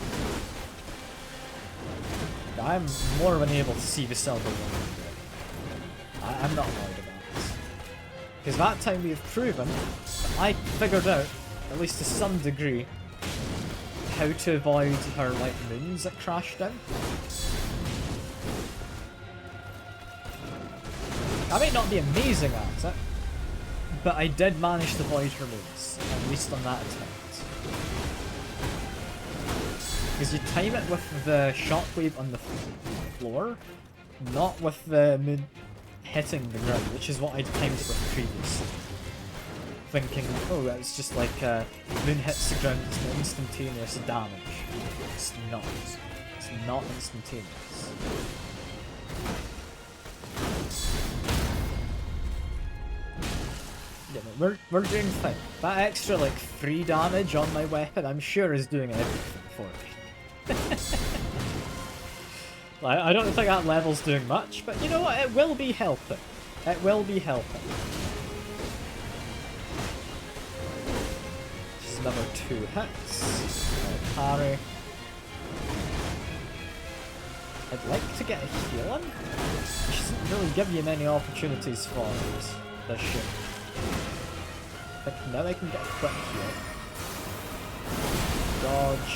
I'm more than able to see the silver one. I'm not annoyed about this. Because that time we have proven that I figured out, at least to some degree, how to avoid her, like, moons that crash down. I might not be amazing at it, but I did manage to avoid her moons, at least on that attempt. Because you time it with the shockwave on the floor, not with the moon hitting the ground, which is what I'd timed it with previously. Thinking, oh, it's just like moon hits the ground, it's not instantaneous damage. It's not. It's not instantaneous. Yeah, no, we're doing fine. That extra like 3 damage on my weapon, I'm sure is doing everything for me. Like, I don't think that level's doing much, but you know what? It will be helping. It will be helping. Just another 2 hits. Parry. I'd like to get a heal in. She doesn't really give you many opportunities for it, does she? But now I can get a quick heal. Dodge.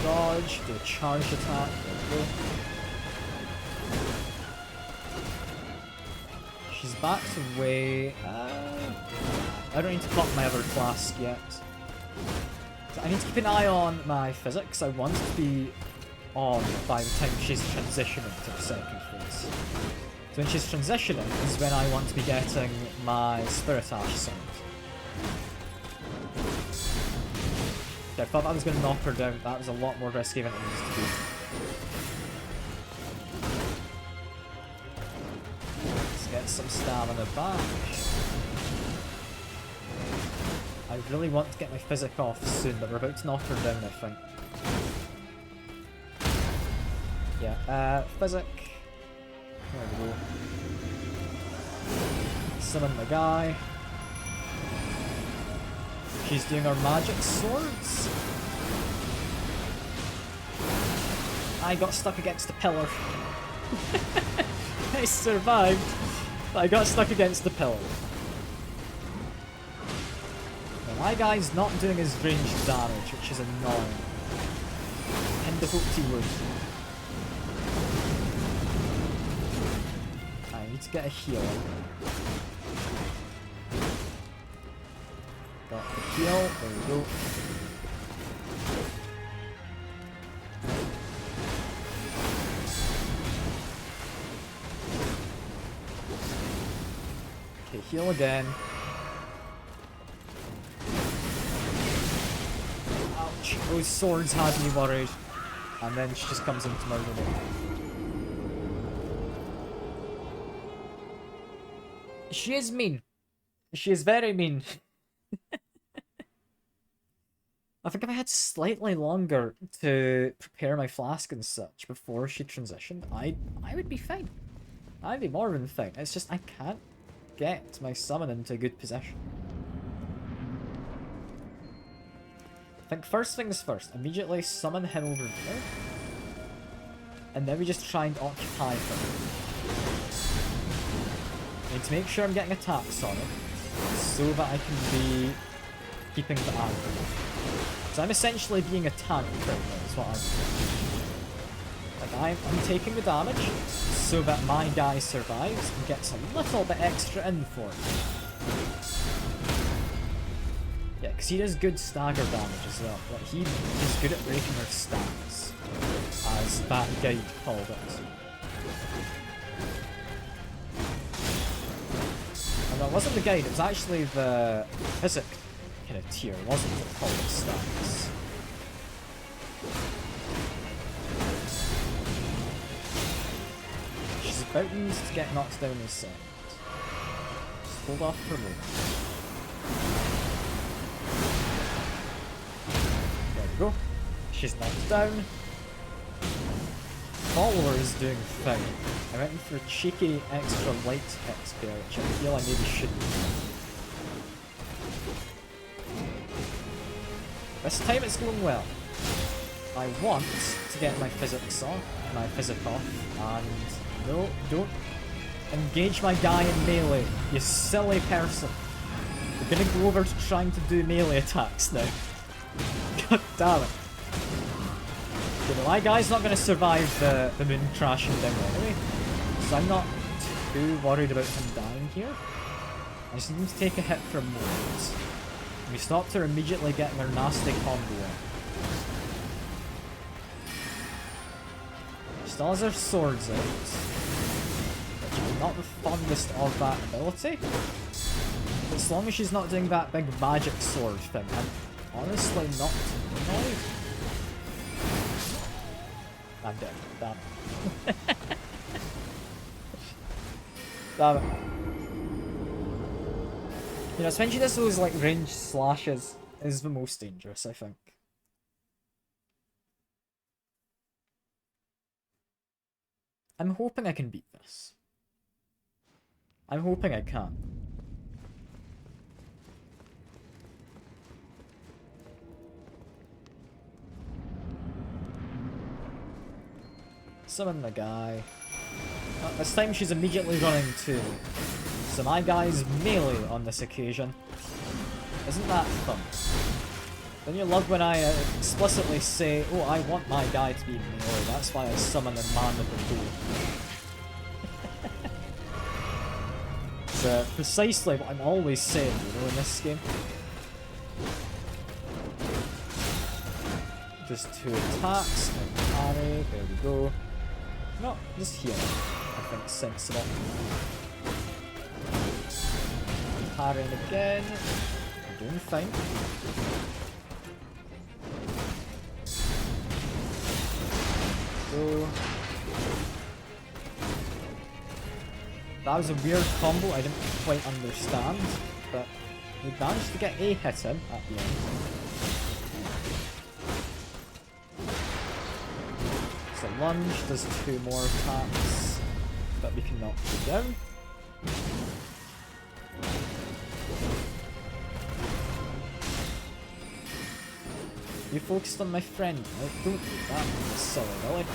Dodge. Do a charge attack. There we go. She's backed away. I don't need to pop my other flask yet. So I need to keep an eye on my physics. I want to be on by the time she's transitioning to the second phase. So when she's transitioning is when I want to be getting my Spirit Ash sound. I thought that was going to knock her down. That was a lot more risky than it needs to be. Let's get some stamina back. I really want to get my physic off soon, but we're about to knock her down, I think. Yeah, physic. There we go. Summon the guy. She's doing her magic swords. I got stuck against the pillar. I survived, but I got stuck against the pillar. Now, my guy's not doing his ranged damage, which is annoying. And the hoped he would. I need to get a heal. Got the heal, there we go. Okay, heal again. Those swords had me worried. And then she just comes in to murder me. She is mean. She is very mean. I think if I had slightly longer to prepare my flask and such before she transitioned, I would be fine. I'd be more than fine. It's just I can't get my summon into a good position. I think first things first, immediately summon him over there. And then we just try and occupy him. I need to make sure I'm getting attacks on him, so that I can be keeping the aggro. So I'm essentially being a tank right now, is what I'm doing. Like, I'm taking the damage, so that my guy survives and gets a little bit extra in for it. Yeah, because he does good stagger damage as well. Like, he's good at breaking her stacks, as that guide called it. And no, it wasn't the guide, it was actually the physic kind of tier, wasn't it, called it stacks. She's about to get knocked down in a second. Just hold off for a moment. There we go. She's knocked down. Follower is doing fine. I went in for a cheeky extra light hit spell, which I feel I maybe shouldn't have. This time it's going well. I want to get my physics off, and no, don't engage my guy in melee, you silly person. We're gonna go over to trying to do melee attacks now. God damn it. Okay, well, my guy's not gonna survive the moon crashing down anyway, so I'm not too worried about him dying here. I just need him to take a hit for a moment. We stopped her immediately getting her nasty combo in. She still has her swords out, which is not the fondest of that ability. But as long as she's not doing that big magic sword thing, I'm honestly not too annoyed. I'm dead. Damn it. Damn it. You know, especially this those like ranged slashes is the most dangerous, I think. I'm hoping I can beat this. I'm hoping I can. Summon the guy. This time she's immediately running too. So my guy's melee on this occasion. Isn't that fun? Don't you love when I explicitly say, oh, I want my guy to be melee, that's why I summon a man with the bow. It's precisely what I'm always saying, you know, in this game. Just 2 attacks, and parry, there we go. No, just heal. I think it's sensible. Parrying again. I'm doing fine. Go. That was a weird combo I didn't quite understand, but we managed to get a hit in at the end. So lunge does 2 more attacks, but we can knock you down. You focused on my friend, right? Don't do that, silly Billy.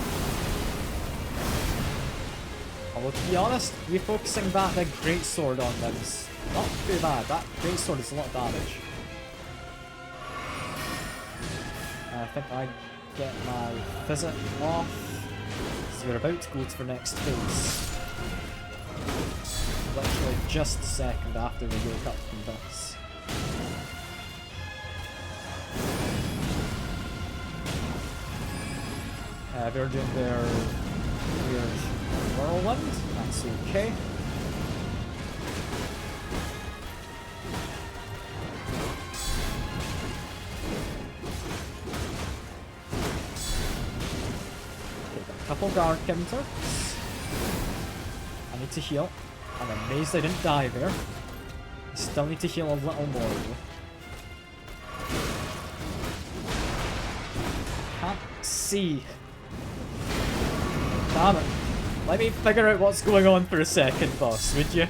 Although to be honest, refocusing that big greatsword on them is not too bad. That greatsword is a lot of damage. I think I get my physic off. So we're about to go to the next phase. Literally just a second after we wake up from this. They're doing their weird whirlwind, that's okay. couple guard counters. I need to heal. I'm amazed I didn't die there. I still need to heal a little more though. Can't see. Damn it. Let me figure out what's going on for a second, boss, would you?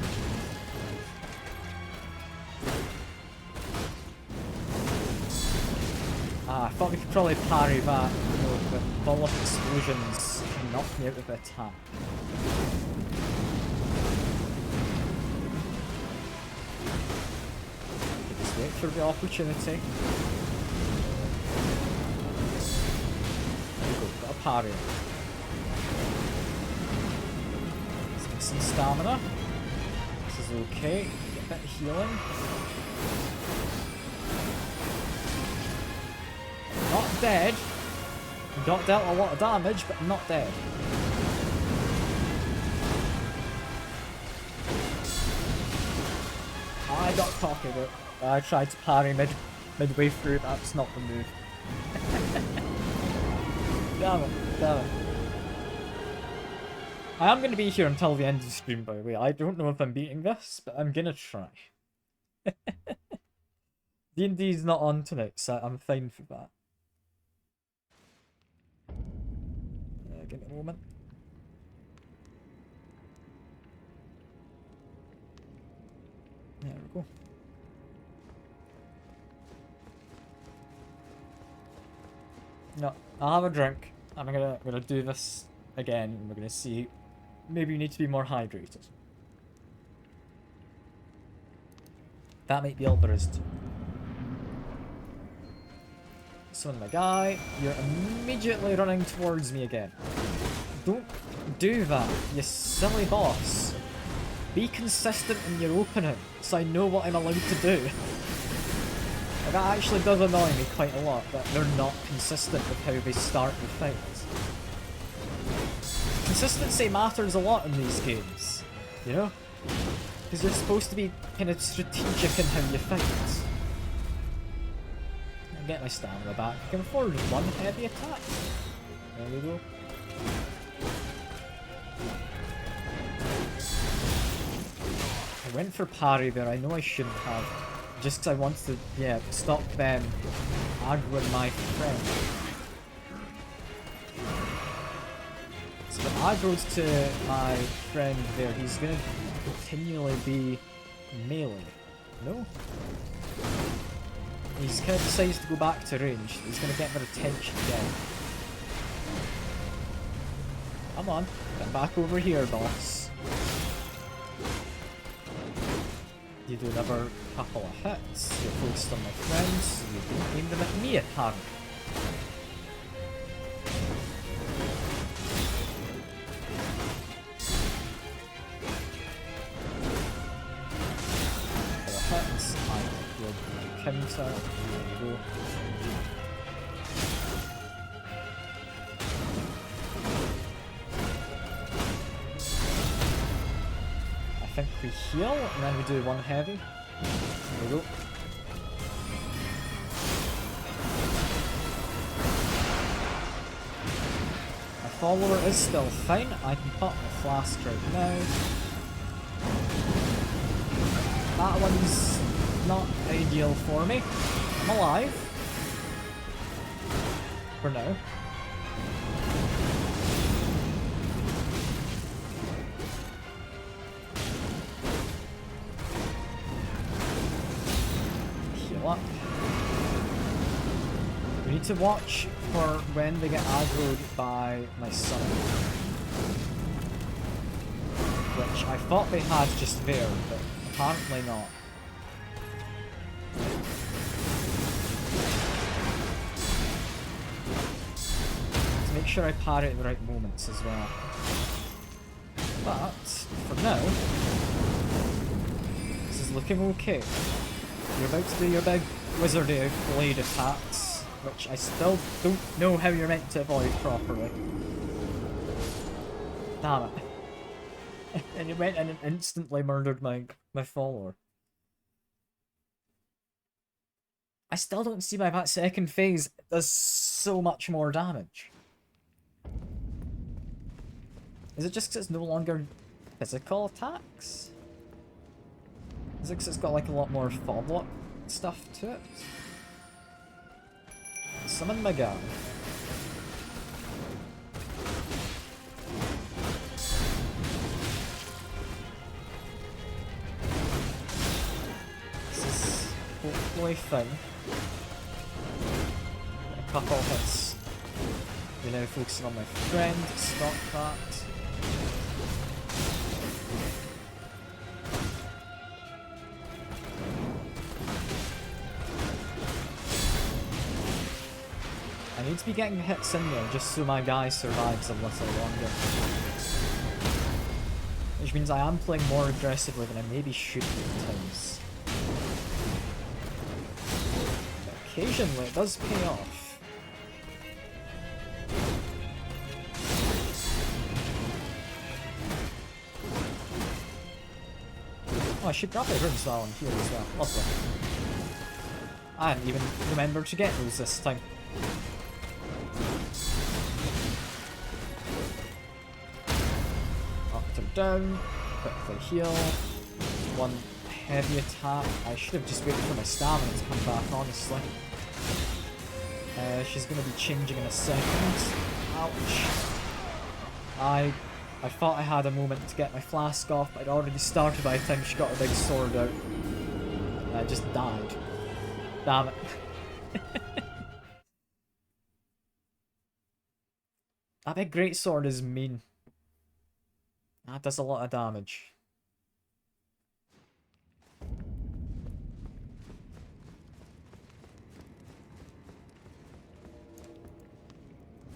Ah, I thought we could probably parry that, you know, with ball of explosions and knock me out of the attack. Just wait for the opportunity. There we go, got a parry. Let's get some stamina. This is okay. Get a bit of healing. Not dead. Got dealt a lot of damage, but I'm not dead. I got cocky with it. I tried to parry midway through. That's not the move. Damn it. Damn it. I am going to be here until the end of the stream, by the way. I don't know if I'm beating this, but I'm going to try. D&D's not on tonight, so I'm fine for that. Give me a moment. There we go. No, I'll have a drink. I'm gonna do this again, and we're gonna see. Maybe you need to be more hydrated. That might be all there is to. Summon my guy. You're immediately running towards me again. Don't do that, you silly boss. Be consistent in your opening, so I know what I'm allowed to do. Like, that actually does annoy me quite a lot, that they're not consistent with how they start the fights. Consistency matters a lot in these games, you know? Because you're supposed to be kind of strategic in how you fight. I get my stamina back. I can afford one heavy attack. There we go. I went for parry there. I know I shouldn't have. Just because I wanted to, yeah, stop them aggroing my friend. So if aggroed to my friend there, he's going to continually be melee. No? He's kind of decides to go back to range. He's going to get their attention again. Come on, get back over here, boss. You do another couple of hits. You're focused on my friends. You don't aim them at me, apparently. Couple of hits. I will counter. There we go. I think we heal, and then we do one heavy. There we go. My follower is still fine. I can pop the flask right now. That one's not ideal for me. I'm alive. For now. We need to watch for when they get aggroed by my son. Which I thought they had just there, but apparently not. To make sure I parry at the right moments as well. But, for now, this is looking okay. You're about to do your big wizardy blade attacks, which I still don't know how you're meant to avoid properly. Damn it. And you went in and instantly murdered my follower. I still don't see why that second phase does so much more damage. Is it just because it's no longer physical attacks? Is it because it's got like a lot more fob stuff to it? Summon my gun. This is hopefully fun. A couple hits. We're now focusing on my friend. Stop that. I need to be getting hits in there just so my guy survives a little longer. Which means I am playing more aggressively than I maybe should be at times. But occasionally it does pay off. Oh, I should grab the runes while I'm here as well. Lovely. I hadn't even remembered to get those this time. Up to down, quickly heal. One heavy attack. I should have just waited for my stamina to come back, honestly. She's going to be changing in a second. Ouch. I thought I had a moment to get my flask off, but I'd already started by the time she got a big sword out. And I just died. Damn it. That big greatsword is mean. That does a lot of damage.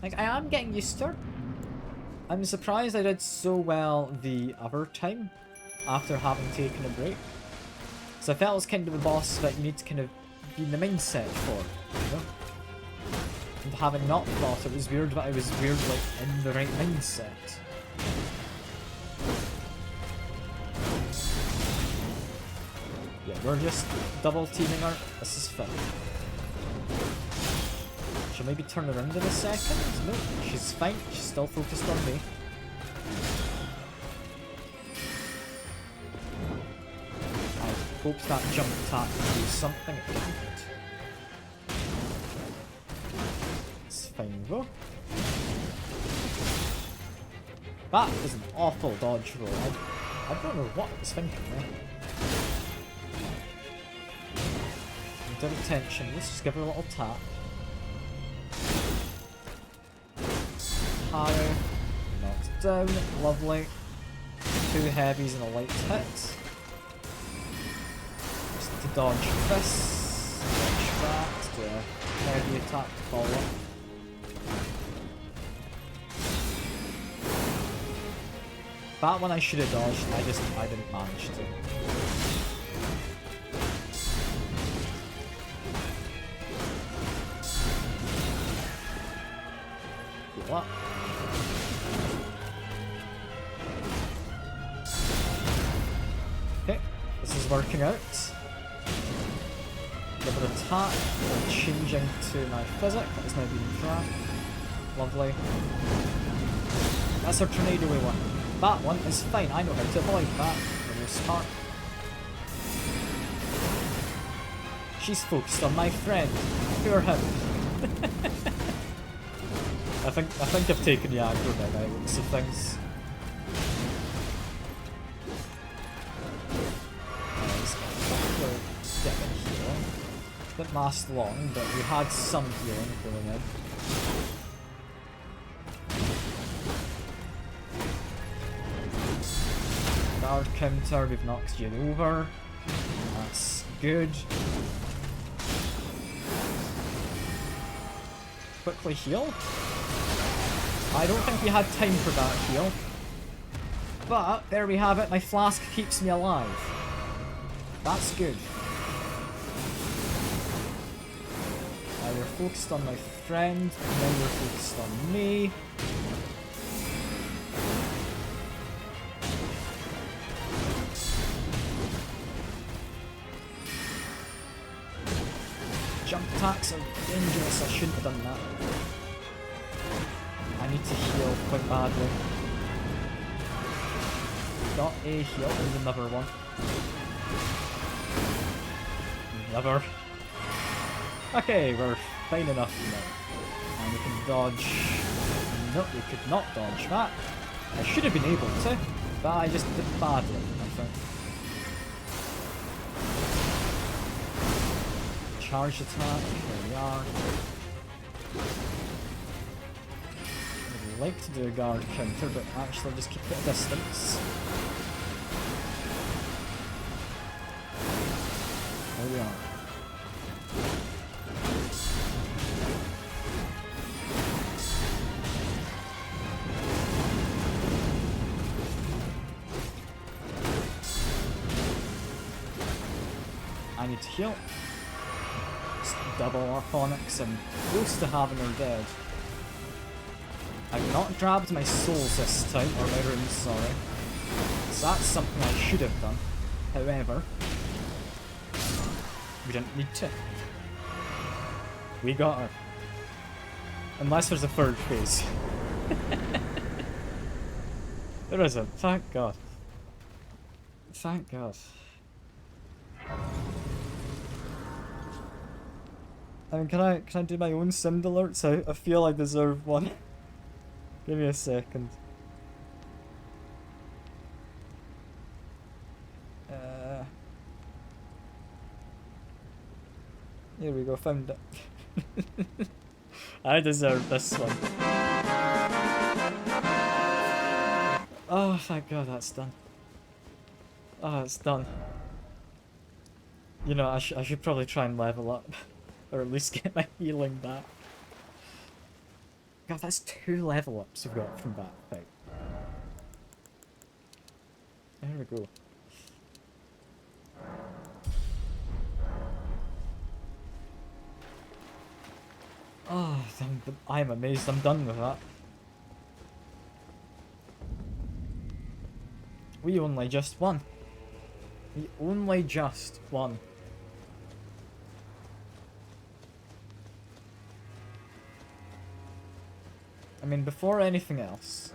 Like, I am getting used to her. I'm surprised I did so well the other time after having taken a break. So I felt it was kind of a boss that you need to kind of be in the mindset for, you know? And having not thought, it was weird that I was weirdly in the right mindset. Yeah, we're just double teaming her. This is fun. She'll maybe turn around in a second. No, she's fine. She's still focused on me. I hope that jump attack can do something. It didn't. It's fine though. That is an awful dodge roll. I don't know what I was thinking there. Bit of tension. Let's just give her a little tap. Higher. Knocked down. Lovely. 2 heavies and a light hit. Just to dodge this. Dodge that. Do a heavy attack to follow up. That one I should have dodged. I didn't manage to. What? Okay, this is working out. Double attack, we're changing to my physic, that is now being tracked. Lovely. That's our tornado we want. That one is fine, I know how to avoid that. The most part. She's focused on my friend. Cure him. I think I've taken the aggro now by the looks of things. Didn't last long, but we had some healing going in. Guard counter, we've knocked you over. That's good. Quickly heal. I don't think we had time for that heal. But, there we have it, my flask keeps me alive. That's good. Now we're focused on my friend, now we're focused on me. Jump attacks are dangerous, I shouldn't have done that. I need to heal quite badly. got a heal and another one. Another. Okay, we're fine enough now. And we can dodge. No, we could not dodge that. I should have been able to, but I just did badly, I think. Charge attack, here we are. I'd like to do a guard counter, but actually just keep it at distance. There we are. I need to heal. Just double Arphonics and close to having her dead. I've not grabbed my souls this time, or my runes, sorry. So that's something I should have done. However, we didn't need to. We got her. Unless there's a third phase. There isn't, thank God. Thank God. I mean, can I do my own Simd alerts? I feel I deserve one. Give me a second. Here we go, found it. I deserve this one. Oh, thank God that's done. Oh, it's done. You know, I should probably try and level up. Or at least get my healing back. God, that's 2 level ups we've got from that fight. There we go. Oh, I'm amazed I'm done with that. We only just won. We only just won. I mean, before anything else,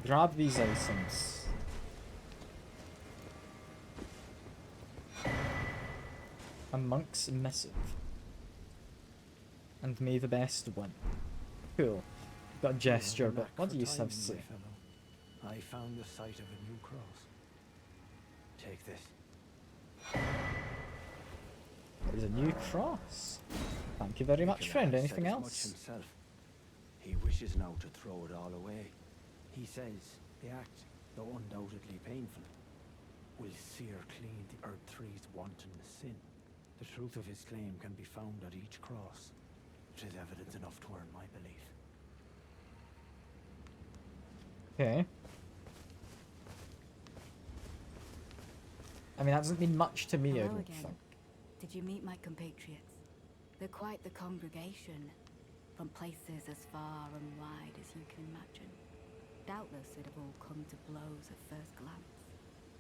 grab these items. A monk's missive. And may the best win. Cool. Got a gesture, but what do you have to say? I found the site of a new cross. Take this. There's a new cross. Thank you very much, friend. Anything else? He wishes now to throw it all away. He says the act, though undoubtedly painful, will sear clean the Earth Three's wanton sin. The truth of his claim can be found at each cross. It is evidence enough to earn my belief. Okay. I mean, that doesn't mean much to me, I don't think. Did you meet my compatriots? They're quite the congregation, from places as far and wide as you can imagine. Doubtless it'd have all come to blows at first glance,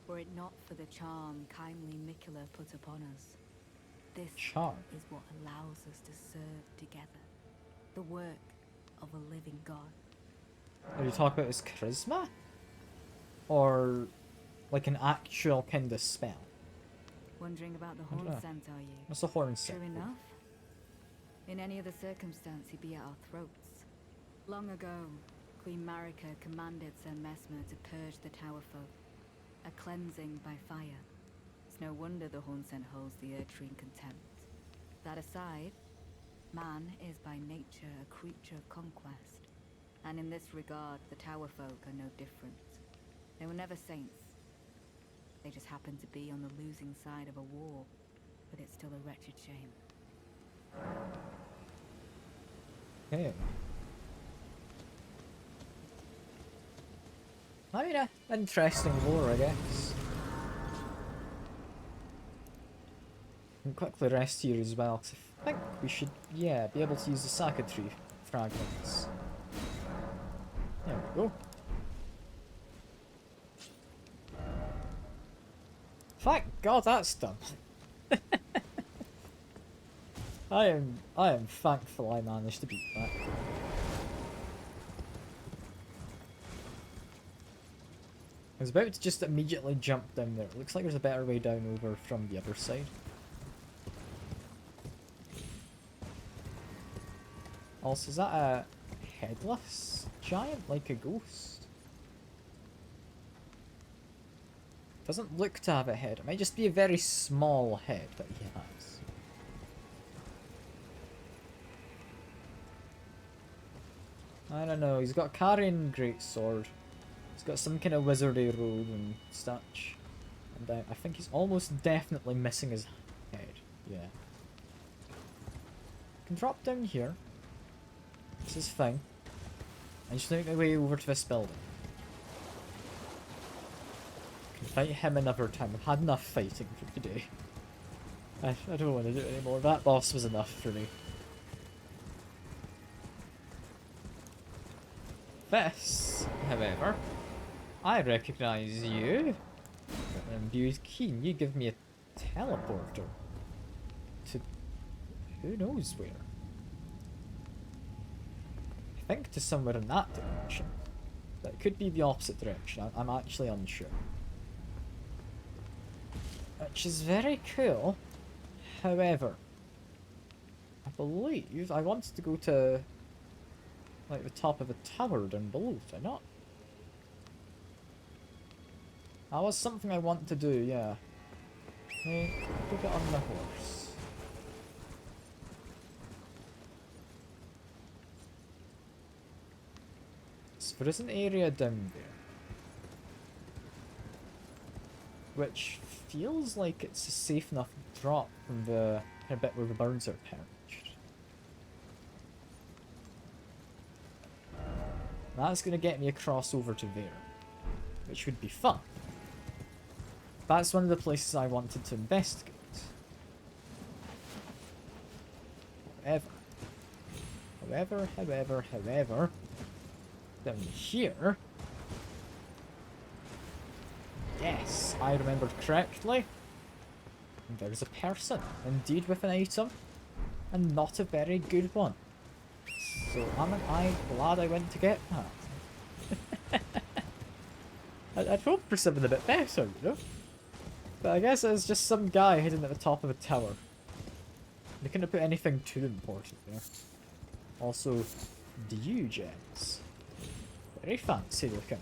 were it not for the charm kindly Mikula put upon us. This is what allows us to serve together, the work of a living God. Are you talking about his charisma? Or like an actual kind of spell? Wondering about the horn scent, are you? What's the horn scent? True enough. In any other circumstance, he'd be at our throats. Long ago, Queen Marika commanded Sir Mesmer to purge the Tower folk, a cleansing by fire. It's no wonder the horn scent holds the Erdtree in contempt. That aside, man is by nature a creature of conquest, and in this regard, the Tower folk are no different. They were never saints. They just happened to be on the losing side of a war, but it's still a wretched shame. Okay. I mean, interesting lore, I guess. And quickly rest here as well, because I think we should, yeah, be able to use the Saka tree fragments. There we go. Thank God that's done. I am thankful I managed to beat that. I I was about to just immediately jump down there. It looks like there's a better way down over from the other side. Also, is that a headless giant, like a ghost? Doesn't look to have a head. It might just be a very small head that he has. I don't know. He's got a carrying greatsword. He's got some kind of wizardy robe and such. And I think he's almost definitely missing his head. Yeah. I can drop down here. This is fine. I just make my way over to this building. I can fight him another time. I've had enough fighting for today. I don't want to do it anymore. That boss was enough for me. This, however, I recognise you. And you keen, you give me a teleporter. To who knows where. I think to somewhere in that direction. That could be the opposite direction. I'm actually unsure. Which is very cool. However, I believe I wanted to go to like the top of a tower down below, did I not? That was something I want to do, yeah. Hey, go get on the horse. So there is an area down there. Which feels like it's a safe enough drop from the bit where the birds are perched. That's going to get me across over to there. Which would be fun. That's one of the places I wanted to investigate. However, down here... Yes, I remembered correctly. There's a person, indeed with an item, and not a very good one. So am I glad I went to get that. I'd hoped for something a bit better, you know? But I guess it's just some guy hidden at the top of a tower. They couldn't put anything too important there. Also, dew gems. Very fancy looking.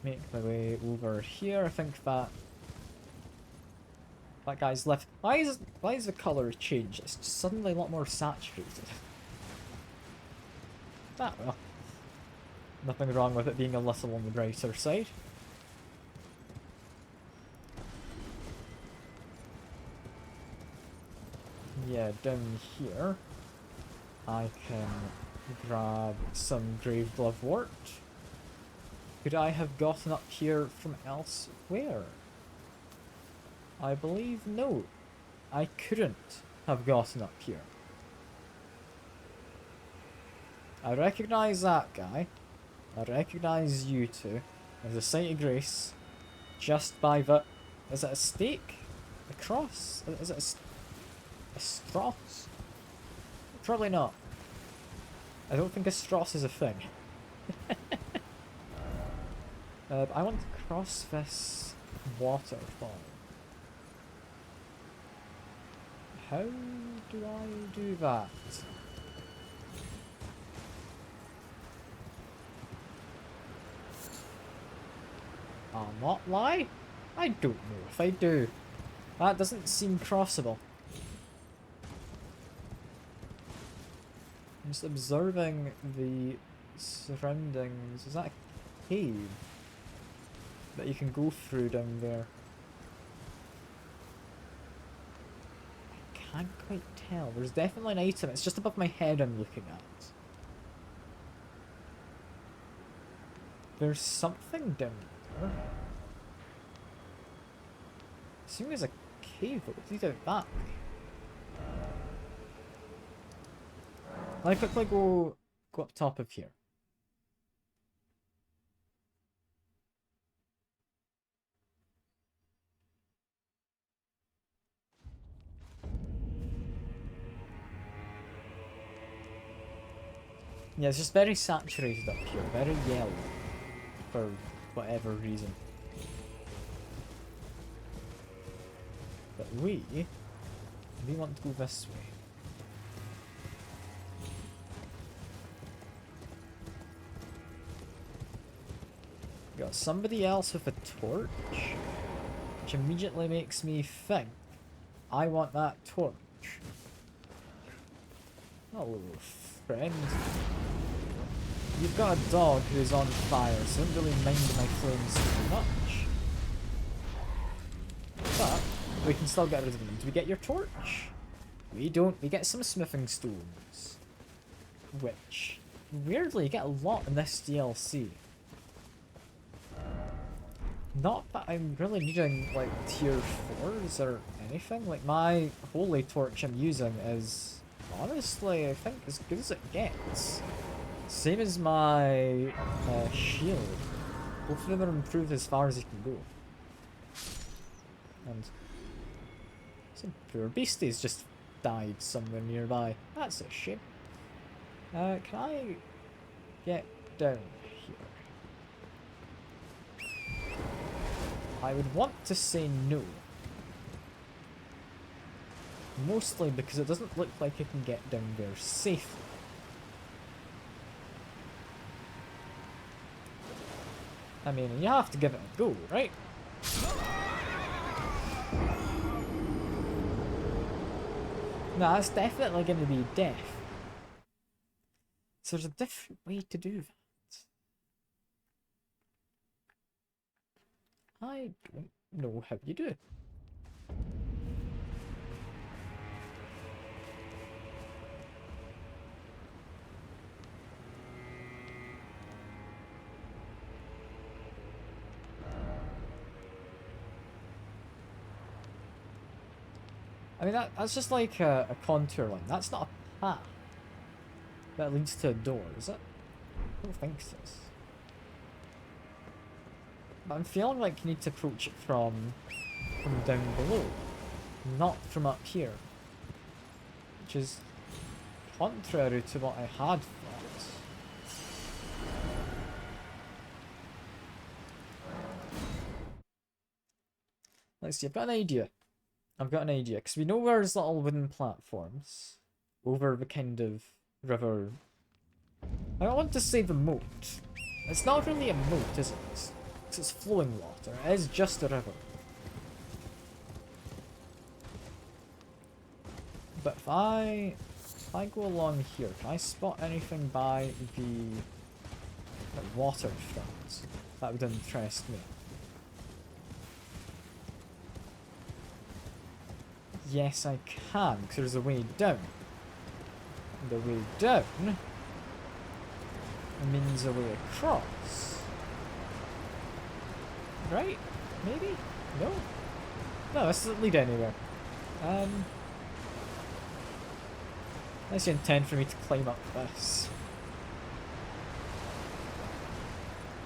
Make my way over here. I think that guy's left. Why is the colour changed? It's suddenly a lot more saturated. Ah well. Nothing wrong with it being a little on the brighter side. Yeah, down here I can grab some grave glovewort. Could I have gotten up here from elsewhere? I believe no. I couldn't have gotten up here. I recognise that guy. I recognise you two. There's a sight of grace. Just by the... Is it a stake? A cross? Is it a strass? Probably not. I don't think a strass is a thing. I want to cross this waterfall. How do I do that? I'll not lie. I don't know if I do. That doesn't seem crossable. I'm just observing the surroundings. Is that a cave that you can go through down there? I can't quite tell. There's definitely an item. It's just above my head I'm looking at. There's something down there. I assume there's a cave that would lead out that way. Let me quickly go up top of here. Yeah, it's just very saturated up here, very yellow, for whatever reason. But we want to go this way. Got somebody else with a torch, which immediately makes me think I want that torch. Hello, friend. You've got a dog who's on fire, so don't really mind my flames too much. But we can still get rid of them. Do we get your torch? We don't. We get some smithing stones, which weirdly you get a lot in this DLC. Not that I'm really needing, like, tier 4s or anything. Like, my holy torch I'm using is, honestly, I think as good as it gets. Same as my shield. Both of them are improved as far as you can go. And some poor beasties just died somewhere nearby. That's a shame. Can I get down here? I would want to say no. Mostly because it doesn't look like I can get down there safely. I mean, you have to give it a go, right? No, that's definitely going to be death. So there's a different way to do that. I don't know how you do it. I mean, that's just like a contour line. That's not a path that leads to a door, is it? I don't think so. But I'm feeling like you need to approach it from down below, not from up here. Which is contrary to what I had thought. Let's see, I've got an idea. Because we know there's little wooden platforms over the kind of river. I don't want to say the moat. It's not really a moat, is it? It's flowing water. It is just a river. But if I go along here, can I spot anything by the waterfront that would interest me? Yes, I can, because there's a way down. And the way down means a way across. Right? Maybe? No? No, this doesn't lead anywhere. Unless you intend for me to climb up this.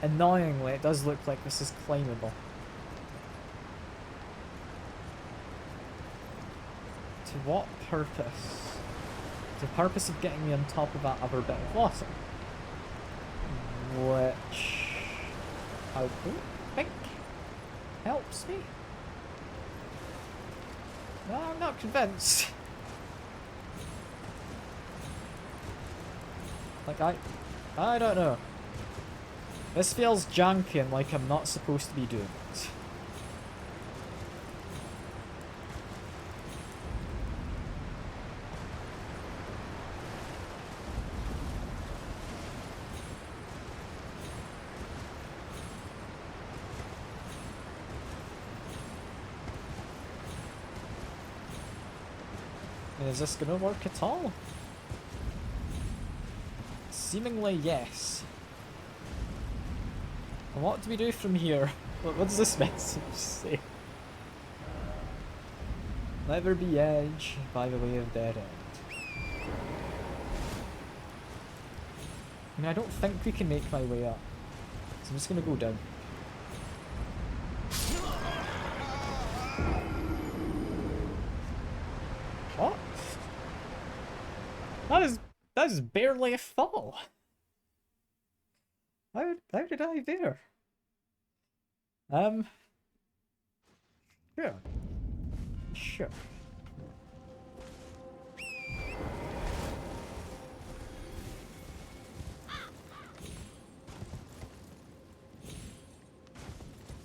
Annoyingly, it does look like this is climbable. To what purpose? The purpose of getting me on top of that other bit of water. Which I don't think helps me. No, I'm not convinced. Like, I don't know. This feels janky and like I'm not supposed to be doing it. Is this gonna work at all? Seemingly yes. And what do we do from here? What does this message say? Never be edge by the way of dead end. I mean, I don't think we can make my way up. So I'm just gonna go down. What? That is barely a fall. How did I there? Sure. Sure.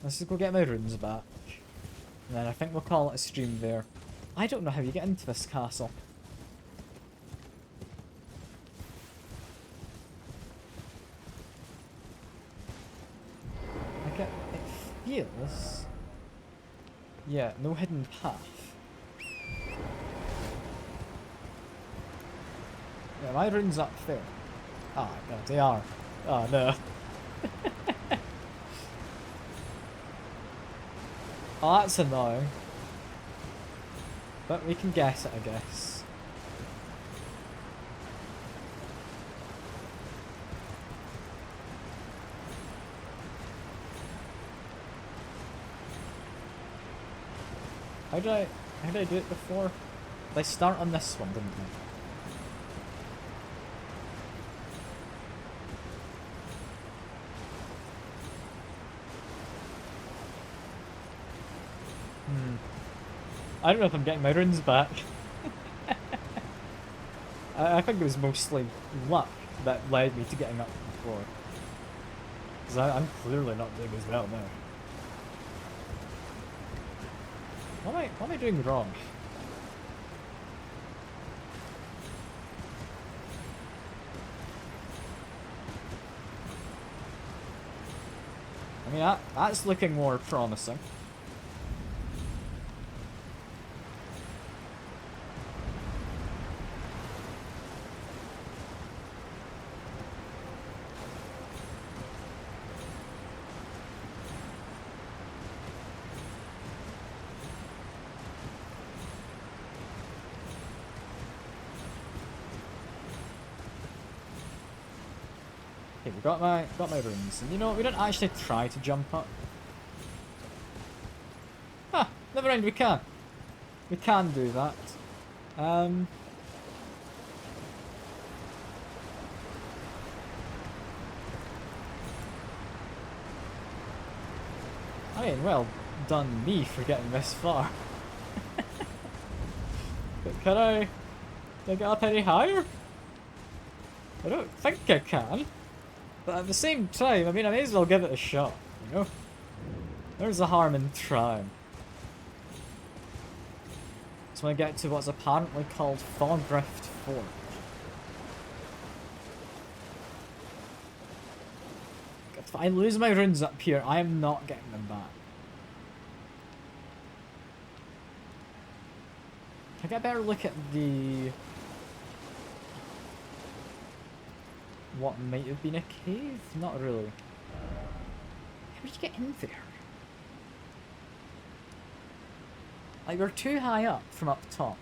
Let's just go get my runes back. And then I think we'll call it a stream there. I don't know how you get into this castle. Like it feels... Yeah, no hidden path. Yeah, my runes up there. Ah, no, they are. Oh no. Oh, that's annoying. But we can guess it, I guess. How did I do it before? Did I start on this one, didn't I? I don't know if I'm getting my runes back. I think it was mostly luck that led me to getting up before. Because I'm clearly not doing as well now. What am I doing wrong? I mean, that's looking more promising. Okay, we got my runes, and you know what? We didn't actually try to jump up. Huh, never mind. We can do that. I mean, well done me for getting this far. But can I get up any higher? I don't think I can. But at the same time, I mean, I may as well give it a shot, you know? There's the harm in trying. So I get to what's apparently called Fogrift Forge. If I lose my runes up here, I am not getting them back. I get a better look at the... what might have been a cave? Not really. How did you get in there? Like, we're too high up from up top.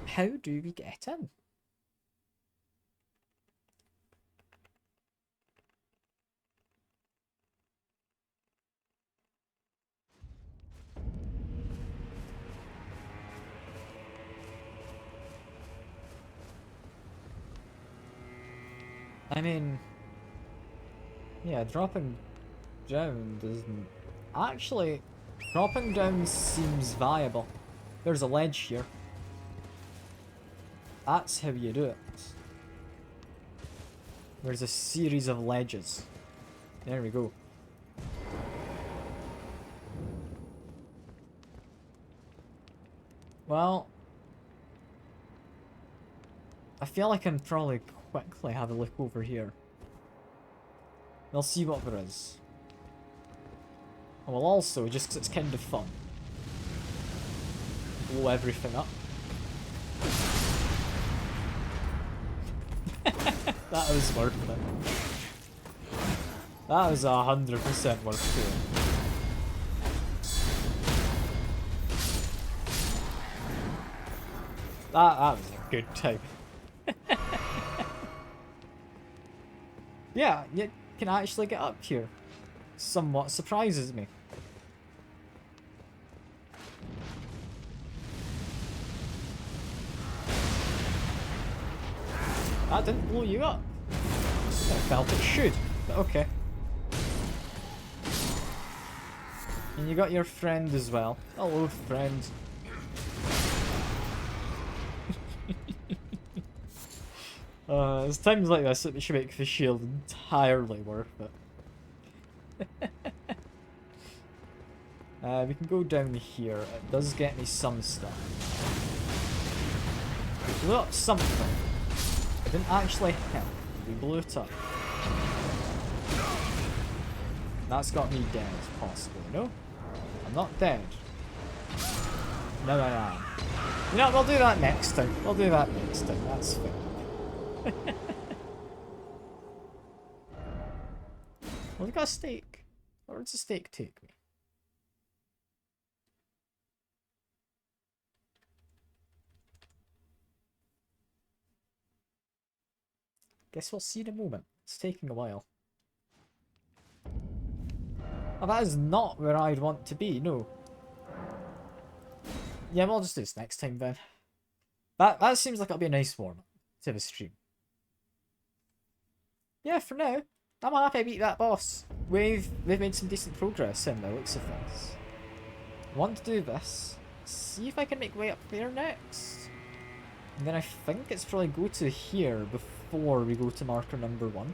How do we get in? I mean, yeah, dropping down doesn't... Actually, dropping down seems viable. There's a ledge here. That's how you do it. There's a series of ledges. There we go. Well, I feel like I can probably quickly have a look over here. We'll see what there is. And we'll also, just because it's kind of fun, blow everything up. That was worth it. That was 100% worth doing. That was a good time. Yeah, you can actually get up here. Somewhat surprises me. That didn't blow you up. I felt it should, but okay. And you got your friend as well. Hello, friend. It's times like this that we should make the shield entirely worth it. We can go down here. It does get me some stuff. We blew up something. It didn't actually help. We blew it up. That's got me dead, possibly. No? I'm not dead. No, I am. You know, we'll do that next time. We'll do that next time. That's fair. Well, we got a steak. Where does the steak take me? Guess we'll see in a moment. It's taking a while. Oh, that is not where I'd want to be, no. Yeah, we'll just do this next time then. That seems like it'll be a nice warm-up to the stream. Yeah, for now, I'm happy I beat that boss. We've made some decent progress in the looks of things. I want to do this. See if I can make way up there next. And then I think it's probably go to here before we go to marker number 1.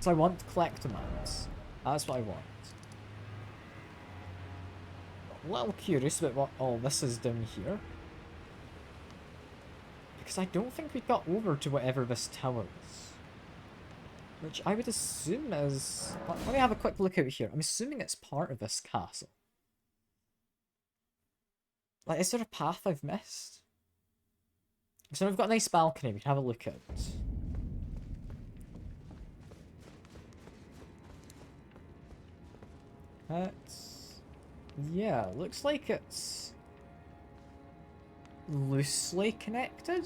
So I want collectomaps. That's what I want. A little curious about what all this is down here. Because I don't think we got over to whatever this tower is. Which I would assume is... Let me have a quick look out here. I'm assuming it's part of this castle. Like, is there a path I've missed? So we've got a nice balcony we can have a look at. That's... Yeah, looks like it's... loosely connected.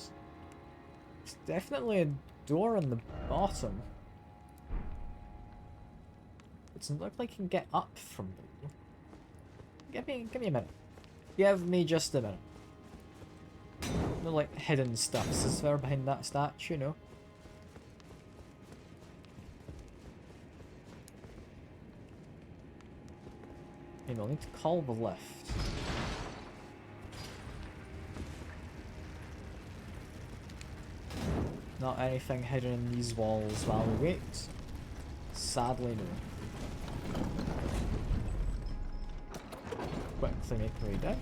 It's definitely a door on the bottom. It doesn't look like you can get up from below. Give me a minute. Give me just a minute. No, like, hidden stuff is there behind that statue, no? Maybe I'll need to call the lift. Not anything hidden in these walls while we wait. Sadly, no. Quickly make my way down.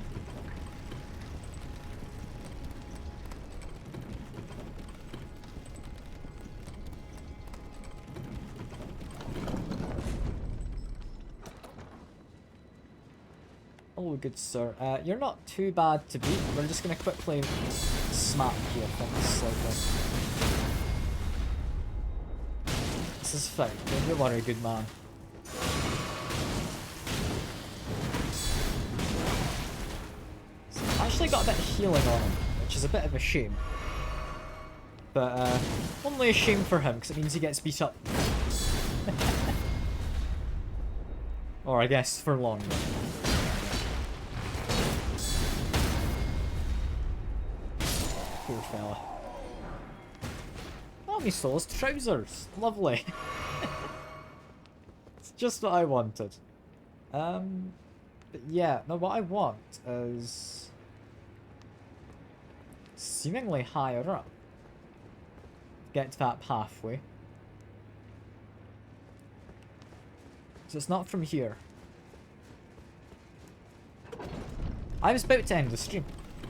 Oh, good sir. You're not too bad to beat. We're just gonna quickly smack you, I think, slightly. This is fine. Don't you worry, good man. So I actually got a bit of healing on him, which is a bit of a shame. But, only a shame for him, because it means he gets beat up. Or, I guess, for long. Poor fella. Oh, he stole his trousers. Lovely. It's just what I wanted. But yeah, no, what I want is seemingly higher up. Get to that pathway. So it's not from here. I was about to end the stream.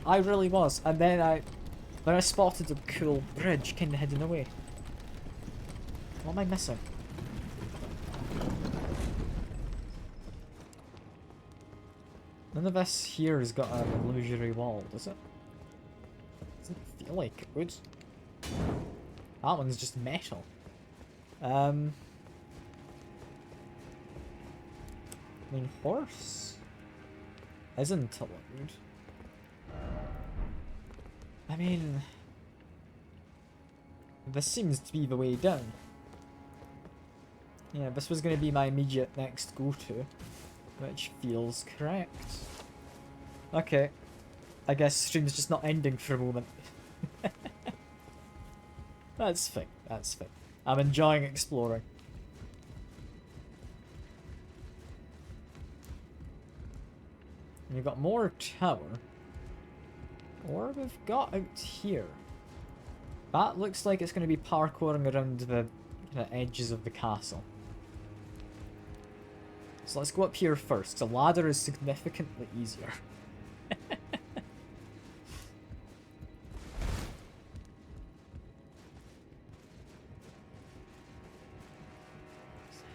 I really was. And then I spotted a cool bridge kind of hidden away. What am I missing? None of this here has got an illusory wall, does it? Doesn't feel like it would. That one's just metal. I mean, horse isn't allowed. I mean, this seems to be the way down. Yeah, this was going to be my immediate next go-to, which feels correct. Okay, I guess stream's just not ending for a moment. That's fine, that's fine. I'm enjoying exploring. We've got more tower. Or we've got out here. That looks like it's going to be parkouring around the edges of the castle. So let's go up here first. The ladder is significantly easier.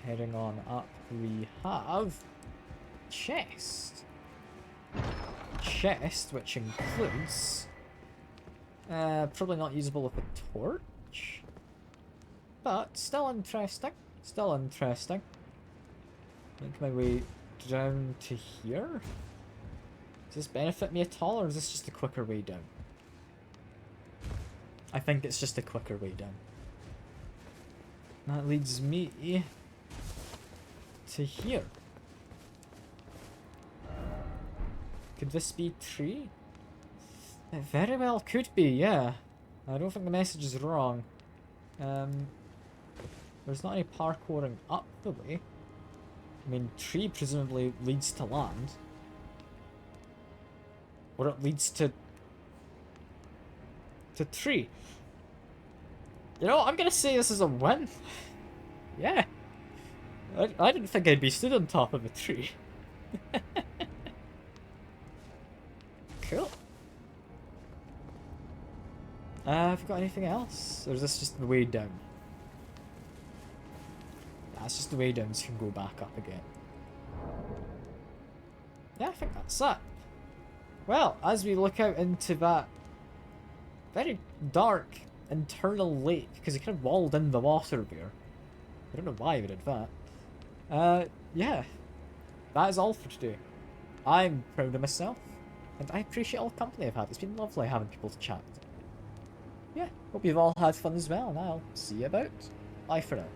Heading on up, we have chest. Chest, which includes probably not usable with a torch, but still interesting. Still interesting. Make my way down to here. Does this benefit me at all, or is this just a quicker way down? I think it's just a quicker way down. That leads me to here. Could this be tree? It very well could be, yeah. I don't think the message is wrong. There's not any parkouring up the way. I mean, tree presumably leads to land. Or it leads to tree. You know, I'm gonna say this is a win. Yeah. I didn't think I'd be stood on top of a tree. Cool. Have you got anything else? Or is this just the way down? That's just the way down, so you can go back up again. Yeah, I think that's that. Well, as we look out into that very dark internal lake, because it kind of walled in the water there. I don't know why we did that. Yeah. That is all for today. I'm proud of myself, and I appreciate all the company I've had. It's been lovely having people to chat with. Yeah, hope you've all had fun as well, and I'll see you about. Bye for now.